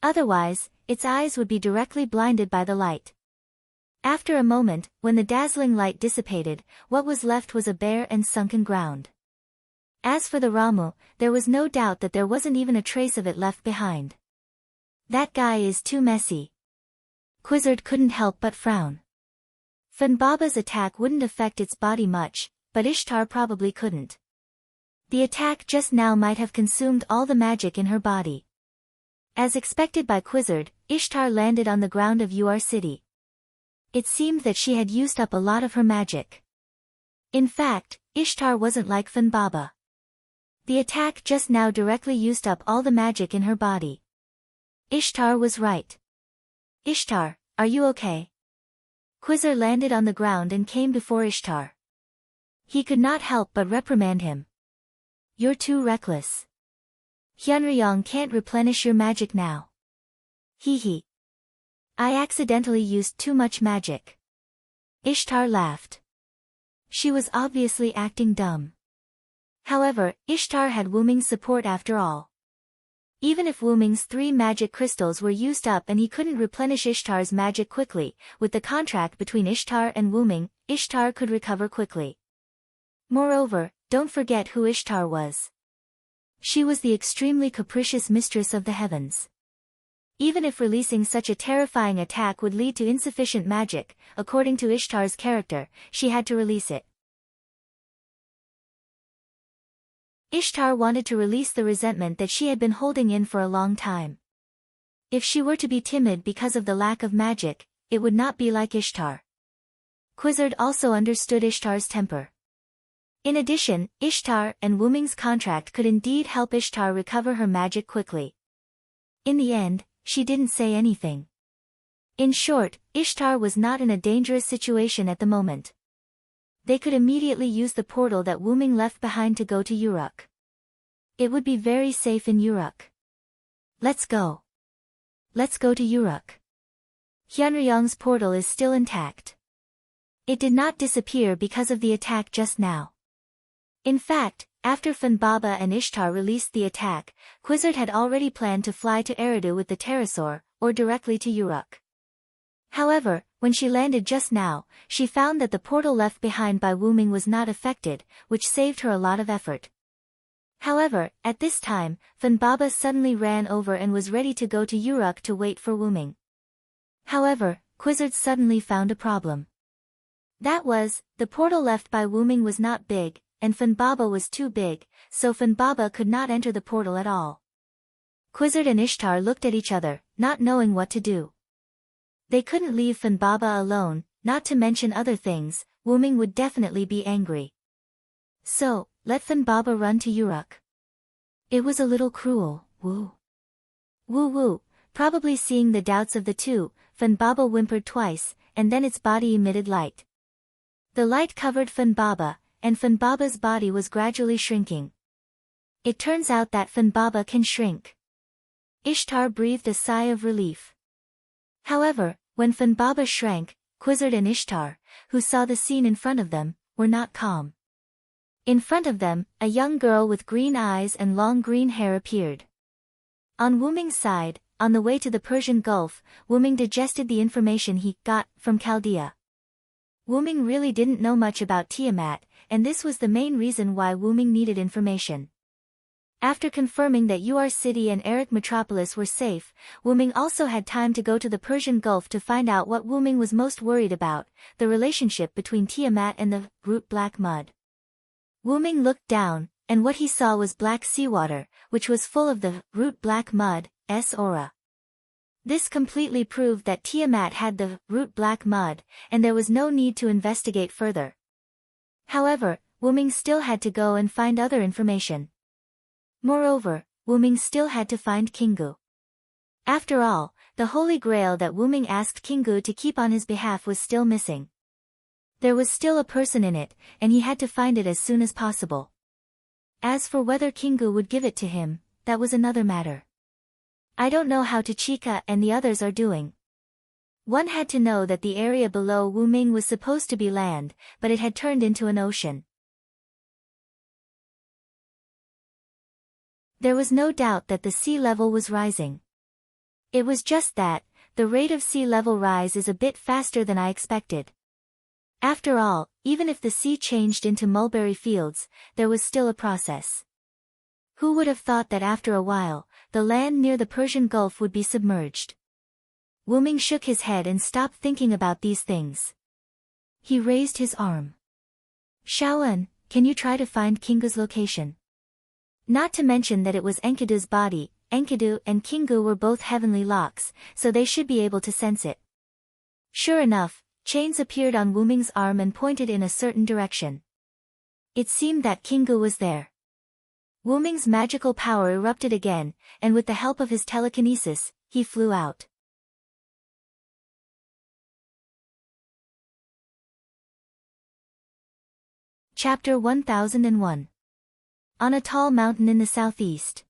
Otherwise, its eyes would be directly blinded by the light. After a moment, when the dazzling light dissipated, what was left was a bare and sunken ground. As for the Ramu, there was no doubt that there wasn't even a trace of it left behind. That guy is too messy. Quizzard couldn't help but frown. Funbaba's attack wouldn't affect its body much, but Ishtar probably couldn't. The attack just now might have consumed all the magic in her body. As expected by Quizzard, Ishtar landed on the ground of Ur City. It seemed that she had used up a lot of her magic. In fact, Ishtar wasn't like Funbaba. The attack just now directly used up all the magic in her body. Ishtar was right. Ishtar, are you okay? Quizzard landed on the ground and came before Ishtar. He could not help but reprimand him. You're too reckless. Hyunryong can't replenish your magic now. Hee hee. I accidentally used too much magic. Ishtar laughed. She was obviously acting dumb. However, Ishtar had Wuming's support after all. Even if Wuming's 3 magic crystals were used up and he couldn't replenish Ishtar's magic quickly, with the contract between Ishtar and Wuming, Ishtar could recover quickly. Moreover, don't forget who Ishtar was. She was the extremely capricious mistress of the heavens. Even if releasing such a terrifying attack would lead to insufficient magic, according to Ishtar's character, she had to release it. Ishtar wanted to release the resentment that she had been holding in for a long time. If she were to be timid because of the lack of magic, it would not be like Ishtar. Quizzard also understood Ishtar's temper. In addition, Ishtar and Wuming's contract could indeed help Ishtar recover her magic quickly. In the end, she didn't say anything. In short, Ishtar was not in a dangerous situation at the moment. They could immediately use the portal that Wuming left behind to go to Uruk. It would be very safe in Uruk. Let's go. Let's go to Uruk. Hyunryong's portal is still intact. It did not disappear because of the attack just now. In fact, after Funbaba and Ishtar released the attack, Quizzard had already planned to fly to Eridu with the pterosaur, or directly to Uruk. However, when she landed just now, she found that the portal left behind by Wuming was not affected, which saved her a lot of effort. However, at this time, Funbaba suddenly ran over and was ready to go to Uruk to wait for Wuming. However, Quizzard suddenly found a problem. That was, the portal left by Wuming was not big, and Funbaba was too big, so Funbaba could not enter the portal at all. Quizzard and Ishtar looked at each other, not knowing what to do. They couldn't leave Funbaba alone, not to mention other things, Wuming would definitely be angry. So, let Funbaba run to Uruk. It was a little cruel, woo. Woo woo, probably seeing the doubts of the two, Funbaba whimpered twice, and then its body emitted light. The light covered Funbaba, and Funbaba's body was gradually shrinking. It turns out that Funbaba can shrink. Ishtar breathed a sigh of relief. However, when Funbaba shrank, Quizzard and Ishtar, who saw the scene in front of them, were not calm. In front of them, a young girl with green eyes and long green hair appeared. On Wuming's side, on the way to the Persian Gulf, Wuming digested the information he got from Chaldea. Wuming really didn't know much about Tiamat, and this was the main reason why Wuming needed information. After confirming that Ur City and Eric Metropolis were safe, Wuming also had time to go to the Persian Gulf to find out what Wuming was most worried about, the relationship between Tiamat and the root black mud. Wuming looked down, and what he saw was black seawater, which was full of the root black mud's aura. This completely proved that Tiamat had the root black mud, and there was no need to investigate further. However, Wuming still had to go and find other information. Moreover, Wuming still had to find Kingu. After all, the Holy Grail that Wuming asked Kingu to keep on his behalf was still missing. There was still a person in it, and he had to find it as soon as possible. As for whether Kingu would give it to him, that was another matter. I don't know how Tachika and the others are doing. One had to know that the area below Wuming was supposed to be land, but it had turned into an ocean. There was no doubt that the sea level was rising. It was just that, the rate of sea level rise is a bit faster than I expected. After all, even if the sea changed into mulberry fields, there was still a process. Who would have thought that after a while, the land near the Persian Gulf would be submerged? Wuming shook his head and stopped thinking about these things. He raised his arm. Shaoan, can you try to find Kingu's location? Not to mention that it was Enkidu's body. Enkidu and Kingu were both heavenly locks, so they should be able to sense it. Sure enough, chains appeared on Wuming's arm and pointed in a certain direction. It seemed that Kingu was there. Wuming's magical power erupted again, and with the help of his telekinesis, he flew out. Chapter 1001. On a tall mountain in the southeast.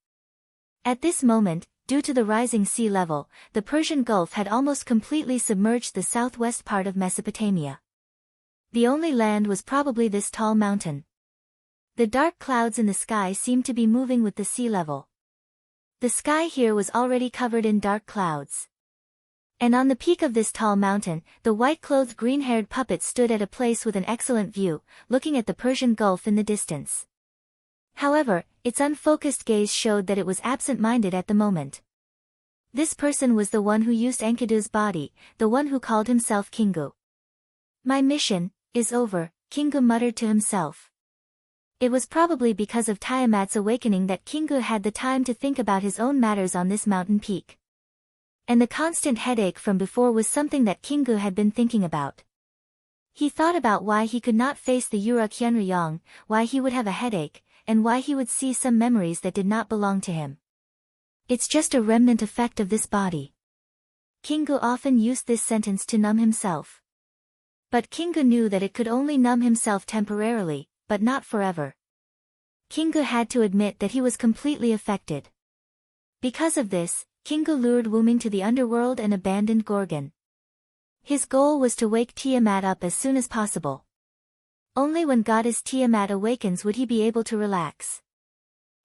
At this moment, due to the rising sea level, the Persian Gulf had almost completely submerged the southwest part of Mesopotamia. The only land was probably this tall mountain. The dark clouds in the sky seemed to be moving with the sea level. The sky here was already covered in dark clouds. And on the peak of this tall mountain, the white-clothed green-haired puppet stood at a place with an excellent view, looking at the Persian Gulf in the distance. However, its unfocused gaze showed that it was absent-minded at the moment. This person was the one who used Enkidu's body, the one who called himself Kingu. My mission is over, Kingu muttered to himself. It was probably because of Tiamat's awakening that Kingu had the time to think about his own matters on this mountain peak. And the constant headache from before was something that Kingu had been thinking about. He thought about why he could not face the Uruk Hyunryong, why he would have a headache, and why he would see some memories that did not belong to him. It's just a remnant effect of this body. Kingu often used this sentence to numb himself. But Kingu knew that it could only numb himself temporarily, but not forever. Kingu had to admit that he was completely affected. Because of this, Kingu lured Wuming to the underworld and abandoned Gorgon. His goal was to wake Tiamat up as soon as possible. Only when Goddess Tiamat awakens would he be able to relax.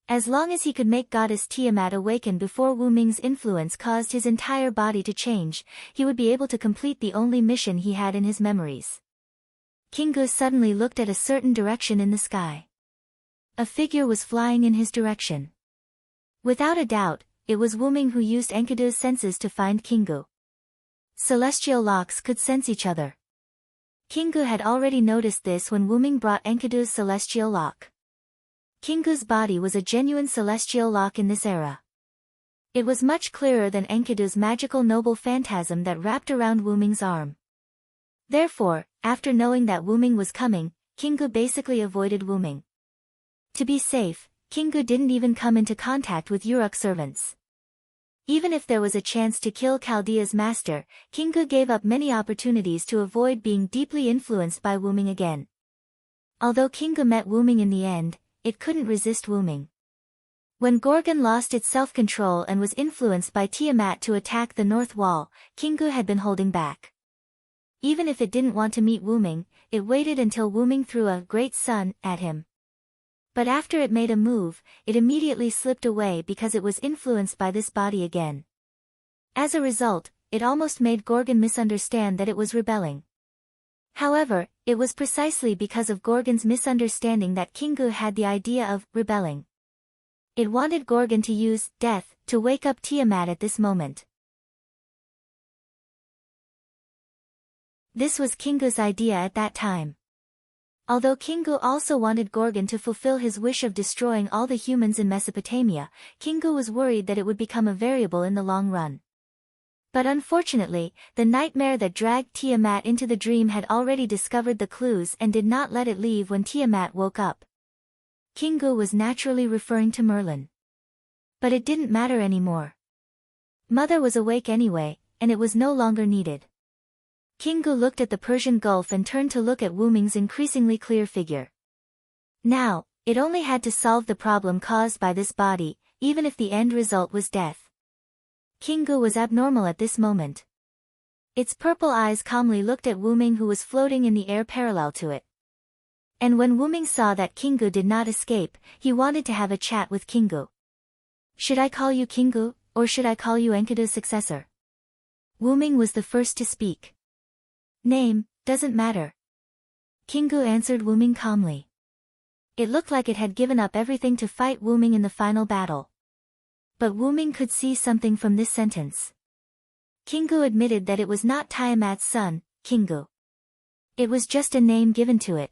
As long as he could make Goddess Tiamat awaken before Wuming's influence caused his entire body to change, he would be able to complete the only mission he had in his memories. Kingu suddenly looked at a certain direction in the sky. A figure was flying in his direction. Without a doubt, it was Wuming who used Enkidu's senses to find Kingu. Celestial locks could sense each other. Kingu had already noticed this when Wuming brought Enkidu's celestial lock. Kingu's body was a genuine celestial lock in this era. It was much clearer than Enkidu's magical noble phantasm that wrapped around Wuming's arm. Therefore, after knowing that Wuming was coming, Kingu basically avoided Wuming. To be safe, Kingu didn't even come into contact with Uruk servants. Even if there was a chance to kill Chaldea's master, Kingu gave up many opportunities to avoid being deeply influenced by Wuming again. Although Kingu met Wyrm in the end, it couldn't resist Wyrm. When Gorgon lost its self-control and was influenced by Tiamat to attack the North Wall, Kingu had been holding back. Even if it didn't want to meet Wyrm, it waited until Wyrm threw a great sun at him. But after it made a move, it immediately slipped away because it was influenced by this body again. As a result, it almost made Gorgon misunderstand that it was rebelling. However, it was precisely because of Gorgon's misunderstanding that Kingu had the idea of rebelling. It wanted Gorgon to use death to wake up Tiamat at this moment. This was Kingu's idea at that time. Although Kingu also wanted Gorgon to fulfill his wish of destroying all the humans in Mesopotamia, Kingu was worried that it would become a variable in the long run. But unfortunately, the nightmare that dragged Tiamat into the dream had already discovered the clues and did not let it leave when Tiamat woke up. Kingu was naturally referring to Merlin. But it didn't matter anymore. Mother was awake anyway, and it was no longer needed. Kingu looked at the Persian Gulf and turned to look at Wyrm's increasingly clear figure. Now, it only had to solve the problem caused by this body, even if the end result was death. Kingu was abnormal at this moment. Its purple eyes calmly looked at Wyrm, who was floating in the air parallel to it. And when Wyrm saw that Kingu did not escape, he wanted to have a chat with Kingu. Should I call you Kingu, or should I call you Enkidu's successor? Wyrm was the first to speak. Name, doesn't matter. Kingu answered Wyrm calmly. It looked like it had given up everything to fight Wyrm in the final battle. But Wyrm could see something from this sentence. Kingu admitted that it was not Tiamat's son, Kingu. It was just a name given to it.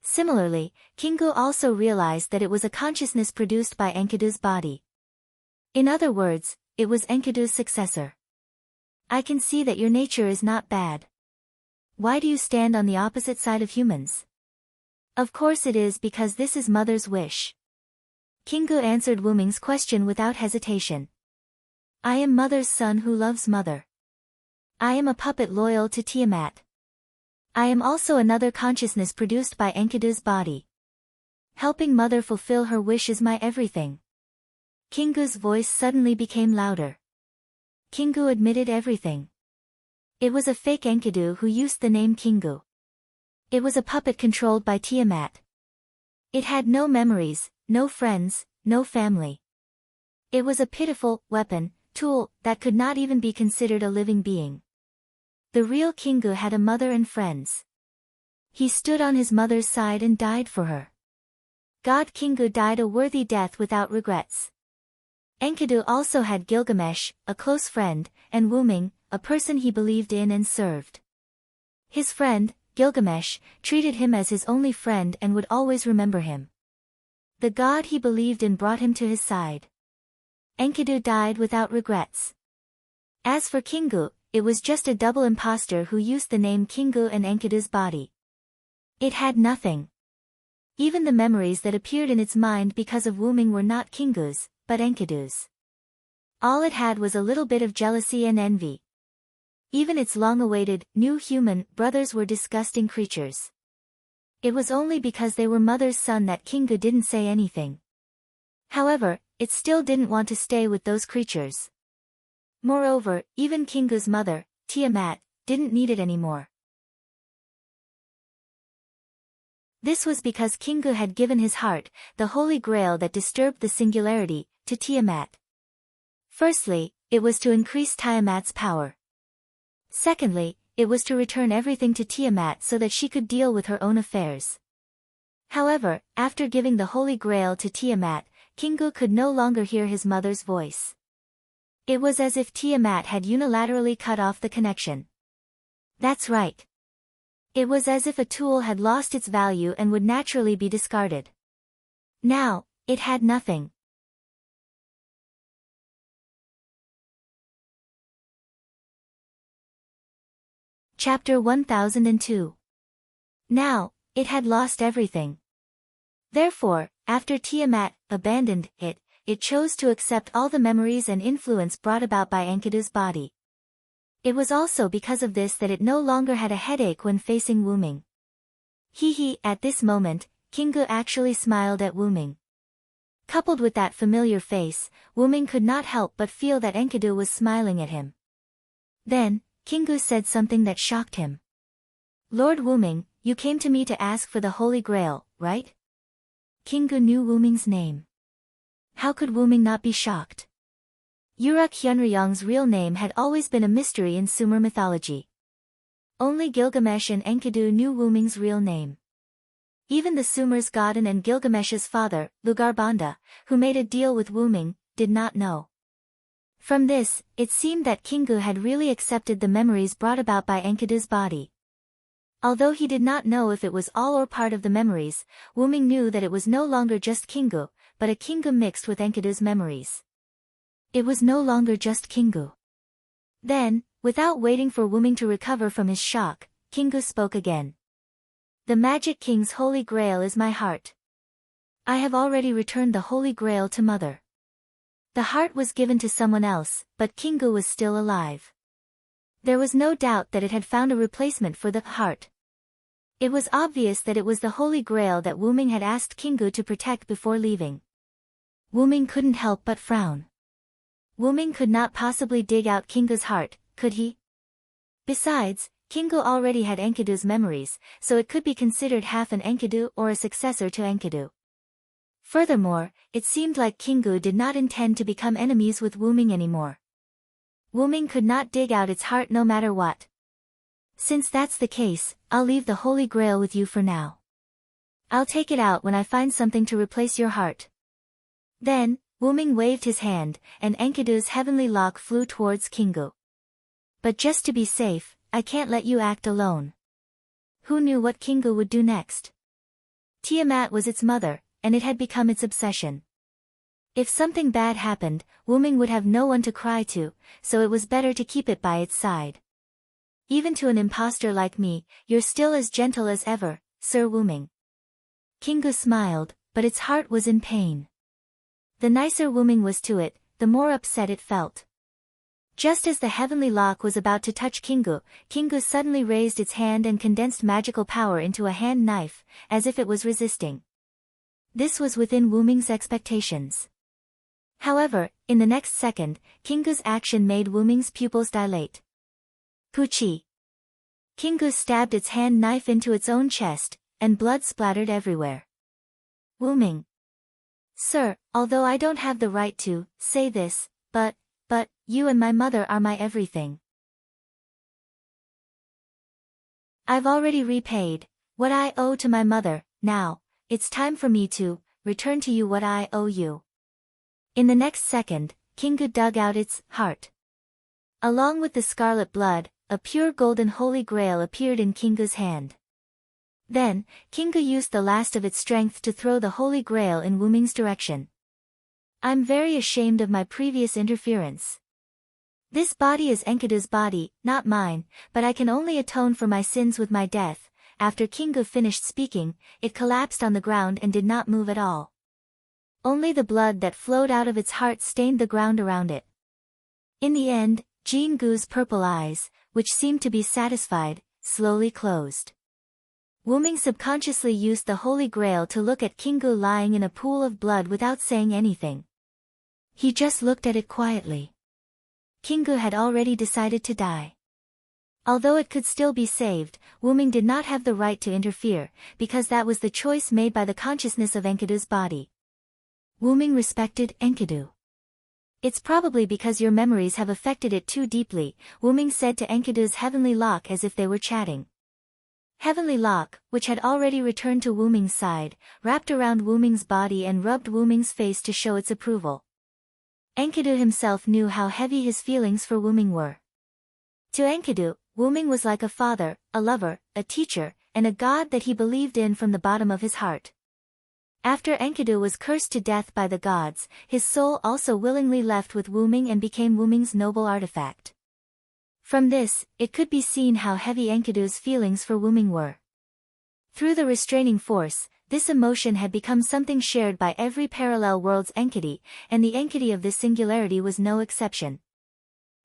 Similarly, Kingu also realized that it was a consciousness produced by Enkidu's body. In other words, it was Enkidu's successor. I can see that your nature is not bad. Why do you stand on the opposite side of humans? Of course it is because this is Mother's wish. Kingu answered Wyrm's question without hesitation. I am Mother's son who loves Mother. I am a puppet loyal to Tiamat. I am also another consciousness produced by Enkidu's body. Helping Mother fulfill her wish is my everything. Kingu's voice suddenly became louder. Kingu admitted everything. It was a fake Enkidu who used the name Kingu. It was a puppet controlled by Tiamat. It had no memories, no friends, no family. It was a pitiful weapon, tool, that could not even be considered a living being. The real Kingu had a mother and friends. He stood on his mother's side and died for her. God Kingu died a worthy death without regrets. Enkidu also had Gilgamesh, a close friend, and Wyrm, a person he believed in and served. His friend, Gilgamesh, treated him as his only friend and would always remember him. The god he believed in brought him to his side. Enkidu died without regrets. As for Kingu, it was just a double imposter who used the name Kingu and Enkidu's body. It had nothing. Even the memories that appeared in its mind because of Wyrm were not Kingu's, but Enkidu's. All it had was a little bit of jealousy and envy. Even its long-awaited, new human brothers were disgusting creatures. It was only because they were Mother's son that Kingu didn't say anything. However, it still didn't want to stay with those creatures. Moreover, even Kingu's mother, Tiamat, didn't need it anymore. This was because Kingu had given his heart, the holy grail that disturbed the singularity, to Tiamat. Firstly, it was to increase Tiamat's power. Secondly, it was to return everything to Tiamat so that she could deal with her own affairs. However, after giving the holy grail to Tiamat, Kingu could no longer hear his mother's voice. It was as if Tiamat had unilaterally cut off the connection. That's right. It was as if a tool had lost its value and would naturally be discarded. Now, it had nothing. Chapter 1002. Now, it had lost everything. Therefore, after Tiamat abandoned it, it chose to accept all the memories and influence brought about by Enkidu's body. It was also because of this that it no longer had a headache when facing Wyrm. Hee, at this moment, Kingu actually smiled at Wuming. Coupled with that familiar face, Wuming could not help but feel that Enkidu was smiling at him. Then, Kingu said something that shocked him. Lord Wuming, you came to me to ask for the Holy Grail, right? Kingu knew Wuming's name. How could Wuming not be shocked? Uruk Hyunryong's real name had always been a mystery in Sumer mythology. Only Gilgamesh and Enkidu knew Wuming's real name. Even the Sumer's Godin and Gilgamesh's father, Lugarbanda, who made a deal with Wuming, did not know. From this, it seemed that Kingu had really accepted the memories brought about by Enkidu's body. Although he did not know if it was all or part of the memories, Wuming knew that it was no longer just Kingu, but a Kingu mixed with Enkidu's memories. It was no longer just Kingu. Then, without waiting for Wuming to recover from his shock, Kingu spoke again. The Magic King's Holy Grail is my heart. I have already returned the Holy Grail to Mother. The heart was given to someone else, but Kingu was still alive. There was no doubt that it had found a replacement for the heart. It was obvious that it was the Holy Grail that Wuming had asked Kingu to protect before leaving. Wuming couldn't help but frown. Wuming could not possibly dig out Kingu's heart, could he? Besides, Kingu already had Enkidu's memories, so it could be considered half an Enkidu or a successor to Enkidu. Furthermore, it seemed like Kingu did not intend to become enemies with Wuming anymore. Wuming could not dig out its heart no matter what. Since that's the case, I'll leave the Holy Grail with you for now. I'll take it out when I find something to replace your heart. Then, Wuming waved his hand, and Enkidu's heavenly lock flew towards Kingu. But just to be safe, I can't let you act alone. Who knew what Kingu would do next? Tiamat was its mother, and it had become its obsession. If something bad happened, Wuming would have no one to cry to, so it was better to keep it by its side. Even to an impostor like me, you're still as gentle as ever, Sir Wuming. Kingu smiled, but its heart was in pain. The nicer Wuming was to it, the more upset it felt. Just as the heavenly lock was about to touch Kingu, Kingu suddenly raised its hand and condensed magical power into a hand knife, as if it was resisting. This was within Wuming's expectations. However, in the next second, Kingu's action made Wuming's pupils dilate. Puchi! Kingu stabbed its hand knife into its own chest, and blood splattered everywhere. Wuming. Sir, although I don't have the right to say this, but, you and my mother are my everything. I've already repaid what I owe to my mother. Now, it's time for me to return to you what I owe you. In the next second, Kingu dug out its heart. Along with the scarlet blood, a pure golden holy grail appeared in Kingu's hand. Then, Kingu used the last of its strength to throw the holy grail in Wuming's direction. I'm very ashamed of my previous interference. This body is Enkidu's body, not mine, but I can only atone for my sins with my death. After Kingu finished speaking, it collapsed on the ground and did not move at all. Only the blood that flowed out of its heart stained the ground around it. In the end, Jingu's purple eyes, which seemed to be satisfied, slowly closed. Wuming subconsciously used the Holy Grail to look at Kingu lying in a pool of blood without saying anything. He just looked at it quietly. Kingu had already decided to die. Although it could still be saved, Wuming did not have the right to interfere, because that was the choice made by the consciousness of Enkidu's body. Wuming respected Enkidu. It's probably because your memories have affected it too deeply, Wuming said to Enkidu's heavenly lock as if they were chatting. Heavenly lock, which had already returned to Wuming's side, wrapped around Wuming's body and rubbed Wuming's face to show its approval. Enkidu himself knew how heavy his feelings for Wuming were. To Enkidu, Wuming was like a father, a lover, a teacher, and a god that he believed in from the bottom of his heart. After Enkidu was cursed to death by the gods, his soul also willingly left with Wuming and became Wuming's noble artifact. From this, it could be seen how heavy Enkidu's feelings for Wuming were. Through the restraining force, this emotion had become something shared by every parallel world's Enkidu, and the Enkidu of this singularity was no exception.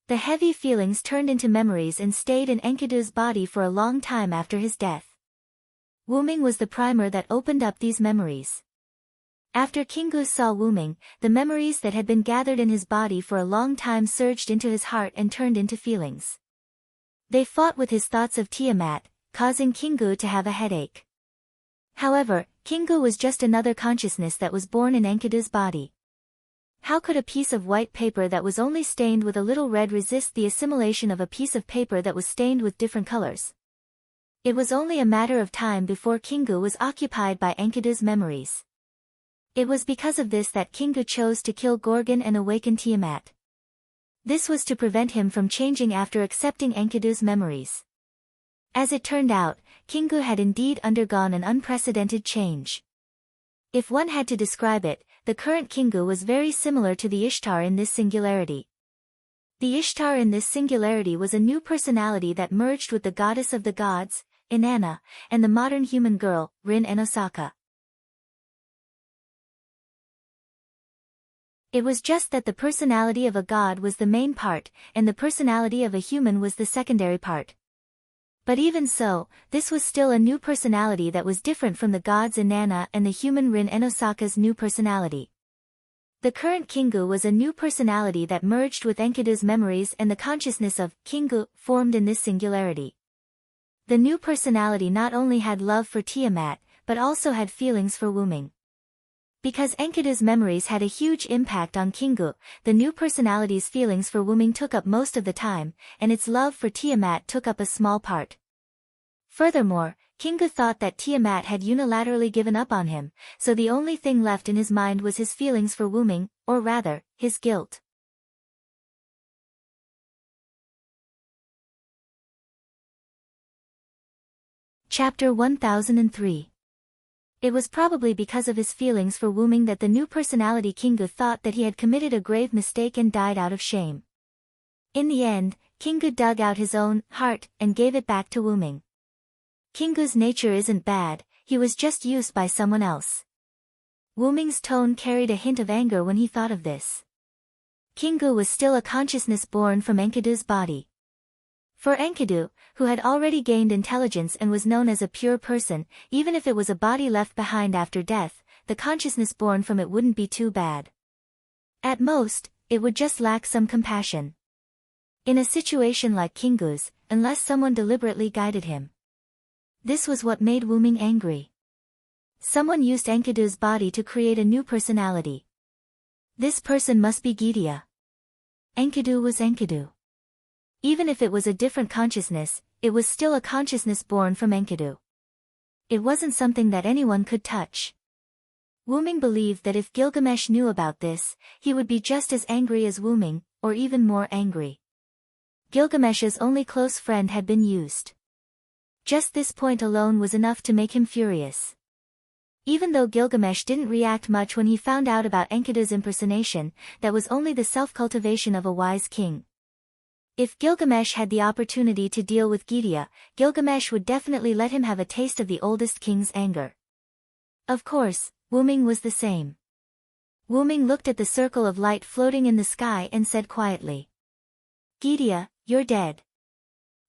The heavy feelings turned into memories and stayed in Enkidu's body for a long time after his death. Wuming was the primer that opened up these memories. After Kingu saw Wuming, the memories that had been gathered in his body for a long time surged into his heart and turned into feelings. They fought with his thoughts of Tiamat, causing Kingu to have a headache. However, Kingu was just another consciousness that was born in Enkidu's body. How could a piece of white paper that was only stained with a little red resist the assimilation of a piece of paper that was stained with different colors? It was only a matter of time before Kingu was occupied by Enkidu's memories. It was because of this that Kingu chose to kill Gorgon and awaken Tiamat. This was to prevent him from changing after accepting Enkidu's memories. As it turned out, Kingu had indeed undergone an unprecedented change. If one had to describe it, the current Kingu was very similar to the Ishtar in this singularity. The Ishtar in this singularity was a new personality that merged with the goddess of the gods, Inanna, and the modern human girl, Rin and Osaka. It was just that the personality of a god was the main part, and the personality of a human was the secondary part. But even so, this was still a new personality that was different from the gods Inanna and the human Rin and Osaka's new personality. The current Kingu was a new personality that merged with Enkidu's memories, and the consciousness of Kingu formed in this singularity. The new personality not only had love for Tiamat, but also had feelings for Wuming. Because Enkidu's memories had a huge impact on Kingu, the new personality's feelings for Wuming took up most of the time, and its love for Tiamat took up a small part. Furthermore, Kingu thought that Tiamat had unilaterally given up on him, so the only thing left in his mind was his feelings for Wuming, or rather, his guilt. Chapter 1003. It was probably because of his feelings for Wuming that the new personality Kingu thought that he had committed a grave mistake and died out of shame. In the end, Kingu dug out his own heart and gave it back to Wuming. Kingu's nature isn't bad, he was just used by someone else. Wuming's tone carried a hint of anger when he thought of this. Kingu was still a consciousness born from Enkidu's body. For Enkidu, who had already gained intelligence and was known as a pure person, even if it was a body left behind after death, the consciousness born from it wouldn't be too bad. At most, it would just lack some compassion. In a situation like Kingu's, unless someone deliberately guided him. This was what made Wuming angry. Someone used Enkidu's body to create a new personality. This person must be Gidia. Enkidu was Enkidu. Even if it was a different consciousness, it was still a consciousness born from Enkidu. It wasn't something that anyone could touch. Wuming believed that if Gilgamesh knew about this, he would be just as angry as Wuming, or even more angry. Gilgamesh's only close friend had been used. Just this point alone was enough to make him furious. Even though Gilgamesh didn't react much when he found out about Enkidu's impersonation, that was only the self-cultivation of a wise king. If Gilgamesh had the opportunity to deal with Gidia, Gilgamesh would definitely let him have a taste of the oldest king's anger. Of course, Wuming was the same. Wuming looked at the circle of light floating in the sky and said quietly, "Gidia, you're dead."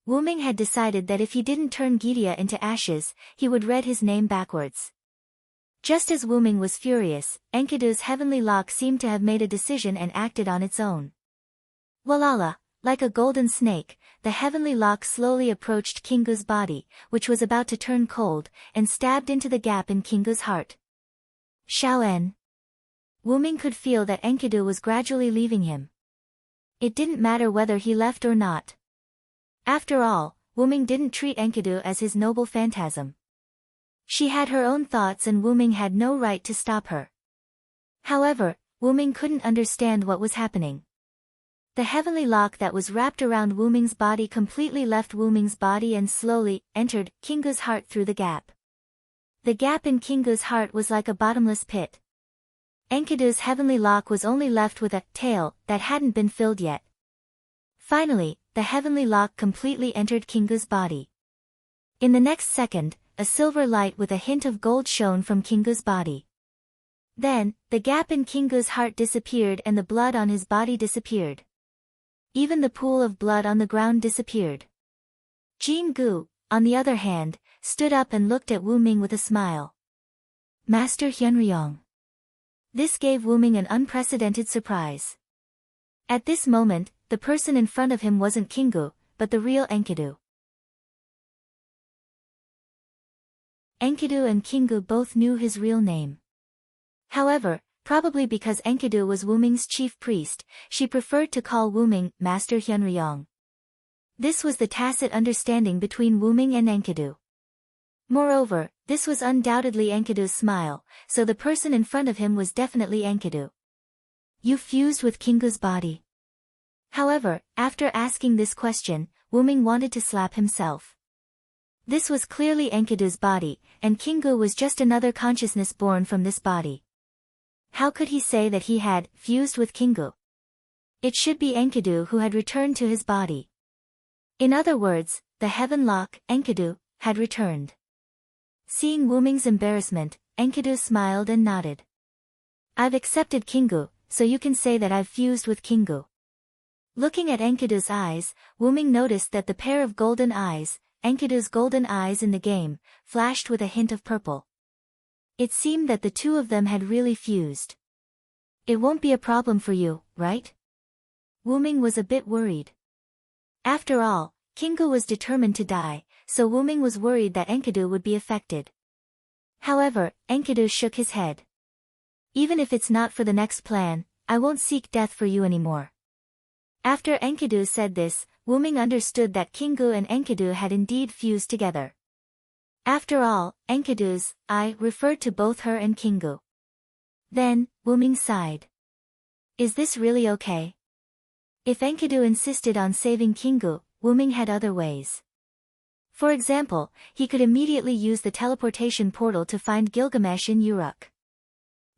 Wuming had decided that if he didn't turn Gidia into ashes, he would read his name backwards. Just as Wuming was furious, Enkidu's heavenly lock seemed to have made a decision and acted on its own. Walala. Like a golden snake, the heavenly lock slowly approached Kingu's body, which was about to turn cold, and stabbed into the gap in Kingu's heart. Xiaoen. Wuming could feel that Enkidu was gradually leaving him. It didn't matter whether he left or not. After all, Wuming didn't treat Enkidu as his noble phantasm. She had her own thoughts and Wuming had no right to stop her. However, Wuming couldn't understand what was happening. The heavenly lock that was wrapped around Wuming's body completely left Wuming's body and slowly entered Kingu's heart through the gap. The gap in Kingu's heart was like a bottomless pit. Enkidu's heavenly lock was only left with a tail that hadn't been filled yet. Finally, the heavenly lock completely entered Kingu's body. In the next second, a silver light with a hint of gold shone from Kingu's body. Then, the gap in Kingu's heart disappeared and the blood on his body disappeared. Even the pool of blood on the ground disappeared. Jean Gu, on the other hand, stood up and looked at Wu Ming with a smile. Master Hyunryong. This gave Wu Ming an unprecedented surprise. At this moment, the person in front of him wasn't Kingu, but the real Enkidu. Enkidu and Kingu both knew his real name. However, probably because Enkidu was Wu Ming's chief priest, she preferred to call Wu Ming Master Hyunryong. This was the tacit understanding between Wu Ming and Enkidu. Moreover, this was undoubtedly Enkidu's smile, so the person in front of him was definitely Enkidu. You fused with Kingu's body. However, after asking this question, Wu Ming wanted to slap himself. This was clearly Enkidu's body, and Kingu was just another consciousness born from this body. How could he say that he had fused with Kingu? It should be Enkidu who had returned to his body. In other words, the heaven lock, Enkidu, had returned. Seeing Wu Ming's embarrassment, Enkidu smiled and nodded. I've accepted Kingu, so you can say that I've fused with Kingu. Looking at Enkidu's eyes, Wu Ming noticed that the pair of golden eyes, Enkidu's golden eyes in the game, flashed with a hint of purple. It seemed that the two of them had really fused. It won't be a problem for you, right? Wu Ming was a bit worried. After all, Kingu was determined to die, so Wu Ming was worried that Enkidu would be affected. However, Enkidu shook his head. Even if it's not for the next plan, I won't seek death for you anymore. After Enkidu said this, Wu Ming understood that Kingu and Enkidu had indeed fused together. After all, Enkidu's I referred to both her and Kingu. Then, Wu Ming sighed. Is this really okay? If Enkidu insisted on saving Kingu, Wu Ming had other ways. For example, he could immediately use the teleportation portal to find Gilgamesh in Uruk.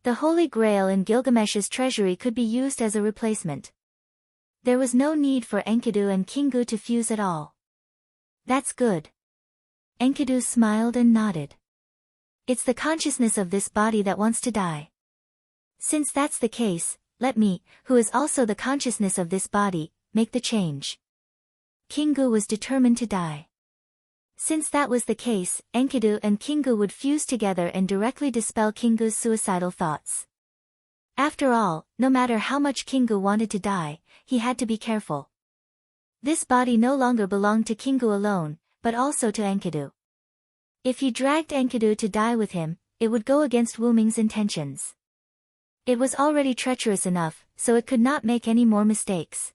The Holy Grail in Gilgamesh's treasury could be used as a replacement. There was no need for Enkidu and Kingu to fuse at all. That's good. Enkidu smiled and nodded. It's the consciousness of this body that wants to die. Since that's the case, let me, who is also the consciousness of this body, make the change. Kingu was determined to die. Since that was the case, Enkidu and Kingu would fuse together and directly dispel Kingu's suicidal thoughts. After all, no matter how much Kingu wanted to die, he had to be careful. This body no longer belonged to Kingu alone, but also to Enkidu. If he dragged Enkidu to die with him, it would go against Wu Ming's intentions. It was already treacherous enough, so it could not make any more mistakes.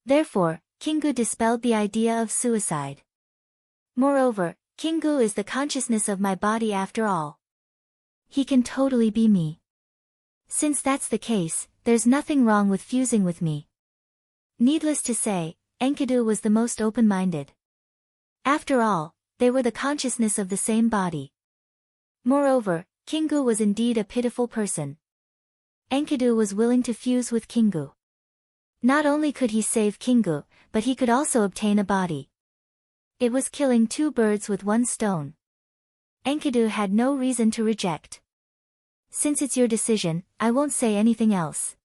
Therefore, Kingu dispelled the idea of suicide. Moreover, Kingu is the consciousness of my body after all. He can totally be me. Since that's the case, there's nothing wrong with fusing with me. Needless to say, Enkidu was the most open-minded. After all, they were the consciousness of the same body. Moreover, Kingu was indeed a pitiful person. Enkidu was willing to fuse with Kingu. Not only could he save Kingu, but he could also obtain a body. It was killing two birds with one stone. Enkidu had no reason to reject. Since it's your decision, I won't say anything else.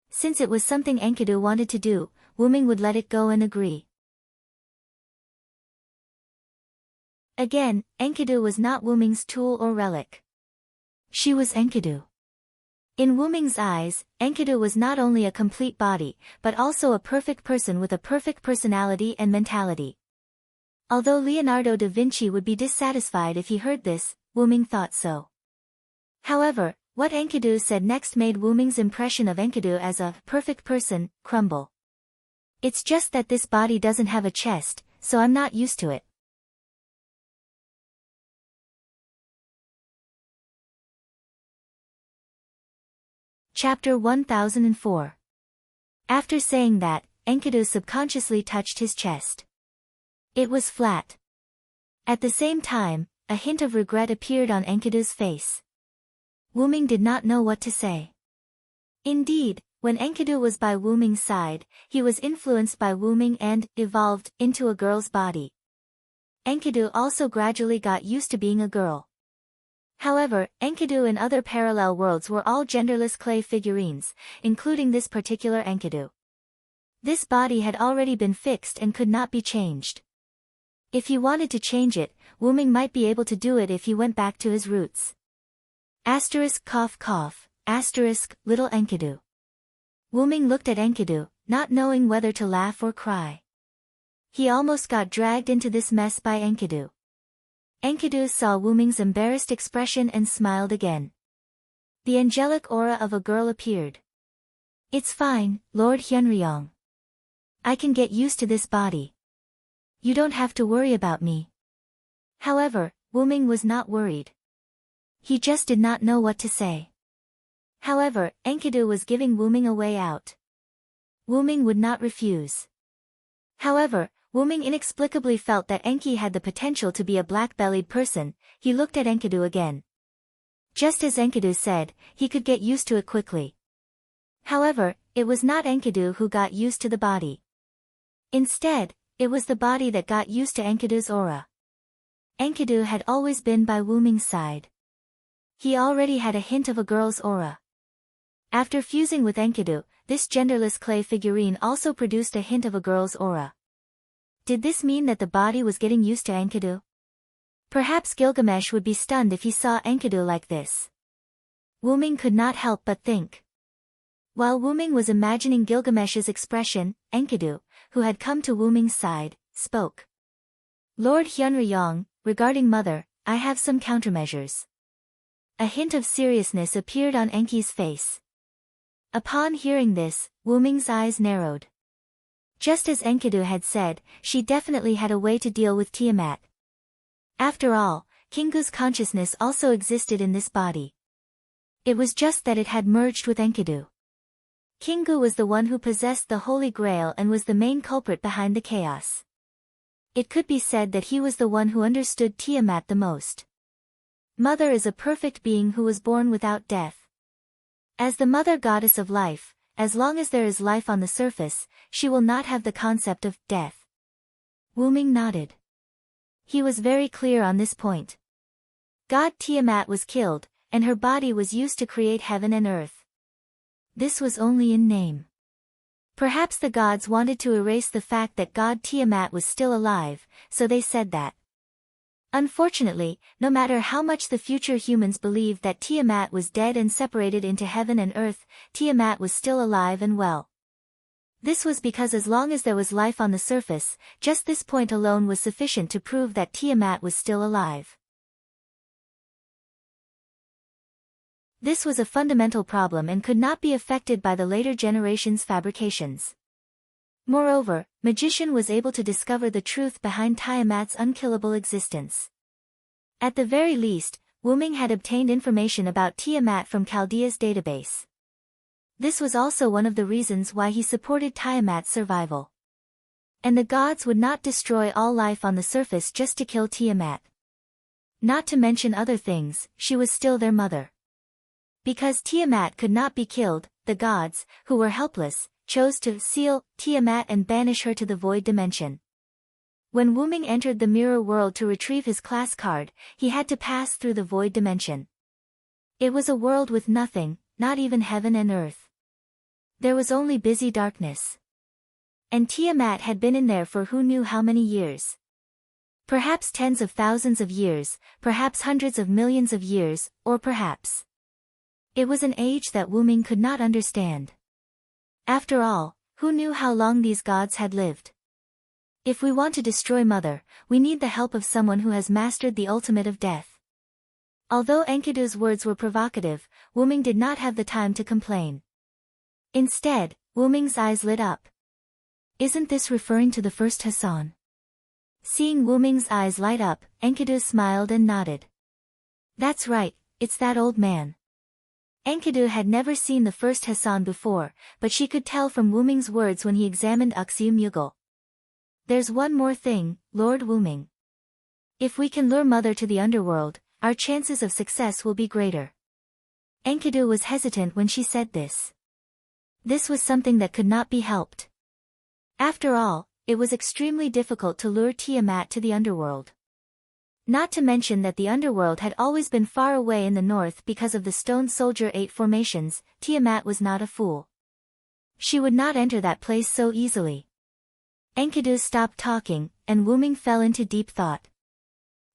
Since it was something Enkidu wanted to do, Wu Ming would let it go and agree. Again, Enkidu was not Wu Ming's tool or relic. She was Enkidu. In Wu Ming's eyes, Enkidu was not only a complete body, but also a perfect person with a perfect personality and mentality. Although Leonardo da Vinci would be dissatisfied if he heard this, Wu Ming thought so. However, what Enkidu said next made Wu Ming's impression of Enkidu as a perfect person crumble. It's just that this body doesn't have a chest, so I'm not used to it. Chapter 1004. After saying that, Enkidu subconsciously touched his chest. It was flat. At the same time, a hint of regret appeared on Enkidu's face. Wu Ming did not know what to say. Indeed, when Enkidu was by Wu Ming's side, he was influenced by Wu Ming and evolved into a girl's body. Enkidu also gradually got used to being a girl. However, Enkidu in other parallel worlds were all genderless clay figurines, including this particular Enkidu. This body had already been fixed and could not be changed. If he wanted to change it, Wyrm might be able to do it if he went back to his roots. Cough cough, little Enkidu. Wyrm looked at Enkidu, not knowing whether to laugh or cry. He almost got dragged into this mess by Enkidu. Enkidu saw Wyrm's embarrassed expression and smiled again. The angelic aura of a girl appeared. It's fine, Lord Hyunryong. I can get used to this body. You don't have to worry about me. However, Wyrm was not worried. He just did not know what to say. However, Enkidu was giving Wyrm a way out. Wyrm would not refuse. However, Wyrm inexplicably felt that Enki had the potential to be a black-bellied person. He looked at Enkidu again. Just as Enkidu said, he could get used to it quickly. However, it was not Enkidu who got used to the body. Instead, it was the body that got used to Enkidu's aura. Enkidu had always been by Wyrm's side. He already had a hint of a girl's aura. After fusing with Enkidu, this genderless clay figurine also produced a hint of a girl's aura. Did this mean that the body was getting used to Enkidu? Perhaps Gilgamesh would be stunned if he saw Enkidu like this. Wyrm could not help but think. While Wyrm was imagining Gilgamesh's expression, Enkidu, who had come to Wyrm's side, spoke. Lord Hyunryong, regarding mother, I have some countermeasures. A hint of seriousness appeared on Enki's face. Upon hearing this, Wyrm's eyes narrowed. Just as Enkidu had said, she definitely had a way to deal with Tiamat. After all, Kingu's consciousness also existed in this body. It was just that it had merged with Enkidu. Kingu was the one who possessed the Holy Grail and was the main culprit behind the chaos. It could be said that he was the one who understood Tiamat the most. Mother is a perfect being who was born without death. As the mother goddess of life, as long as there is life on the surface, she will not have the concept of death. Wyrm nodded. He was very clear on this point. God Tiamat was killed, and her body was used to create heaven and earth. This was only in name. Perhaps the gods wanted to erase the fact that God Tiamat was still alive, so they said that. Unfortunately, no matter how much the future humans believed that Tiamat was dead and separated into heaven and earth, Tiamat was still alive and well. This was because as long as there was life on the surface, just this point alone was sufficient to prove that Tiamat was still alive. This was a fundamental problem and could not be affected by the later generations' fabrications. Moreover, Magician was able to discover the truth behind Tiamat's unkillable existence. At the very least, Wyrm had obtained information about Tiamat from Chaldea's database. This was also one of the reasons why he supported Tiamat's survival. And the gods would not destroy all life on the surface just to kill Tiamat. Not to mention other things, she was still their mother. Because Tiamat could not be killed, the gods, who were helpless, chose to seal Tiamat and banish her to the void dimension. When Wyrm entered the mirror world to retrieve his class card, he had to pass through the void dimension. It was a world with nothing, not even heaven and earth. There was only busy darkness. And Tiamat had been in there for who knew how many years. Perhaps tens of thousands of years, perhaps hundreds of millions of years, or perhaps. It was an age that Wyrm could not understand. After all, who knew how long these gods had lived? If we want to destroy Mother, we need the help of someone who has mastered the ultimate of death. Although Enkidu's words were provocative, Wyrm did not have the time to complain. Instead, Wyrm's eyes lit up. Isn't this referring to the first Hassan? Seeing Wyrm's eyes light up, Enkidu smiled and nodded. That's right, it's that old man. Enkidu had never seen the first Hassan before, but she could tell from Wyrm's words when he examined Uxie-Mughal. There's one more thing, Lord Wyrm. If we can lure Mother to the underworld, our chances of success will be greater. Enkidu was hesitant when she said this. This was something that could not be helped. After all, it was extremely difficult to lure Tiamat to the underworld. Not to mention that the underworld had always been far away in the north because of the Stone Soldier 8 formations. Tiamat was not a fool. She would not enter that place so easily. Enkidu stopped talking, and Wuming fell into deep thought.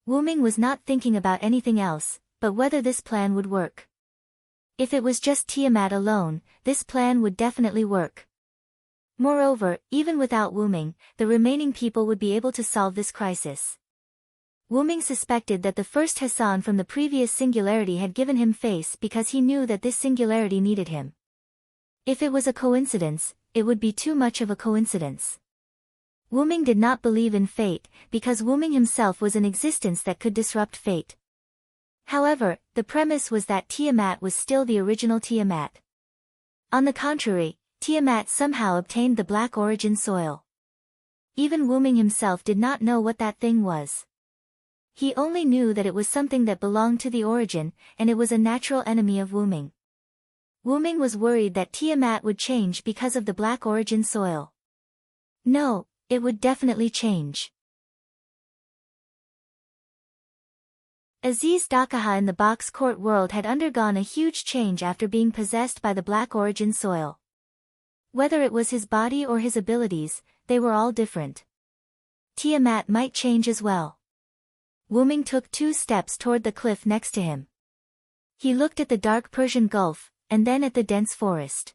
Wuming was not thinking about anything else, but whether this plan would work. If it was just Tiamat alone, this plan would definitely work. Moreover, even without Wuming, the remaining people would be able to solve this crisis. Wuming suspected that the first Hassan from the previous singularity had given him face because he knew that this singularity needed him. If it was a coincidence, it would be too much of a coincidence. Wuming did not believe in fate, because Wuming himself was an existence that could disrupt fate. However, the premise was that Tiamat was still the original Tiamat. On the contrary, Tiamat somehow obtained the black origin soil. Even Wuming himself did not know what that thing was. He only knew that it was something that belonged to the origin, and it was a natural enemy of Wuming. Wuming was worried that Tiamat would change because of the black origin soil. No, it would definitely change. Aziz Dakaha in the box court world had undergone a huge change after being possessed by the black origin soil. Whether it was his body or his abilities, they were all different. Tiamat might change as well. Wuming took 2 steps toward the cliff next to him. He looked at the dark Persian Gulf, and then at the dense forest.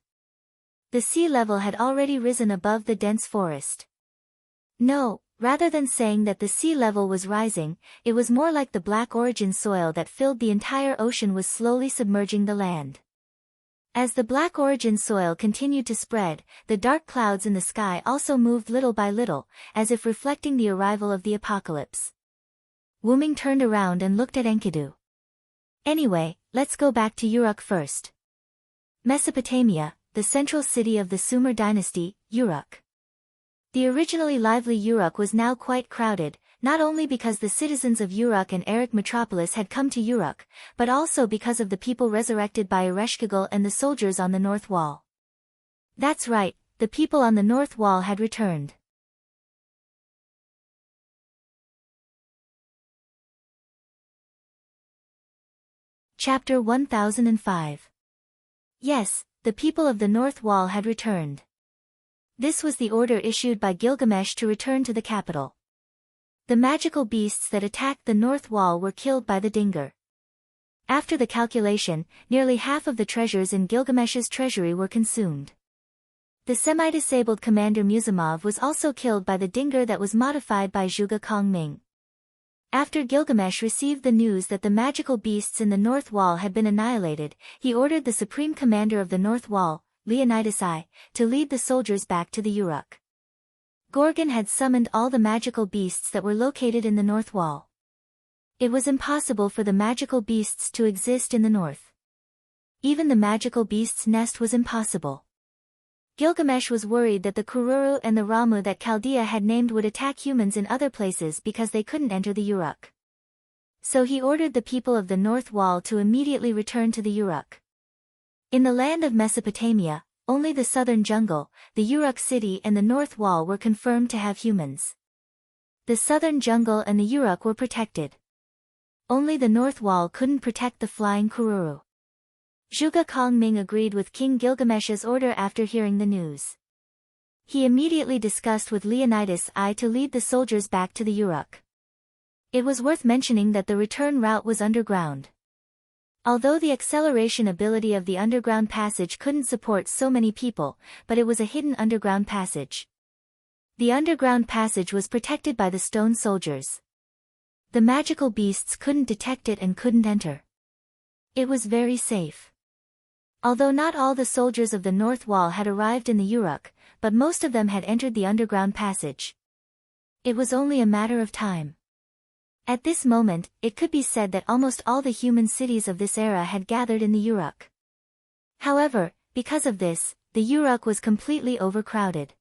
The sea level had already risen above the dense forest. No, rather than saying that the sea level was rising, it was more like the black origin soil that filled the entire ocean was slowly submerging the land. As the black origin soil continued to spread, the dark clouds in the sky also moved little by little, as if reflecting the arrival of the apocalypse. Wuming turned around and looked at Enkidu. Anyway, let's go back to Uruk first. Mesopotamia, the central city of the Sumer dynasty, Uruk. The originally lively Uruk was now quite crowded, not only because the citizens of Uruk and Erech metropolis had come to Uruk, but also because of the people resurrected by Ereshkigal and the soldiers on the north wall. That's right, the people on the north wall had returned. Chapter 1005. Yes, the people of the North Wall had returned. This was the order issued by Gilgamesh to return to the capital. The magical beasts that attacked the North Wall were killed by the Dinger. After the calculation, nearly half of the treasures in Gilgamesh's treasury were consumed. The semi-disabled commander Musamov was also killed by the Dinger that was modified by Zhuge Kongming. After Gilgamesh received the news that the magical beasts in the North Wall had been annihilated, he ordered the supreme commander of the North Wall, Leonidas I, to lead the soldiers back to the Uruk. Gorgon had summoned all the magical beasts that were located in the North Wall. It was impossible for the magical beasts to exist in the north. Even the magical beast's nest was impossible. Gilgamesh was worried that the Kururu and the Ramu that Chaldea had named would attack humans in other places because they couldn't enter the Uruk. So he ordered the people of the North Wall to immediately return to the Uruk. In the land of Mesopotamia, only the southern jungle, the Uruk city and the North Wall were confirmed to have humans. The southern jungle and the Uruk were protected. Only the North Wall couldn't protect the flying Kururu. Zhuge Kongming agreed with King Gilgamesh's order after hearing the news. He immediately discussed with Leonidas I to lead the soldiers back to the Uruk. It was worth mentioning that the return route was underground. Although the acceleration ability of the underground passage couldn't support so many people, but it was a hidden underground passage. The underground passage was protected by the stone soldiers. The magical beasts couldn't detect it and couldn't enter. It was very safe. Although not all the soldiers of the North Wall had arrived in the Uruk, but most of them had entered the underground passage. It was only a matter of time. At this moment, it could be said that almost all the human cities of this era had gathered in the Uruk. However, because of this, the Uruk was completely overcrowded.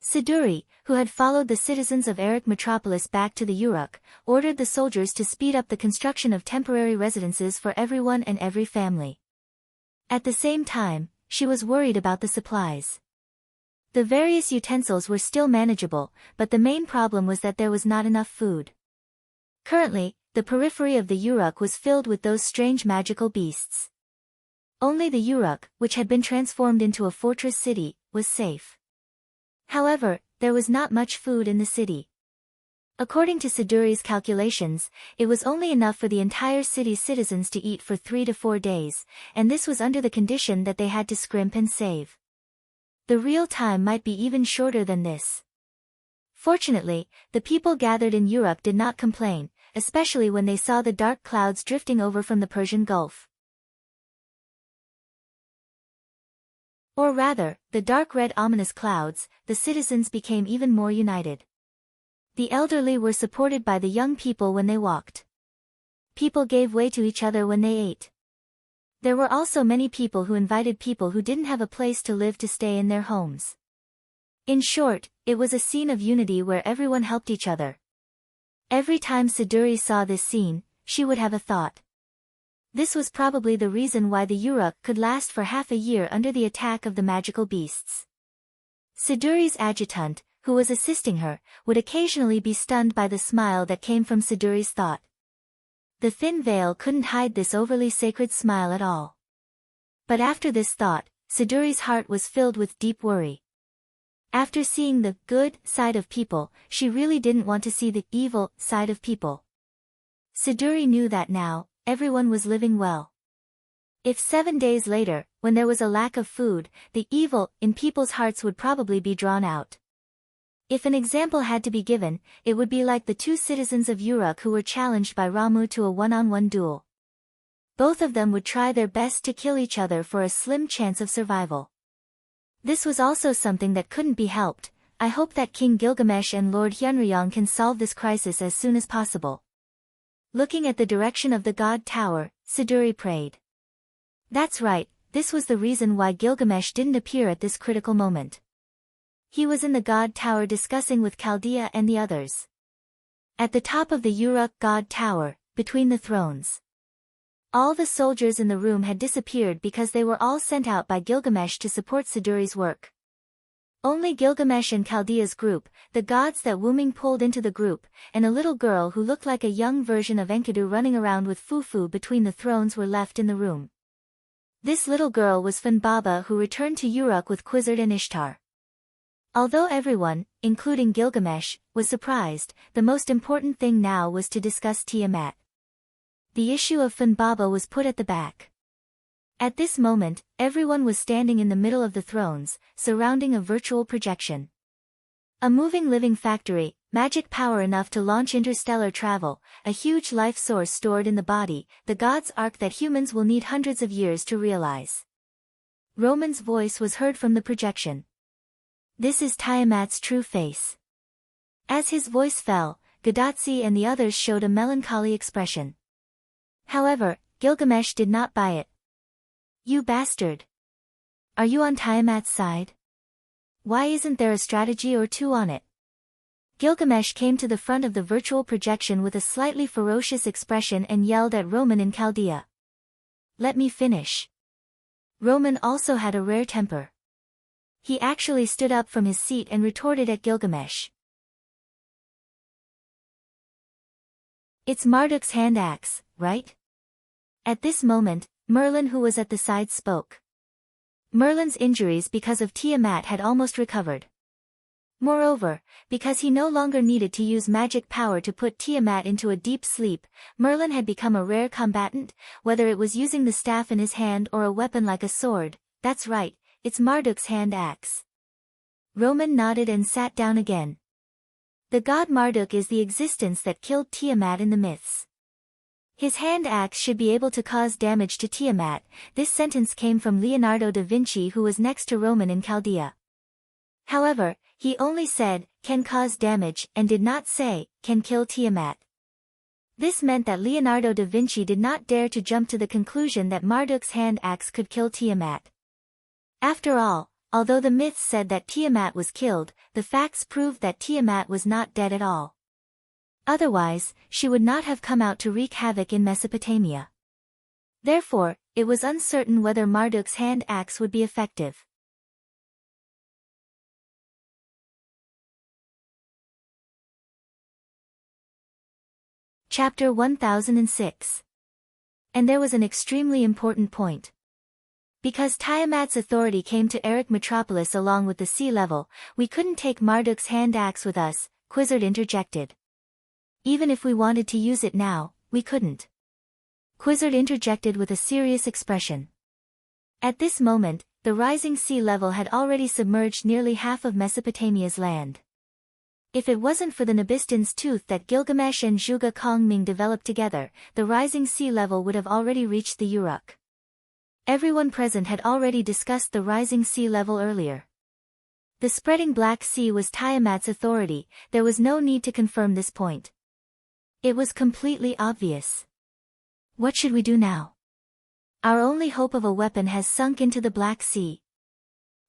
Siduri, who had followed the citizens of Erech metropolis back to the Uruk, ordered the soldiers to speed up the construction of temporary residences for everyone and every family. At the same time, she was worried about the supplies. The various utensils were still manageable, but the main problem was that there was not enough food. Currently, the periphery of the Uruk was filled with those strange magical beasts. Only the Uruk, which had been transformed into a fortress city, was safe. However, there was not much food in the city. According to Siduri's calculations, it was only enough for the entire city's citizens to eat for 3 to 4 days, and this was under the condition that they had to scrimp and save. The real time might be even shorter than this. Fortunately, the people gathered in Europe did not complain, especially when they saw the dark clouds drifting over from the Persian Gulf. Or rather, the dark red ominous clouds. The citizens became even more united. The elderly were supported by the young people when they walked. People gave way to each other when they ate. There were also many people who invited people who didn't have a place to live to stay in their homes. In short, it was a scene of unity where everyone helped each other. Every time Siduri saw this scene, she would have a thought. This was probably the reason why the Uruk could last for half a year under the attack of the magical beasts. Siduri's adjutant, who was assisting her, would occasionally be stunned by the smile that came from Siduri's thought. The thin veil couldn't hide this overly sacred smile at all. But after this thought, Siduri's heart was filled with deep worry. After seeing the good side of people, she really didn't want to see the evil side of people. Siduri knew that now, everyone was living well. If 7 days later, when there was a lack of food, the evil in people's hearts would probably be drawn out. If an example had to be given, it would be like the 2 citizens of Uruk who were challenged by Ramu to a one-on-one duel. Both of them would try their best to kill each other for a slim chance of survival. This was also something that couldn't be helped. I hope that King Gilgamesh and Lord Hyunryong can solve this crisis as soon as possible. Looking at the direction of the God Tower, Siduri prayed. That's right, this was the reason why Gilgamesh didn't appear at this critical moment. He was in the God Tower discussing with Chaldea and the others. At the top of the Uruk God Tower, between the thrones. All the soldiers in the room had disappeared because they were all sent out by Gilgamesh to support Siduri's work. Only Gilgamesh and Chaldea's group, the gods that Wuming pulled into the group, and a little girl who looked like a young version of Enkidu running around with Fufu between the thrones were left in the room. This little girl was Funbaba, who returned to Uruk with Quizzard and Ishtar. Although everyone, including Gilgamesh, was surprised, the most important thing now was to discuss Tiamat. The issue of Funbaba was put at the back. At this moment, everyone was standing in the middle of the thrones, surrounding a virtual projection. A moving living factory, magic power enough to launch interstellar travel, a huge life source stored in the body, the God's Ark that humans will need hundreds of years to realize. Roman's voice was heard from the projection. This is Tiamat's true face. As his voice fell, Gadatsi and the others showed a melancholy expression. However, Gilgamesh did not buy it. You bastard! Are you on Tiamat's side? Why isn't there a strategy or two on it? Gilgamesh came to the front of the virtual projection with a slightly ferocious expression and yelled at Roman in Chaldea. Let me finish. Roman also had a rare temper. He actually stood up from his seat and retorted at Gilgamesh. It's Marduk's hand axe, right? At this moment, Merlin, who was at the side, spoke. Merlin's injuries because of Tiamat had almost recovered. Moreover, because he no longer needed to use magic power to put Tiamat into a deep sleep, Merlin had become a rare combatant, whether it was using the staff in his hand or a weapon like a sword. That's right, it's Marduk's hand axe. Roman nodded and sat down again. The god Marduk is the existence that killed Tiamat in the myths. His hand axe should be able to cause damage to Tiamat. This sentence came from Leonardo da Vinci, who was next to Roman in Chaldea. However, he only said, can cause damage, and did not say, can kill Tiamat. This meant that Leonardo da Vinci did not dare to jump to the conclusion that Marduk's hand axe could kill Tiamat. After all, although the myths said that Tiamat was killed, the facts proved that Tiamat was not dead at all. Otherwise, she would not have come out to wreak havoc in Mesopotamia. Therefore, it was uncertain whether Marduk's hand axe would be effective. Chapter 1006. And there was an extremely important point. Because Tiamat's authority came to Erech Metropolis along with the sea level, we couldn't take Marduk's hand axe with us, Quizzard interjected. Even if we wanted to use it now, we couldn't. Quizzard interjected with a serious expression. At this moment, the rising sea level had already submerged nearly half of Mesopotamia's land. If it wasn't for the Nabiston's tooth that Gilgamesh and Zhuge Kongming developed together, the rising sea level would have already reached the Uruk. Everyone present had already discussed the rising sea level earlier. The spreading Black Sea was Tiamat's authority, there was no need to confirm this point. It was completely obvious. What should we do now? Our only hope of a weapon has sunk into the Black Sea.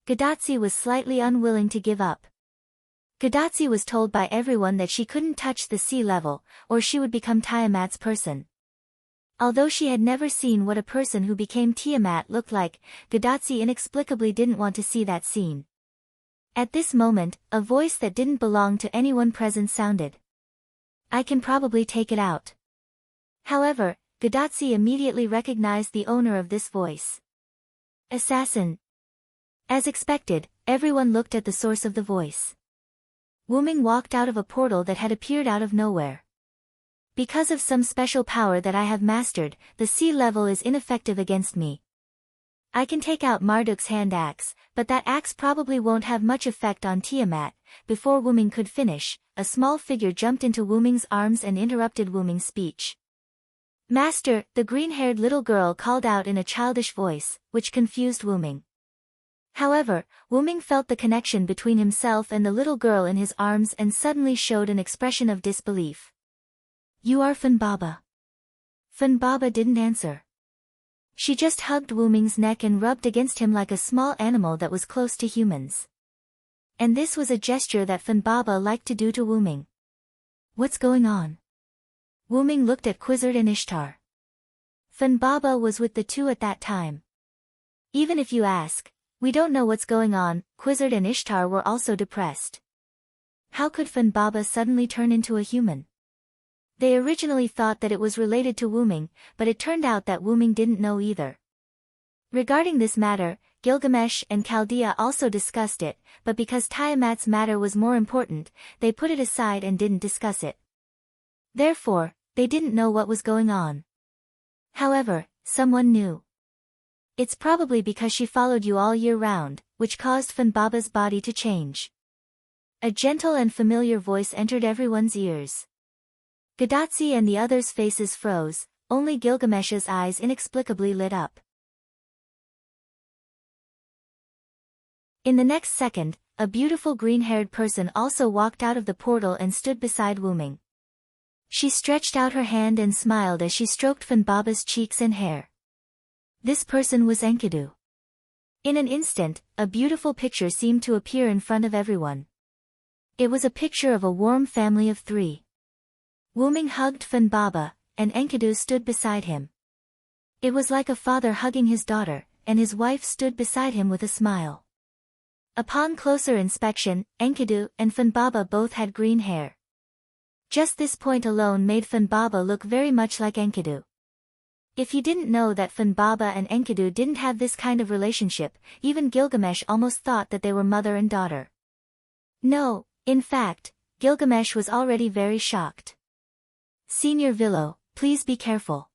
Gadotsi was slightly unwilling to give up. Gadotsi was told by everyone that she couldn't touch the sea level, or she would become Tiamat's person. Although she had never seen what a person who became Tiamat looked like, Gadotsi inexplicably didn't want to see that scene. At this moment, a voice that didn't belong to anyone present sounded. I can probably take it out. However, Gadotsi immediately recognized the owner of this voice. Assassin. As expected, everyone looked at the source of the voice. Wuming walked out of a portal that had appeared out of nowhere. Because of some special power that I have mastered, the sea level is ineffective against me. I can take out Marduk's hand axe, but that axe probably won't have much effect on Tiamat. Before Wuming could finish, a small figure jumped into Wuming's arms and interrupted Wuming's speech. Master, the green-haired little girl called out in a childish voice, which confused Wuming. However, Wuming felt the connection between himself and the little girl in his arms and suddenly showed an expression of disbelief. You are Funbaba. Funbaba didn't answer. She just hugged Wuming's neck and rubbed against him like a small animal that was close to humans. And this was a gesture that Funbaba liked to do to Wuming. What's going on? Wuming looked at Quizzard and Ishtar. Funbaba was with the two at that time. Even if you ask, we don't know what's going on. Quizzard and Ishtar were also depressed. How could Funbaba suddenly turn into a human? They originally thought that it was related to Wuming, but it turned out that Wuming didn't know either. Regarding this matter, Gilgamesh and Chaldea also discussed it, but because Tiamat's matter was more important, they put it aside and didn't discuss it. Therefore, they didn't know what was going on. However, someone knew. It's probably because she followed you all year round, which caused Funbaba's body to change. A gentle and familiar voice entered everyone's ears. Gadotsi and the others' faces froze, only Gilgamesh's eyes inexplicably lit up. In the next second, a beautiful green-haired person also walked out of the portal and stood beside Wuming. She stretched out her hand and smiled as she stroked Funbaba's cheeks and hair. This person was Enkidu. In an instant, a beautiful picture seemed to appear in front of everyone. It was a picture of a Wyrm family of 3. Wuming hugged Funbaba, and Enkidu stood beside him. It was like a father hugging his daughter, and his wife stood beside him with a smile. Upon closer inspection, Enkidu and Funbaba both had green hair. Just this point alone made Funbaba look very much like Enkidu. If you didn't know that Funbaba and Enkidu didn't have this kind of relationship, even Gilgamesh almost thought that they were mother and daughter. No, in fact, Gilgamesh was already very shocked. Senior Villo, please be careful.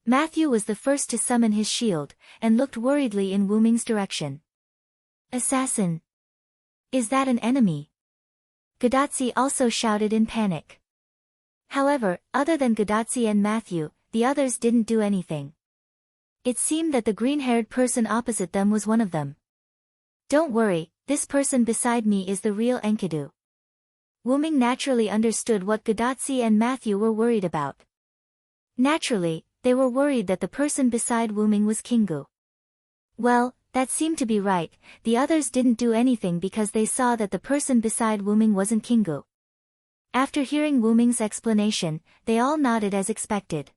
Matthew was the first to summon his shield, and looked worriedly in Wuming's direction. Assassin! Is that an enemy? Gadotsi also shouted in panic. However, other than Gadotsi and Matthew, the others didn't do anything. It seemed that the green-haired person opposite them was one of them. Don't worry, this person beside me is the real Enkidu. Wuming naturally understood what Gadotsi and Matthew were worried about. Naturally, they were worried that the person beside Wuming was Kingu. Well, that seemed to be right, the others didn't do anything because they saw that the person beside Wuming wasn't Kingu. After hearing Wuming's explanation, they all nodded as expected.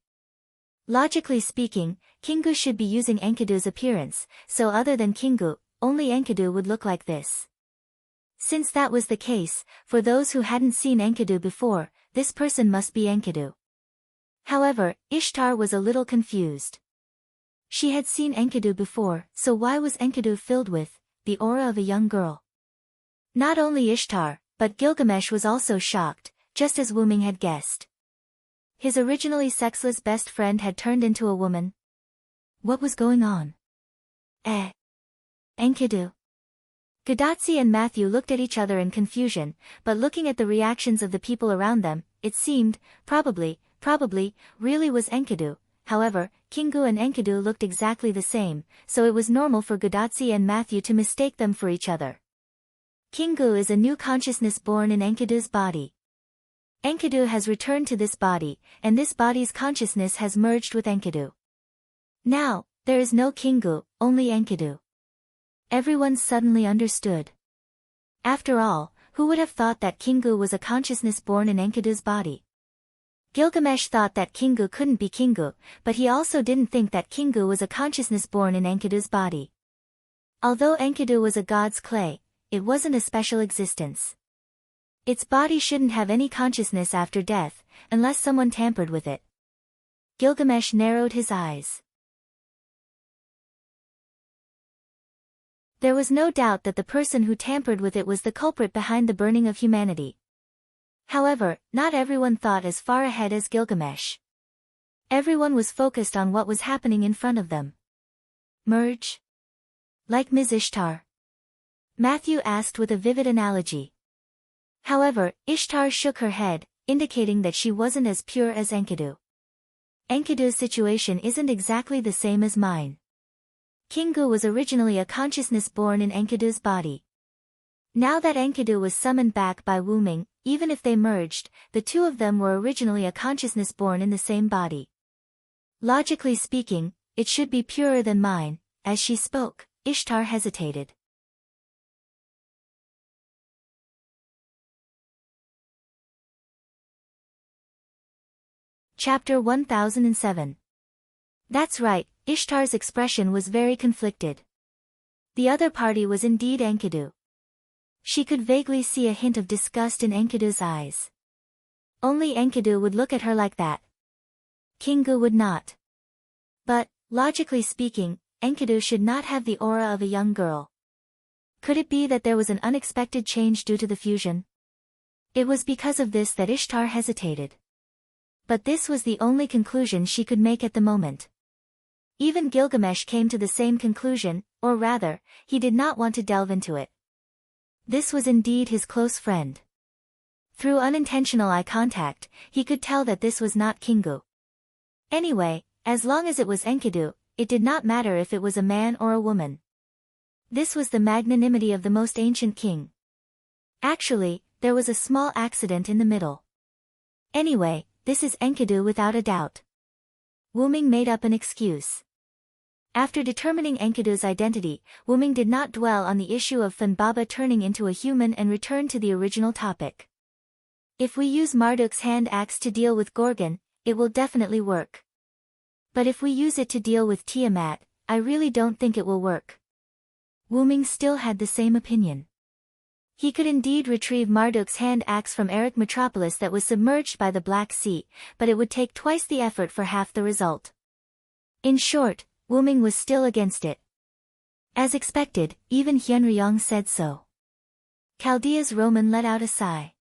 Logically speaking, Kingu should be using Enkidu's appearance, so other than Kingu, only Enkidu would look like this. Since that was the case, for those who hadn't seen Enkidu before, this person must be Enkidu. However, Ishtar was a little confused. She had seen Enkidu before, so why was Enkidu filled with the aura of a young girl? Not only Ishtar, but Gilgamesh was also shocked. just as Wyrm had guessed. His originally sexless best friend had turned into a woman. What was going on? Enkidu. Gadotsi and Matthew looked at each other in confusion, but looking at the reactions of the people around them, it seemed, probably, really was Enkidu. However, Kingu and Enkidu looked exactly the same, so it was normal for Gadotsi and Matthew to mistake them for each other. Kingu is a new consciousness born in Enkidu's body. Enkidu has returned to this body, and this body's consciousness has merged with Enkidu. Now, there is no Kingu, only Enkidu. Everyone suddenly understood. After all, who would have thought that Kingu was a consciousness born in Enkidu's body? Gilgamesh thought that Kingu couldn't be Kingu, but he also didn't think that Kingu was a consciousness born in Enkidu's body. Although Enkidu was a god's clay, it wasn't a special existence. Its body shouldn't have any consciousness after death, unless someone tampered with it. Gilgamesh narrowed his eyes. There was no doubt that the person who tampered with it was the culprit behind the burning of humanity. However, not everyone thought as far ahead as Gilgamesh. Everyone was focused on what was happening in front of them. Merge? Like Ms. Ishtar? Matthew asked with a vivid analogy. However, Ishtar shook her head, indicating that she wasn't as pure as Enkidu. Enkidu's situation isn't exactly the same as mine. Kingu was originally a consciousness born in Enkidu's body. Now that Enkidu was summoned back by Wyrm, even if they merged, the two of them were originally a consciousness born in the same body. Logically speaking, it should be purer than mine. As she spoke, Ishtar hesitated. Chapter 1007. That's right, Ishtar's expression was very conflicted. The other party was indeed Enkidu. She could vaguely see a hint of disgust in Enkidu's eyes. Only Enkidu would look at her like that. Kingu would not. But, logically speaking, Enkidu should not have the aura of a young girl. Could it be that there was an unexpected change due to the fusion? It was because of this that Ishtar hesitated. But this was the only conclusion she could make at the moment. Even Gilgamesh came to the same conclusion, or rather, he did not want to delve into it. This was indeed his close friend. Through unintentional eye contact, he could tell that this was not Kingu. Anyway, as long as it was Enkidu, it did not matter if it was a man or a woman. This was the magnanimity of the most ancient king. Actually, there was a small accident in the middle. Anyway, this is Enkidu without a doubt. Wyrm made up an excuse. After determining Enkidu's identity, Wyrm did not dwell on the issue of Funbaba turning into a human and returned to the original topic. If we use Marduk's hand axe to deal with Gorgon, it will definitely work. But if we use it to deal with Tiamat, I really don't think it will work. Wyrm still had the same opinion. He could indeed retrieve Marduk's hand axe from Erech Metropolis that was submerged by the Black Sea, but it would take twice the effort for half the result. In short, Wyrm was still against it. As expected, even Hyunryong said so. Chaldea's Roman let out a sigh.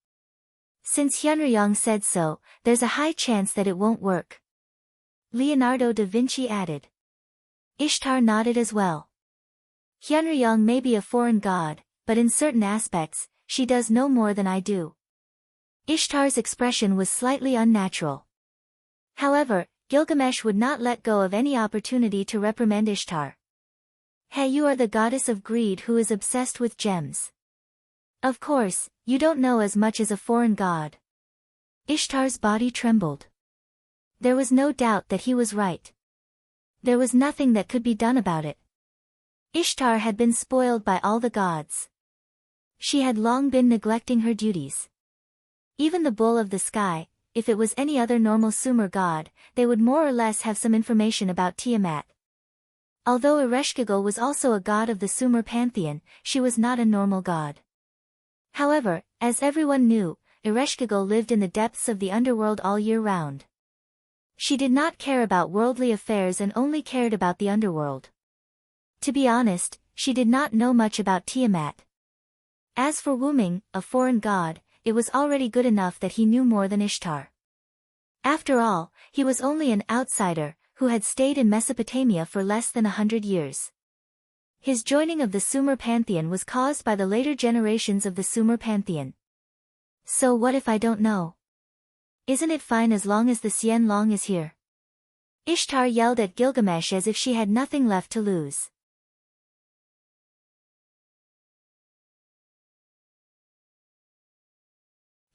Since Hyunryong said so, there's a high chance that it won't work. Leonardo da Vinci added. Ishtar nodded as well. Hyunryong may be a foreign god, but in certain aspects, she does no more than I do. Ishtar's expression was slightly unnatural. However, Gilgamesh would not let go of any opportunity to reprimand Ishtar. Hey, you are the goddess of greed who is obsessed with gems. Of course, you don't know as much as a foreign god. Ishtar's body trembled. There was no doubt that he was right. There was nothing that could be done about it. Ishtar had been spoiled by all the gods. She had long been neglecting her duties. Even the bull of the sky, if it was any other normal Sumer god, they would more or less have some information about Tiamat. Although Ereshkigal was also a god of the Sumer pantheon, she was not a normal god. However, as everyone knew, Ereshkigal lived in the depths of the underworld all year round. She did not care about worldly affairs and only cared about the underworld. To be honest, she did not know much about Tiamat. As for Wyrm, a foreign god, it was already good enough that he knew more than Ishtar. After all, he was only an outsider, who had stayed in Mesopotamia for less than 100 years. His joining of the Sumer pantheon was caused by the later generations of the Sumer pantheon. So what if I don't know? Isn't it fine as long as the Xian Long is here? Ishtar yelled at Gilgamesh as if she had nothing left to lose.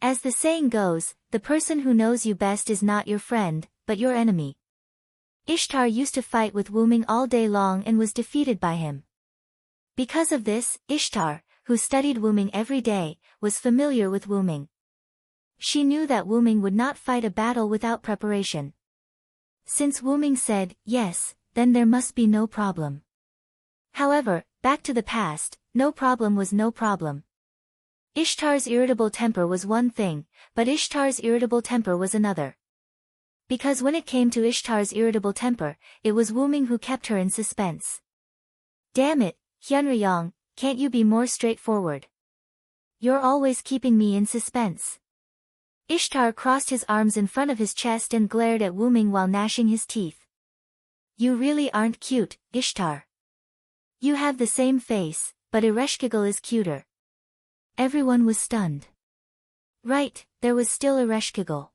As the saying goes, the person who knows you best is not your friend, but your enemy. Ishtar used to fight with Wuming all day long and was defeated by him. Because of this, Ishtar, who studied Wuming every day, was familiar with Wuming. She knew that Wuming would not fight a battle without preparation. Since Wuming said, yes, then there must be no problem. However, back to the past, no problem was no problem. Ishtar's irritable temper was one thing, but Ishtar's irritable temper was another. Because when it came to Ishtar's irritable temper, it was Wuming who kept her in suspense. Damn it, Hyunryong, can't you be more straightforward? You're always keeping me in suspense. Ishtar crossed his arms in front of his chest and glared at Wuming while gnashing his teeth. You really aren't cute, Ishtar. You have the same face, but Ereshkigal is cuter. Everyone was stunned. Right, there was still Ereshkigal.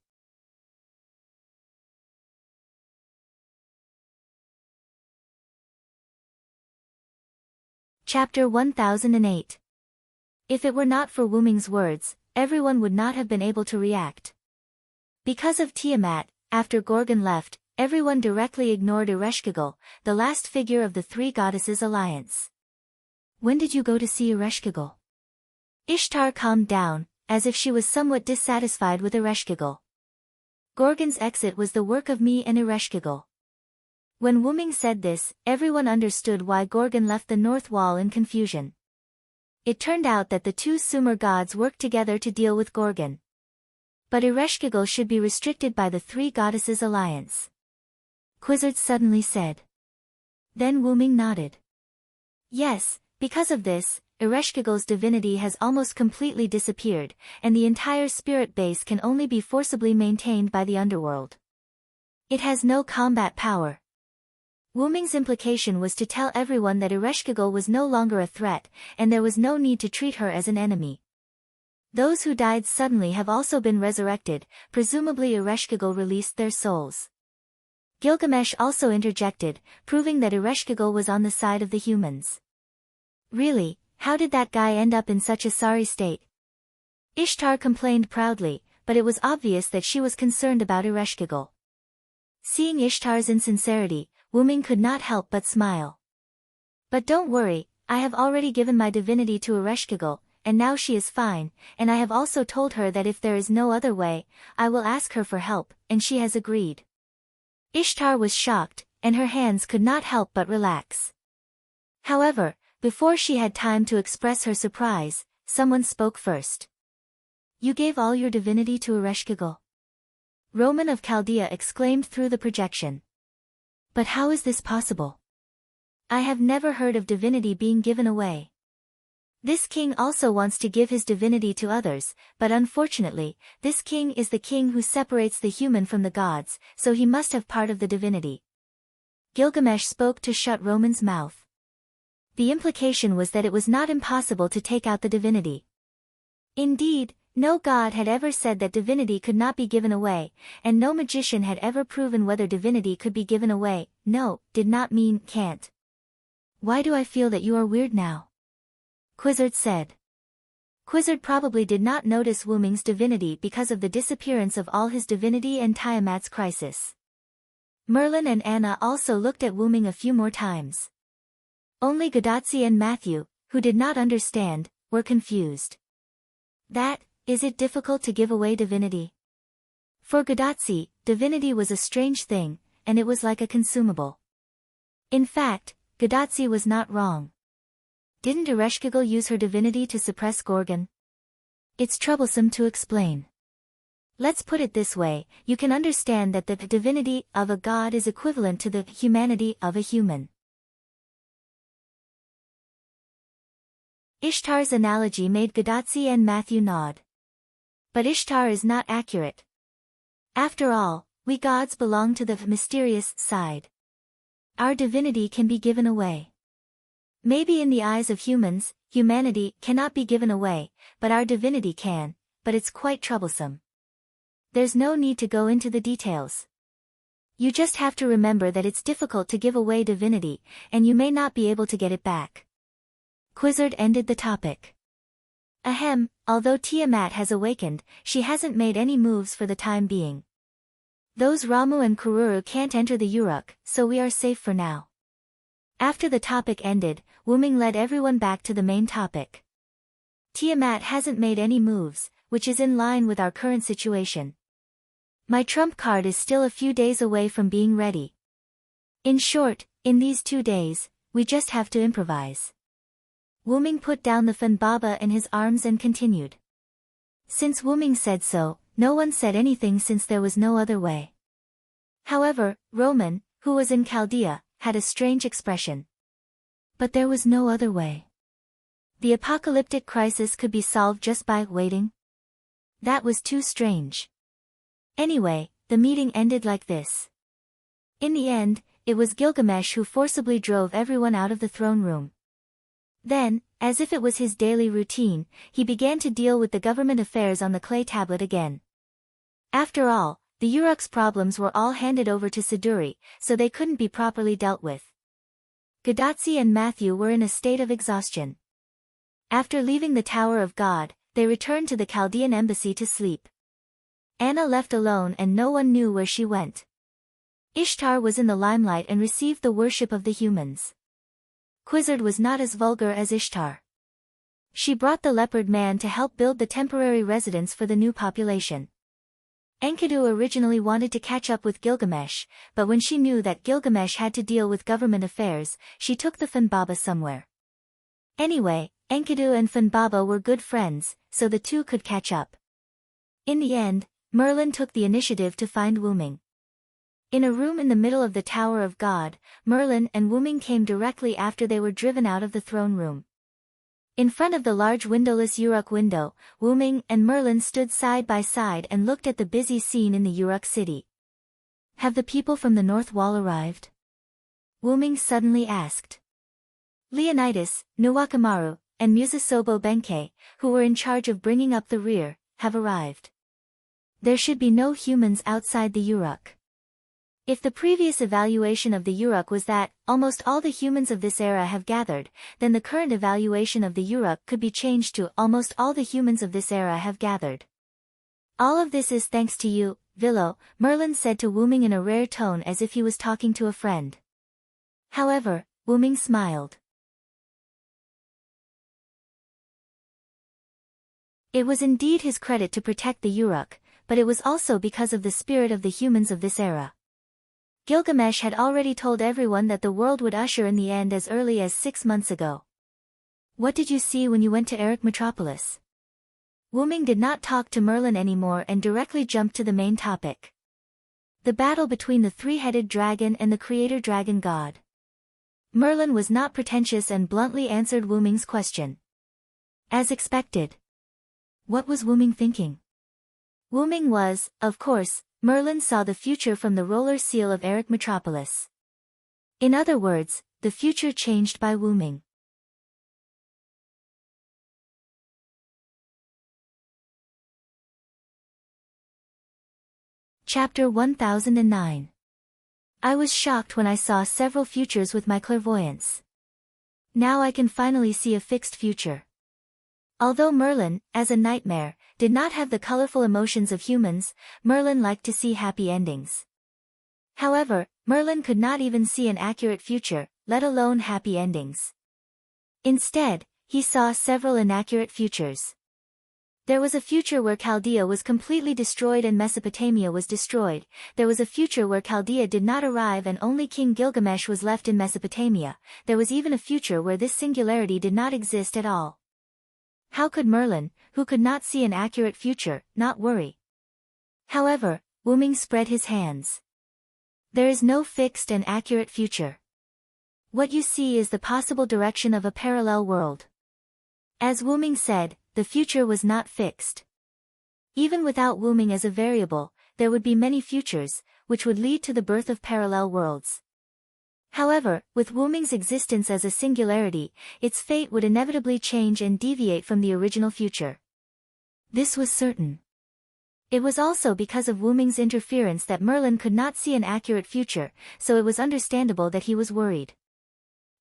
Chapter 1008. If it were not for Wuming's words, everyone would not have been able to react. Because of Tiamat, after Gorgon left, everyone directly ignored Ereshkigal, the last figure of the three goddesses' alliance. When did you go to see Ereshkigal? Ishtar calmed down, as if she was somewhat dissatisfied with Ereshkigal. Gorgon's exit was the work of me and Ereshkigal. When Wuming said this, everyone understood why Gorgon left the north wall in confusion. It turned out that the two Sumer gods worked together to deal with Gorgon. But Ereshkigal should be restricted by the three goddesses' alliance. Quizzard suddenly said. Then Wuming nodded. Yes, because of this, Ereshkigal's divinity has almost completely disappeared, and the entire spirit base can only be forcibly maintained by the underworld. It has no combat power. Wuming's implication was to tell everyone that Ereshkigal was no longer a threat, and there was no need to treat her as an enemy. Those who died suddenly have also been resurrected, presumably Ereshkigal released their souls. Gilgamesh also interjected, proving that Ereshkigal was on the side of the humans. Really, how did that guy end up in such a sorry state? Ishtar complained proudly, but it was obvious that she was concerned about Ereshkigal. Seeing Ishtar's insincerity, Wuming could not help but smile. But don't worry, I have already given my divinity to Ereshkigal, and now she is fine, and I have also told her that if there is no other way, I will ask her for help, and she has agreed. Ishtar was shocked, and her hands could not help but relax. However, before she had time to express her surprise, someone spoke first. You gave all your divinity to Ereshkigal? Roman of Chaldea exclaimed through the projection. But how is this possible? I have never heard of divinity being given away. This king also wants to give his divinity to others, but unfortunately, this king is the king who separates the human from the gods, so he must have part of the divinity. Gilgamesh spoke to shut Roman's mouth. The implication was that it was not impossible to take out the divinity. Indeed, no god had ever said that divinity could not be given away, and no magician had ever proven whether divinity could be given away. No, did not mean can't. Why do I feel that you are weird now? Quizzard said. Quizzard probably did not notice Wuming's divinity because of the disappearance of all his divinity and Tiamat's crisis. Merlin and Anna also looked at Wuming a few more times. Only Gadatsi and Matthew, who did not understand, were confused. Is it difficult to give away divinity? For Gadatsi, divinity was a strange thing, and it was like a consumable. In fact, Gadatsi was not wrong. Didn't Ereshkigal use her divinity to suppress Gorgon? It's troublesome to explain. Let's put it this way, you can understand that the divinity of a god is equivalent to the humanity of a human. Ishtar's analogy made Gadatsi and Matthew nod. But Ishtar is not accurate. After all, we gods belong to the mysterious side. Our divinity can be given away. Maybe in the eyes of humans, humanity cannot be given away, but our divinity can, but it's quite troublesome. There's no need to go into the details. You just have to remember that it's difficult to give away divinity, and you may not be able to get it back. Quizzard ended the topic. Ahem, although Tiamat has awakened, she hasn't made any moves for the time being. Those Ramu and Kururu can't enter the Uruk, so we are safe for now. After the topic ended, Wuming led everyone back to the main topic. Tiamat hasn't made any moves, which is in line with our current situation. My trump card is still a few days away from being ready. In short, in these 2 days, we just have to improvise. Wuming put down the Fanbaba in his arms and continued. Since Wuming said so, no one said anything since there was no other way. However, Roman, who was in Chaldea, had a strange expression. But there was no other way. The apocalyptic crisis could be solved just by waiting? That was too strange. Anyway, the meeting ended like this. In the end, it was Gilgamesh who forcibly drove everyone out of the throne room. Then, as if it was his daily routine, he began to deal with the government affairs on the clay tablet again. After all, the Uruk's problems were all handed over to Siduri, so they couldn't be properly dealt with. Gadotsi and Matthew were in a state of exhaustion. After leaving the Tower of God, they returned to the Chaldean embassy to sleep. Anna left alone and no one knew where she went. Ishtar was in the limelight and received the worship of the humans. Quizzard was not as vulgar as Ishtar. She brought the leopard man to help build the temporary residence for the new population. Enkidu originally wanted to catch up with Gilgamesh, but when she knew that Gilgamesh had to deal with government affairs, she took the Fanbaba somewhere. Anyway, Enkidu and Fanbaba were good friends, so the two could catch up. In the end, Merlin took the initiative to find Wuming. In a room in the middle of the Tower of God, Merlin and Wuming came directly after they were driven out of the throne room. In front of the large windowless Uruk window, Wuming and Merlin stood side by side and looked at the busy scene in the Uruk city. Have the people from the North Wall arrived? Wuming suddenly asked. Leonidas, Nuwakamaru, and Musasobo Benkei, who were in charge of bringing up the rear, have arrived. There should be no humans outside the Uruk. If the previous evaluation of the Uruk was that almost all the humans of this era have gathered, then the current evaluation of the Uruk could be changed to almost all the humans of this era have gathered. All of this is thanks to you, Vilo, Merlin said to Wuming in a rare tone as if he was talking to a friend. However, Wuming smiled. It was indeed his credit to protect the Uruk, but it was also because of the spirit of the humans of this era. Gilgamesh had already told everyone that the world would usher in the end as early as 6 months ago. What did you see when you went to Eric Metropolis? Wuming did not talk to Merlin anymore and directly jumped to the main topic. The battle between the three-headed dragon and the creator dragon god. Merlin was not pretentious and bluntly answered Wuming's question. As expected. What was Wuming thinking? Wuming was, of course, Merlin saw the future from the roller seal of Eric Metropolis. In other words, the future changed by Wuming. Chapter 1009. I was shocked when I saw several futures with my clairvoyance. Now I can finally see a fixed future. Although Merlin, as a nightmare, did not have the colorful emotions of humans, Merlin liked to see happy endings. However, Merlin could not even see an accurate future, let alone happy endings. Instead, he saw several inaccurate futures. There was a future where Chaldea was completely destroyed and Mesopotamia was destroyed. There was a future where Chaldea did not arrive and only King Gilgamesh was left in Mesopotamia. There was even a future where this singularity did not exist at all. How could Merlin, who could not see an accurate future, not worry? However, Wuming spread his hands. There is no fixed and accurate future. What you see is the possible direction of a parallel world. As Wuming said, the future was not fixed. Even without Wyrm as a variable, there would be many futures, which would lead to the birth of parallel worlds. However, with Wyrm's existence as a singularity, its fate would inevitably change and deviate from the original future. This was certain. It was also because of Wyrm's interference that Merlin could not see an accurate future, so it was understandable that he was worried.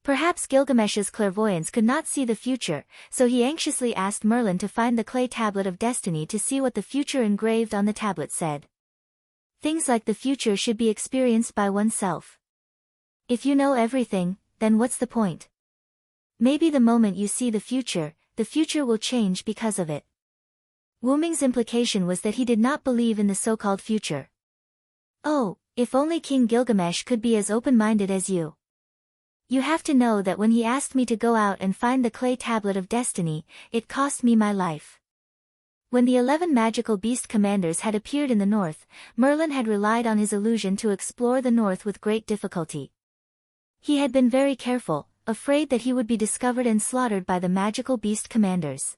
Perhaps Gilgamesh's clairvoyance could not see the future, so he anxiously asked Merlin to find the clay tablet of destiny to see what the future engraved on the tablet said. Things like the future should be experienced by oneself. If you know everything, then what's the point? Maybe the moment you see the future will change because of it. Wyrm's implication was that he did not believe in the so-called future. Oh, if only King Gilgamesh could be as open-minded as you. You have to know that when he asked me to go out and find the clay tablet of destiny, it cost me my life. When the 11 magical beast commanders had appeared in the north, Merlin had relied on his illusion to explore the north with great difficulty. He had been very careful, afraid that he would be discovered and slaughtered by the magical beast commanders.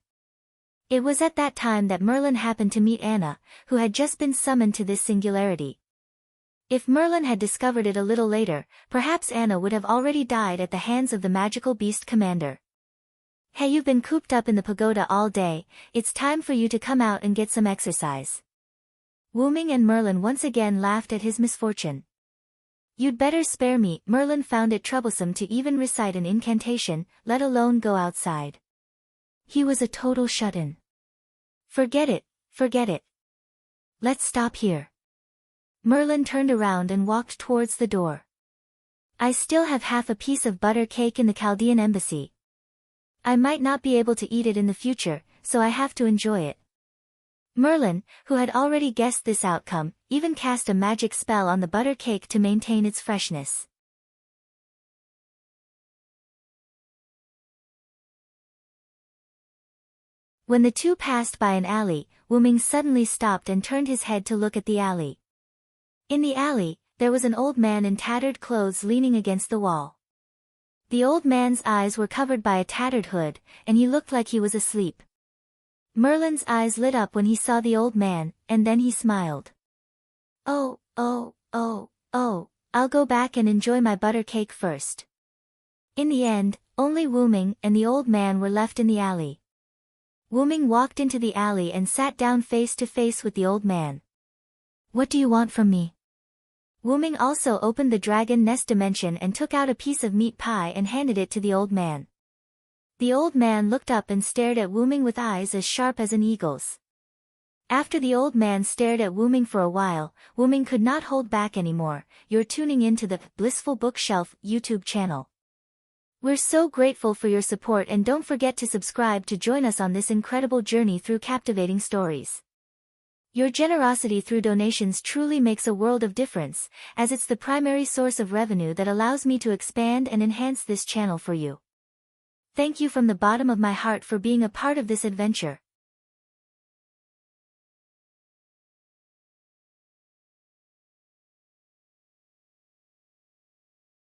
It was at that time that Merlin happened to meet Anna, who had just been summoned to this singularity. If Merlin had discovered it a little later, perhaps Anna would have already died at the hands of the magical beast commander. Hey, you've been cooped up in the pagoda all day, it's time for you to come out and get some exercise. Wyrm and Merlin once again laughed at his misfortune. You'd better spare me. Merlin found it troublesome to even recite an incantation, let alone go outside. He was a total shut-in. Forget it, forget it. Let's stop here. Merlin turned around and walked towards the door. I still have half a piece of butter cake in the Chaldean embassy. I might not be able to eat it in the future, so I have to enjoy it. Merlin, who had already guessed this outcome, even cast a magic spell on the butter cake to maintain its freshness. When the two passed by an alley, Wyrm suddenly stopped and turned his head to look at the alley. In the alley, there was an old man in tattered clothes leaning against the wall. The old man's eyes were covered by a tattered hood, and he looked like he was asleep. Merlin's eyes lit up when he saw the old man, and then he smiled. Oh, I'll go back and enjoy my butter cake first. In the end, only Wyrm and the old man were left in the alley. Wyrm walked into the alley and sat down face to face with the old man. What do you want from me? Wyrm also opened the dragon nest dimension and took out a piece of meat pie and handed it to the old man. The old man looked up and stared at Wyrm with eyes as sharp as an eagle's. After the old man stared at Wyrm for a while, Wyrm could not hold back anymore. You're tuning in to the Blissful Bookshelf YouTube channel. We're so grateful for your support, and don't forget to subscribe to join us on this incredible journey through captivating stories. Your generosity through donations truly makes a world of difference, as it's the primary source of revenue that allows me to expand and enhance this channel for you. Thank you from the bottom of my heart for being a part of this adventure.